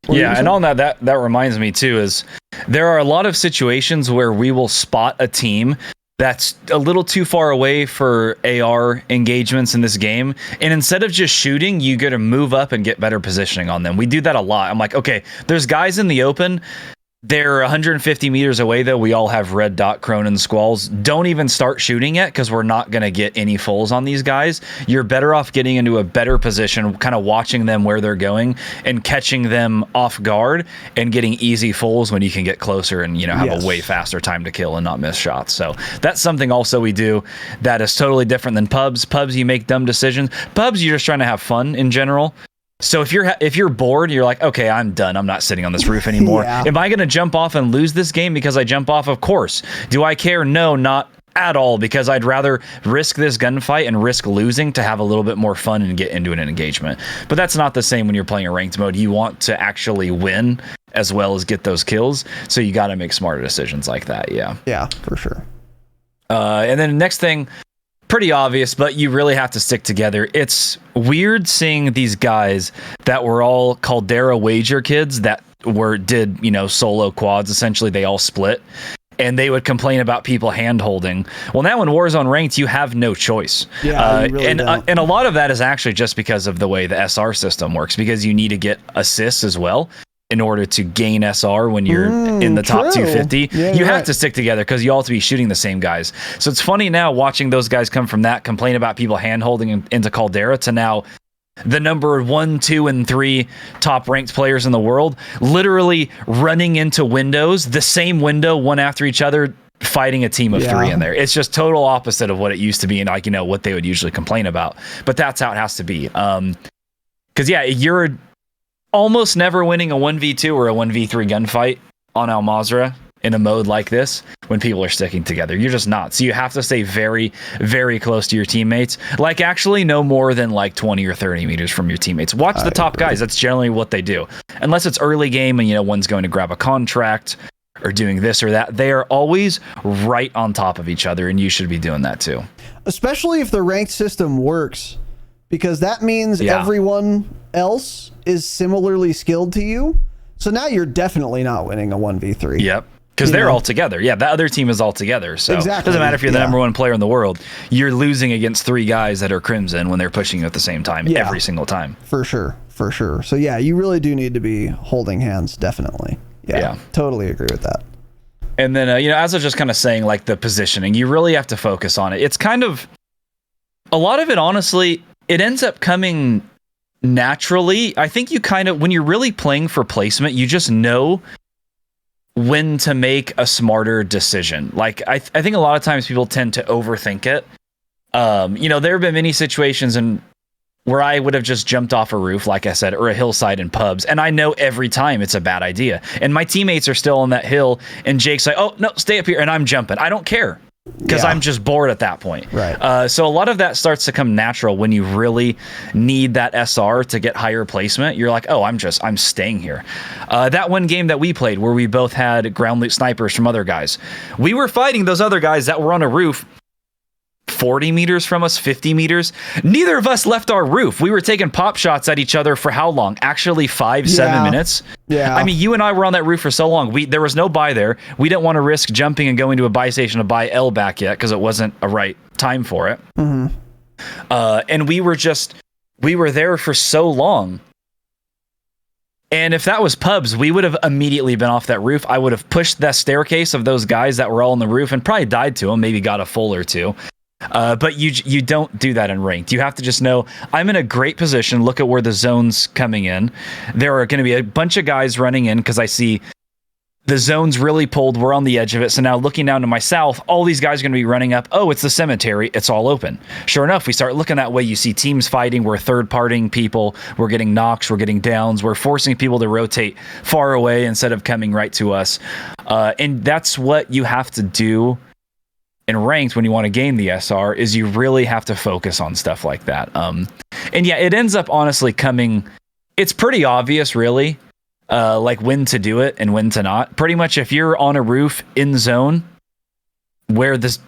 Speaker 2: And on that reminds me too, is there are a lot of situations where we will spot a team that's a little too far away for AR engagements in this game. And instead of just shooting, you got to move up and get better positioning on them. We do that a lot. I'm like, okay, there's guys in the open. They're 150 meters away, though. We all have red dot Cronin squalls. Don't even start shooting yet because we're not going to get any fulls on these guys. You're better off getting into a better position, kind of watching them where they're going and catching them off guard and getting easy fulls when you can get closer and, have a way faster time to kill and not miss shots. So that's something also we do that is totally different than pubs. Pubs, you make dumb decisions. Pubs, you're just trying to have fun in general. So if you're bored, you're like, okay, I'm done. I'm not sitting on this roof anymore. Am I going to jump off and lose this game because I jump off? Of course. Do I care? No, not at all, because I'd rather risk this gunfight and risk losing to have a little bit more fun and get into an engagement. But that's not the same when you're playing a ranked mode. You want to actually win as well as get those kills. So you got to make smarter decisions like that. Yeah.
Speaker 1: Yeah, for sure.
Speaker 2: And then the next thing, pretty obvious, but you really have to stick together. It's weird seeing these guys that were all Caldera wager kids that did solo quads. Essentially, they all split, and they would complain about people hand holding. Well, now in Warzone Ranked, you have no choice.
Speaker 1: Yeah, you really don't.
Speaker 2: And a lot of that is actually just because of the way the SR system works, because you need to get assists as well in order to gain SR when you're in the top 250. You have to stick together because you all have to be shooting the same guys. So it's funny now watching those guys come from that, complain about people hand-holding into Caldera, to now the number 1, 2, and 3 top ranked players in the world literally running into windows, the same window, one after each other, fighting a team of 3 in there. It's just total opposite of what it used to be and what they would usually complain about. But that's how it has to be. Because you're almost never winning a 1v2 or a 1v3 gunfight on Al Mazrah in a mode like this when people are sticking together. You're just not. So you have to stay very, very close to your teammates. Like, actually no more than like 20 or 30 meters from your teammates. Watch the top guys. That's generally what they do. Unless it's early game and, one's going to grab a contract or doing this or that. They are always right on top of each other, and you should be doing that too.
Speaker 1: Especially if the ranked system works, because that means everyone else is similarly skilled to you. So now you're definitely not winning a 1v3.
Speaker 2: Yep. Because they're all together. Yeah, the other team is all together. So it doesn't matter if you're the number 1 player in the world. You're losing against 3 guys that are Crimson when they're pushing you at the same time every single time.
Speaker 1: For sure. So yeah, you really do need to be holding hands, definitely. Yeah. Totally agree with that.
Speaker 2: And then, as I was just kind of saying, like the positioning, you really have to focus on it. It's kind of, a lot of it, honestly, it ends up coming naturally. I think you kind of, when you're really playing for placement, you just know when to make a smarter decision. Like, I think a lot of times people tend to overthink it. There have been many situations where I would have just jumped off a roof, like I said, or a hillside in pubs, and I know every time it's a bad idea. And my teammates are still on that hill, and Jake's like, oh, no, stay up here, and I'm jumping. I don't care. because I'm just bored at that point.
Speaker 1: Right.
Speaker 2: So a lot of that starts to come natural when you really need that SR to get higher placement. You're like, oh, I'm staying here. That one game that we played where we both had ground loot snipers from other guys, we were fighting those other guys that were on a roof 40 meters from us, 50 meters. Neither of us left our roof. We were taking pop shots at each other for how long? Actually 5-7 minutes.
Speaker 1: Yeah.
Speaker 2: I mean, you and I were on that roof for so long. There was no buy there. We didn't want to risk jumping and going to a buy station to buy L back yet because it wasn't a right time for it.
Speaker 1: Mm-hmm.
Speaker 2: And we were there for so long. And if that was pubs, we would have immediately been off that roof. I would have pushed that staircase of those guys that were all on the roof and probably died to them, maybe got a full or two. But you don't do that in ranked. You have to just know, I'm in a great position. Look at where the zone's coming in. There are going to be a bunch of guys running in because I see the zone's really pulled. We're on the edge of it. So now looking down to my south, all these guys are going to be running up. Oh, it's the cemetery. It's all open. Sure enough, we start looking that way. You see teams fighting. We're third-partying people. We're getting knocks. We're getting downs. We're forcing people to rotate far away instead of coming right to us. And that's what you have to do in ranked when you want to gain the SR, is you really have to focus on stuff like that. And yeah, it ends up honestly coming, it's pretty obvious really, like when to do it and when to not. Pretty much if you're on a roof in zone where this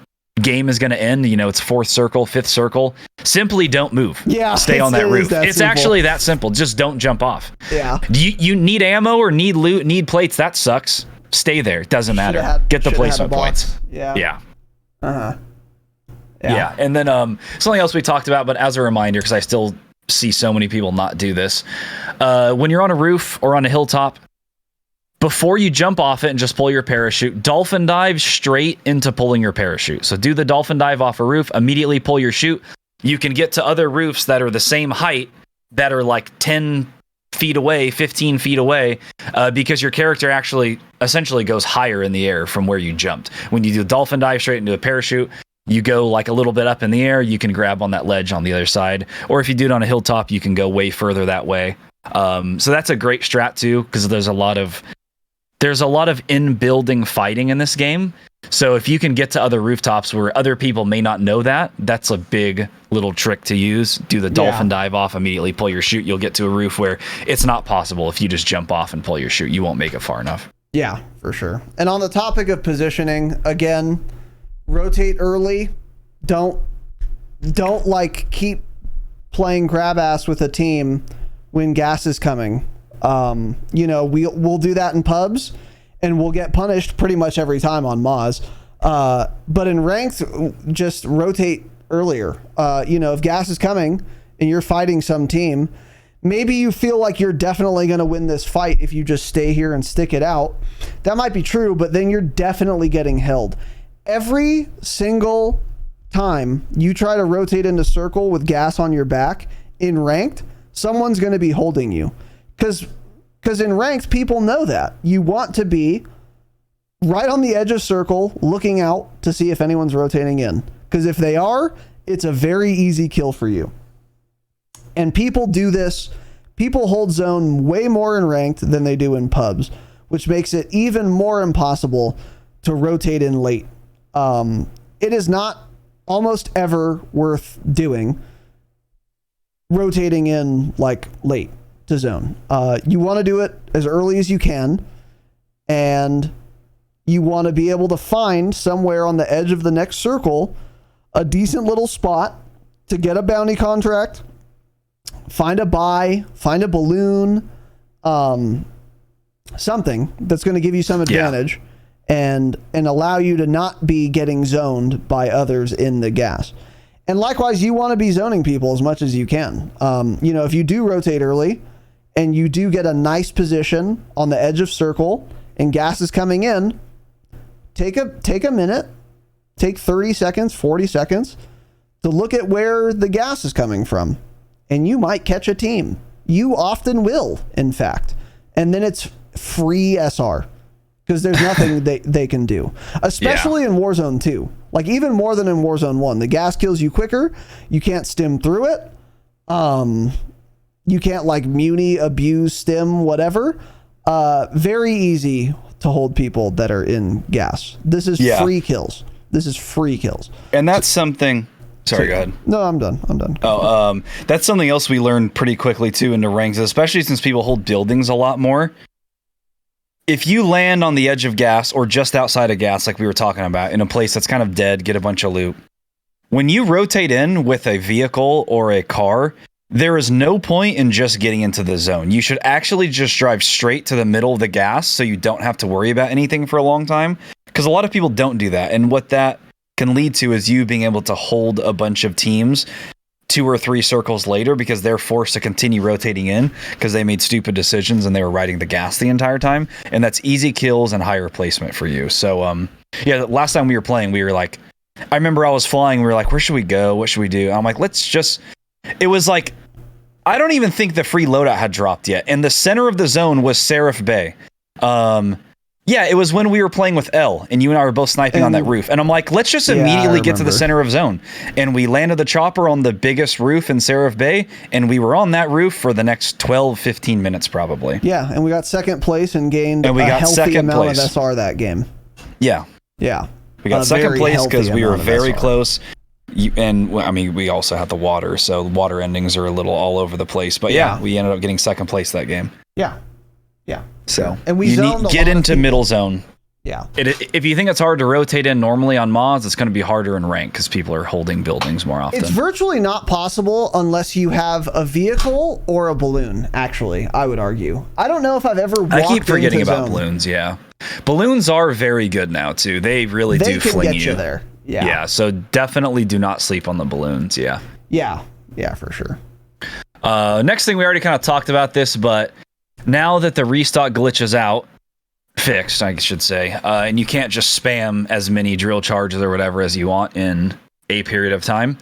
Speaker 2: game is going to end, you know, it's 4th circle, 5th circle, simply don't move.
Speaker 1: Yeah.
Speaker 2: Stay on that roof. It's
Speaker 1: simple.
Speaker 2: Actually that simple. Just don't jump off.
Speaker 1: Yeah.
Speaker 2: You need ammo or need loot, need plates. That sucks. Stay there. It doesn't matter. Get the placement points.
Speaker 1: Yeah.
Speaker 2: Yeah.
Speaker 1: Uh-huh.
Speaker 2: Yeah. And then something else we talked about, but as a reminder, because I still see so many people not do this. When you're on a roof or on a hilltop, before you jump off it and just pull your parachute, dolphin dive straight into pulling your parachute. So do the dolphin dive off a roof, immediately pull your chute. You can get to other roofs that are the same height, that are like 10 feet away, 15 feet away, because your character actually essentially goes higher in the air from where you jumped. When you do a dolphin dive straight into a parachute, you go like a little bit up in the air, you can grab on that ledge on the other side. Or if you do it on a hilltop, you can go way further that way. So that's a great strat too, because there's a lot of in-building fighting in this game. So if you can get to other rooftops where other people may not know that, that's a big little trick to use. Do the dolphin dive off, immediately pull your chute. You'll get to a roof where it's not possible. If you just jump off and pull your chute, you won't make it far enough.
Speaker 1: Yeah, for sure. And on the topic of positioning, again, rotate early. Don't like keep playing grab ass with a team when gas is coming. You know, we'll do that in pubs and we'll get punished pretty much every time on Moz. But in ranked, just rotate earlier. You know, if gas is coming and you're fighting some team, maybe you feel like you're definitely going to win this fight if you just stay here and stick it out. That might be true, but then you're definitely getting held. Every single time you try to rotate into circle with gas on your back in ranked, someone's going to be holding you. Because in ranked, people know that. You want to be right on the edge of circle, looking out to see if anyone's rotating in. Because if they are, it's a very easy kill for you. And people do this. People hold zone way more in ranked than they do in pubs, which makes it even more impossible to rotate in late. It is not almost ever worth doing rotating in like late to zone. You want to do it as early as you can, and you want to be able to find somewhere on the edge of the next circle a decent little spot to get a bounty contract, find a buy, find a balloon, something that's going to give you some advantage and allow you to not be getting zoned by others in the gas. And likewise, you want to be zoning people as much as you can. You know, if you do rotate early and you do get a nice position on the edge of circle and gas is coming in, take a minute, take 30 seconds, 40 seconds to look at where the gas is coming from. And you might catch a team. You often will, in fact. And then it's free SR because there's nothing they can do, especially in Warzone 2. Like even more than in Warzone 1. The gas kills you quicker. You can't stim through it. You can't like muni, abuse, stim, whatever. Very easy to hold people that are in gas. This is free kills. This is free kills.
Speaker 2: And that's something... Sorry, go ahead.
Speaker 1: No, I'm done.
Speaker 2: That's something else we learned pretty quickly, too, into ranks, especially since people hold buildings a lot more. If you land on the edge of gas or just outside of gas, like we were talking about, in a place that's kind of dead, get a bunch of loot, when you rotate in with a vehicle or a car, there is no point in just getting into the zone. You should actually just drive straight to the middle of the gas so you don't have to worry about anything for a long time, because a lot of people don't do that. And what that can lead to is you being able to hold a bunch of teams 2 or 3 circles later because they're forced to continue rotating in because they made stupid decisions and they were riding the gas the entire time. And that's easy kills and higher placement for you. So, yeah, last time we were playing, we were like, I remember I was flying. We were like, where should we go? What should we do? I'm like, it was like, I don't even think the free loadout had dropped yet. And the center of the zone was Seraph Bay. Yeah, it was when we were playing with L, and you and I were both sniping on that roof. And I'm like, let's just immediately get to the center of zone. And we landed the chopper on the biggest roof in Seraph Bay, and we were on that roof for the next 12, 15 minutes probably.
Speaker 1: Yeah, and we got second place and gained a healthy amount of SR that game.
Speaker 2: Yeah.
Speaker 1: Yeah.
Speaker 2: We got second place because we were very close. We also had the water, so water endings are a little all over the place. But yeah, we ended up getting second place that game.
Speaker 1: Yeah. Yeah.
Speaker 2: So and we get into middle zone.
Speaker 1: Yeah.
Speaker 2: If you think it's hard to rotate in normally on mods, it's going to be harder in rank because people are holding buildings more often.
Speaker 1: It's virtually not possible unless you have a vehicle or a balloon, actually, I would argue. I don't know if I've ever walked
Speaker 2: I keep forgetting about
Speaker 1: zone.
Speaker 2: Balloons, yeah. Balloons are very good now, too. They really do fling you
Speaker 1: there. Yeah.
Speaker 2: Yeah, so definitely do not sleep on the balloons, yeah.
Speaker 1: Yeah. Yeah, for sure.
Speaker 2: Next thing, we already kind of talked about this, but now that the restock glitch is out, fixed, I should say, and you can't just spam as many drill charges or whatever as you want in a period of time.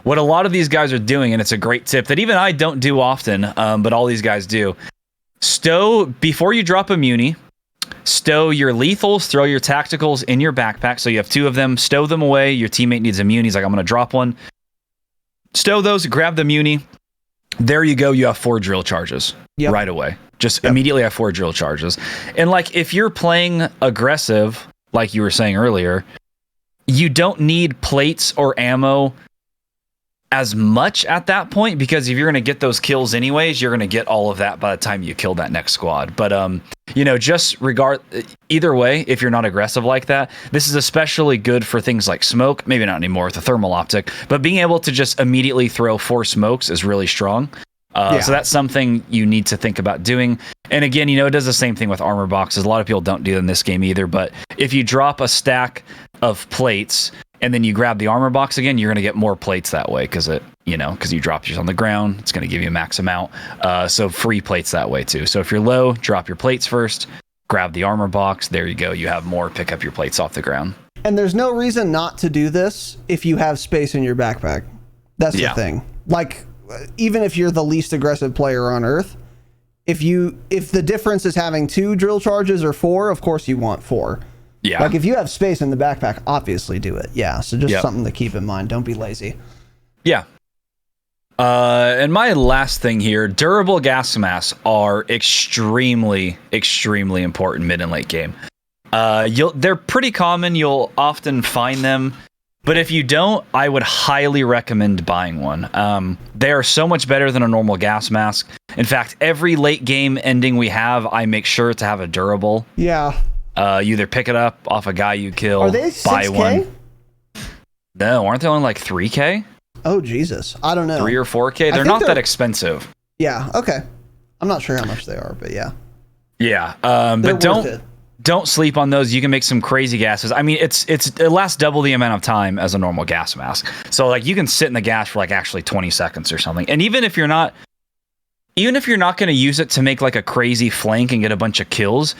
Speaker 2: What a lot of these guys are doing, and it's a great tip that even I don't do often, but all these guys do, stow, before you drop a muni, stow your lethals, throw your tacticals in your backpack. So you have 2 of them, stow them away. Your teammate needs a muni. He's like, I'm going to drop one. Stow those, grab the muni. There you go. You have 4 drill charges right away. Just immediately have 4 drill charges. And like, if you're playing aggressive, like you were saying earlier, you don't need plates or ammo as much at that point, because if you're going to get those kills anyways, you're going to get all of that by the time you kill that next squad. But, just either way, if you're not aggressive like that, this is especially good for things like smoke, maybe not anymore with the thermal optic, but being able to just immediately throw 4 smokes is really strong. So that's something you need to think about doing. And again, it does the same thing with armor boxes. A lot of people don't do it in this game either, but if you drop a stack of plates and then you grab the armor box again, you're going to get more plates that way because you drop yours on the ground. It's going to give you a max amount. So free plates that way too. So if you're low, drop your plates first, grab the armor box. There you go. You have more, pick up your plates off the ground. And
Speaker 1: there's no reason not to do this if you have space in your backpack. That's the thing. Like, even if you're the least aggressive player on Earth, if the difference is having 2 drill charges or 4, of course you want 4. Yeah. Like if you have space in the backpack, obviously do it. Yeah. So just something to keep in mind. Don't be lazy.
Speaker 2: Yeah. And my last thing here, durable gas masks are extremely, extremely important mid and late game. They're pretty common. You'll often find them. But if you don't, I would highly recommend buying one. They are so much better than a normal gas mask. In fact, every late game ending we have, I make sure to have a durable.
Speaker 1: Yeah.
Speaker 2: You either pick it up off a guy you kill,
Speaker 1: are they 6K?
Speaker 2: Buy one. No, aren't they only like 3K?
Speaker 1: Oh, Jesus. I don't know.
Speaker 2: 3 or 4K? They're not that expensive.
Speaker 1: Yeah, okay. I'm not sure how much they are, but yeah.
Speaker 2: Yeah, but don't sleep on those. You can make some crazy gases. I mean, it lasts double the amount of time as a normal gas mask. So like you can sit in the gas for like actually 20 seconds or something. And even if you're not going to use it to make like a crazy flank and get a bunch of kills,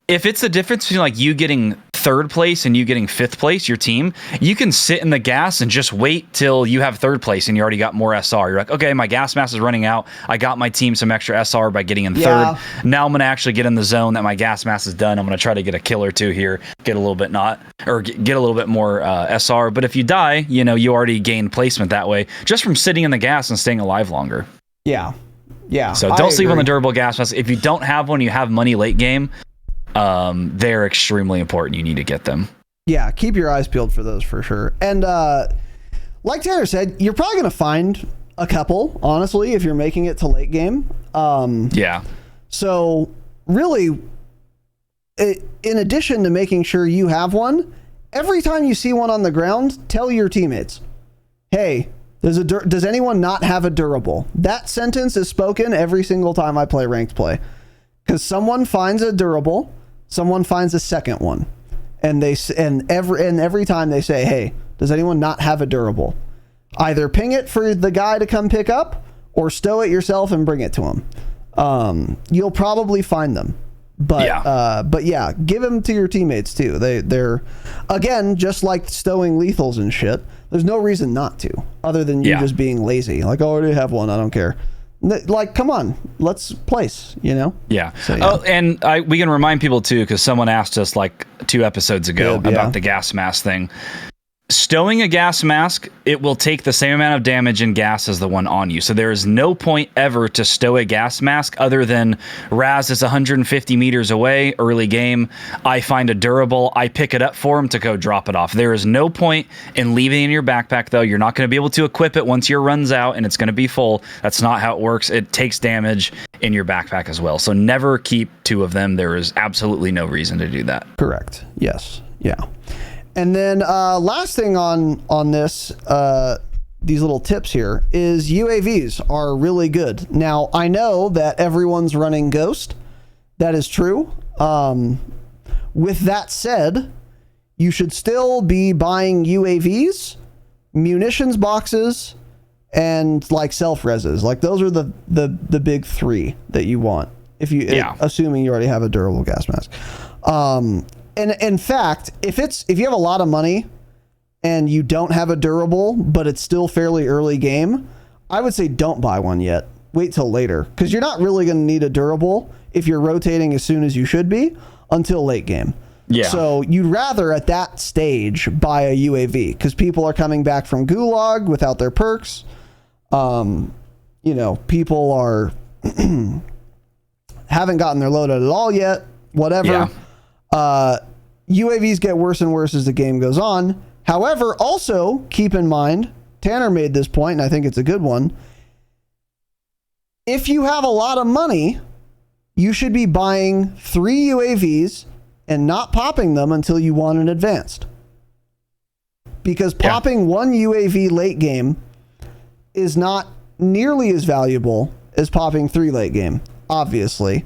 Speaker 2: if it's the difference between like you getting 3rd place and you getting 5th place, your team, you can sit in the gas and just wait till you have 3rd place and you already got more SR. You're like, okay, my gas mask is running out. I got my team some extra SR by getting in 3rd. Now I'm going to actually get in the zone that my gas mask is done. I'm going to try to get a kill or 2 here, get a little bit get a little bit more SR. But if you die, you already gained placement that way just from sitting in the gas and staying alive longer.
Speaker 1: Yeah. Yeah.
Speaker 2: So don't sleep on the durable gas mask. If you don't have one, you have money late game. They're extremely important. You need to get them.
Speaker 1: Yeah, keep your eyes peeled for those for sure. And like Tanner said, you're probably going to find a couple, honestly, if you're making it to late game.
Speaker 2: Yeah.
Speaker 1: So really, in addition to making sure you have one, every time you see one on the ground, tell your teammates, hey, does anyone not have a durable? That sentence is spoken every single time I play ranked play, because someone finds a durable, someone finds a second one, and every time they say, hey, does anyone not have a durable? Either ping it for the guy to come pick up, or stow it yourself and bring it to him. You'll probably find them. But yeah, give them to your teammates too. They're again, just like stowing lethals and shit. There's no reason not to, other than you just being lazy. Like, oh, I already have one, I don't care. Like, come on, let's place, you know?
Speaker 2: Yeah. So, yeah. Oh, and we can remind people too, because someone asked us like 2 episodes ago about the gas mask thing. Stowing a gas mask, it will take the same amount of damage and gas as the one on you. So there is no point ever to stow a gas mask other than Raz is 150 meters away, early game. I find a durable, I pick it up for him to go drop it off. There is no point in leaving it in your backpack, though. You're not going to be able to equip it once your run's out and it's going to be full. That's not how it works. It takes damage in your backpack as well. So never keep 2 of them. There is absolutely no reason to do that.
Speaker 1: Correct. Yes. Yeah. And then last thing on this, these little tips here, is UAVs are really good. Now, I know that everyone's running Ghost. That is true. With that said, you should still be buying UAVs, munitions boxes, and like self-reses. Like, those are the big 3 that you want, if you assuming you already have a durable gas mask. And in fact, if you have a lot of money and you don't have a durable, but it's still fairly early game, I would say don't buy one yet. Wait till later, because you're not really going to need a durable if you're rotating as soon as you should be until late game. Yeah. So you'd rather at that stage buy a UAV, because people are coming back from Gulag without their perks. People are haven't gotten their loadout at all yet. Whatever. Yeah. UAVs get worse and worse as the game goes on. However, also keep in mind, Tanner made this point, and I think it's a good one. If you have a lot of money, you should be buying 3 UAVs and not popping them until you want an advanced. Because popping 1 UAV late game is not nearly as valuable as popping 3 late game, obviously.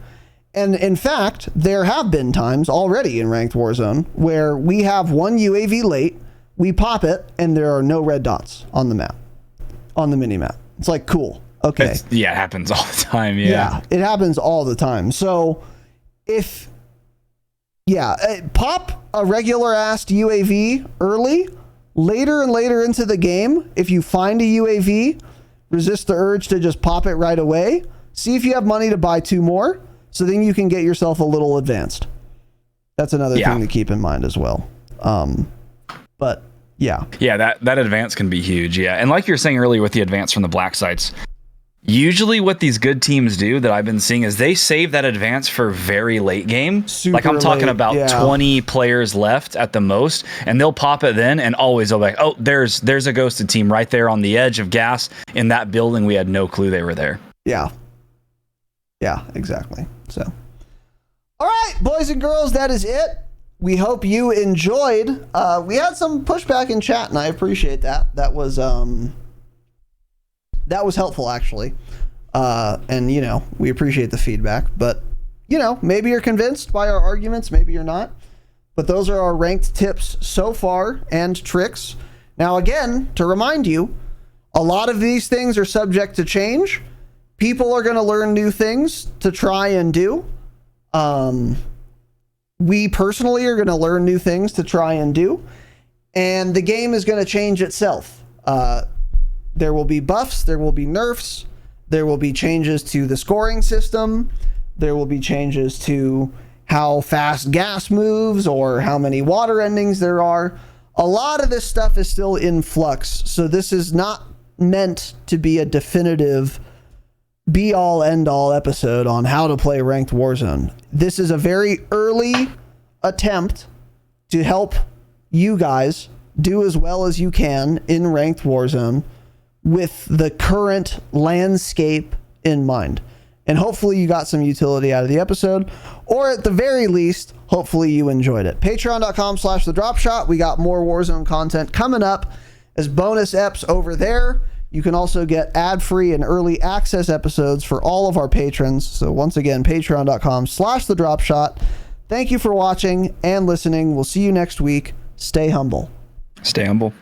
Speaker 1: And in fact, there have been times already in Ranked Warzone where we have 1 UAV late, we pop it, and there are no red dots on the map, on the mini-map. It's like, cool. Okay.
Speaker 2: It happens all the time. Yeah,
Speaker 1: it happens all the time. So pop a regular-assed UAV early. Later and later into the game, if you find a UAV, resist the urge to just pop it right away. See if you have money to buy 2 more. So then you can get yourself a little advanced. That's another thing to keep in mind as well. But yeah.
Speaker 2: Yeah, that advance can be huge. Yeah. And like you were saying earlier with the advance from the black sites, usually what these good teams do that I've been seeing is they save that advance for very late game.
Speaker 1: Super
Speaker 2: like I'm talking
Speaker 1: late,
Speaker 2: about 20 players left at the most, and they'll pop it then and always go back, oh, there's a ghosted team right there on the edge of gas in that building. We had no clue they were there.
Speaker 1: Yeah. Yeah, exactly. So, all right, boys and girls, that is it. We hope you enjoyed. We had some pushback in chat, and I appreciate that. That was helpful, actually. And we appreciate the feedback. But maybe you're convinced by our arguments, maybe you're not. But those are our ranked tips so far and tricks. Now, again, to remind you, a lot of these things are subject to change. People are going to learn new things to try and do. We personally are going to learn new things to try and do. And the game is going to change itself. There will be buffs. There will be nerfs. There will be changes to the scoring system. There will be changes to how fast gas moves or how many water endings there are. A lot of this stuff is still in flux. So this is not meant to be a definitive be-all, end-all episode on how to play Ranked Warzone. This is a very early attempt to help you guys do as well as you can in Ranked Warzone with the current landscape in mind. And hopefully you got some utility out of the episode, or at the very least, hopefully you enjoyed it. Patreon.com/thedropshot. We got more Warzone content coming up as bonus eps over there. You can also get ad-free and early access episodes for all of our patrons. So once again, patreon.com/thedropshot. Thank you for watching and listening. We'll see you next week. Stay humble.
Speaker 2: Stay humble.